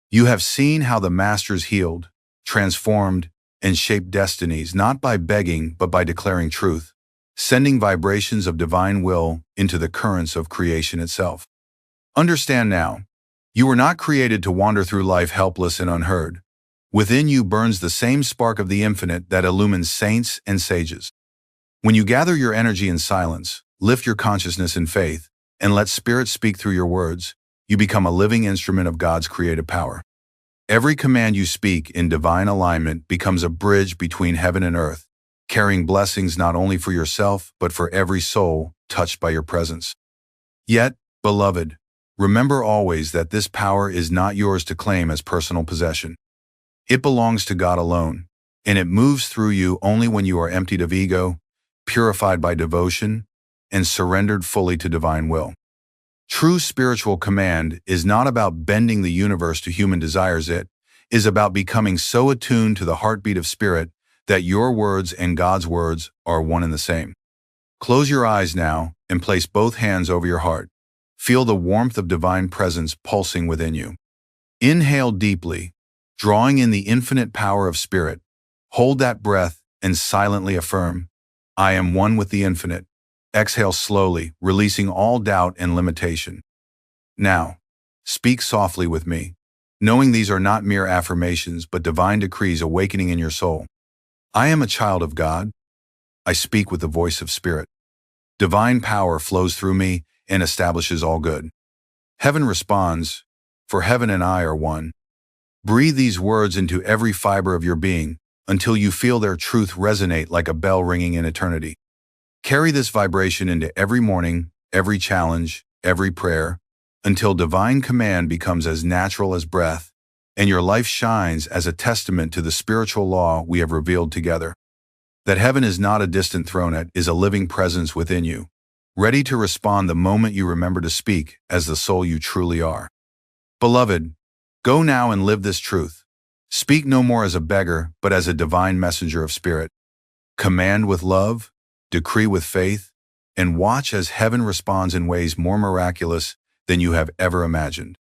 You have seen how the masters healed, transformed, and shaped destinies not by begging but by declaring truth, sending vibrations of divine will into the currents of creation itself. Understand now, you were not created to wander through life helpless and unheard. Within you burns the same spark of the infinite that illumines saints and sages. When you gather your energy in silence, lift your consciousness in faith, and let spirit speak through your words, you become a living instrument of God's creative power. Every command you speak in divine alignment becomes a bridge between heaven and earth, carrying blessings not only for yourself, but for every soul touched by your presence. Yet, beloved, remember always that this power is not yours to claim as personal possession. It belongs to God alone, and it moves through you only when you are emptied of ego, purified by devotion, and surrendered fully to divine will. True spiritual command is not about bending the universe to human desires. It is about becoming so attuned to the heartbeat of spirit that your words and God's words are one and the same. Close your eyes now and place both hands over your heart. Feel the warmth of divine presence pulsing within you. Inhale deeply, drawing in the infinite power of spirit. Hold that breath and silently affirm, I am one with the infinite. Exhale slowly, releasing all doubt and limitation. Now, speak softly with me, knowing these are not mere affirmations but divine decrees awakening in your soul. I am a child of God. I speak with the voice of spirit. Divine power flows through me and establishes all good. Heaven responds, for heaven and I are one. Breathe these words into every fiber of your being until you feel their truth resonate like a bell ringing in eternity. Carry this vibration into every morning, every challenge, every prayer, until divine command becomes as natural as breath, and your life shines as a testament to the spiritual law we have revealed together. That heaven is not a distant throne, it is a living presence within you, ready to respond the moment you remember to speak as the soul you truly are. Beloved, go now and live this truth. Speak no more as a beggar, but as a divine messenger of spirit. Command with love, decree with faith, and watch as heaven responds in ways more miraculous than you have ever imagined.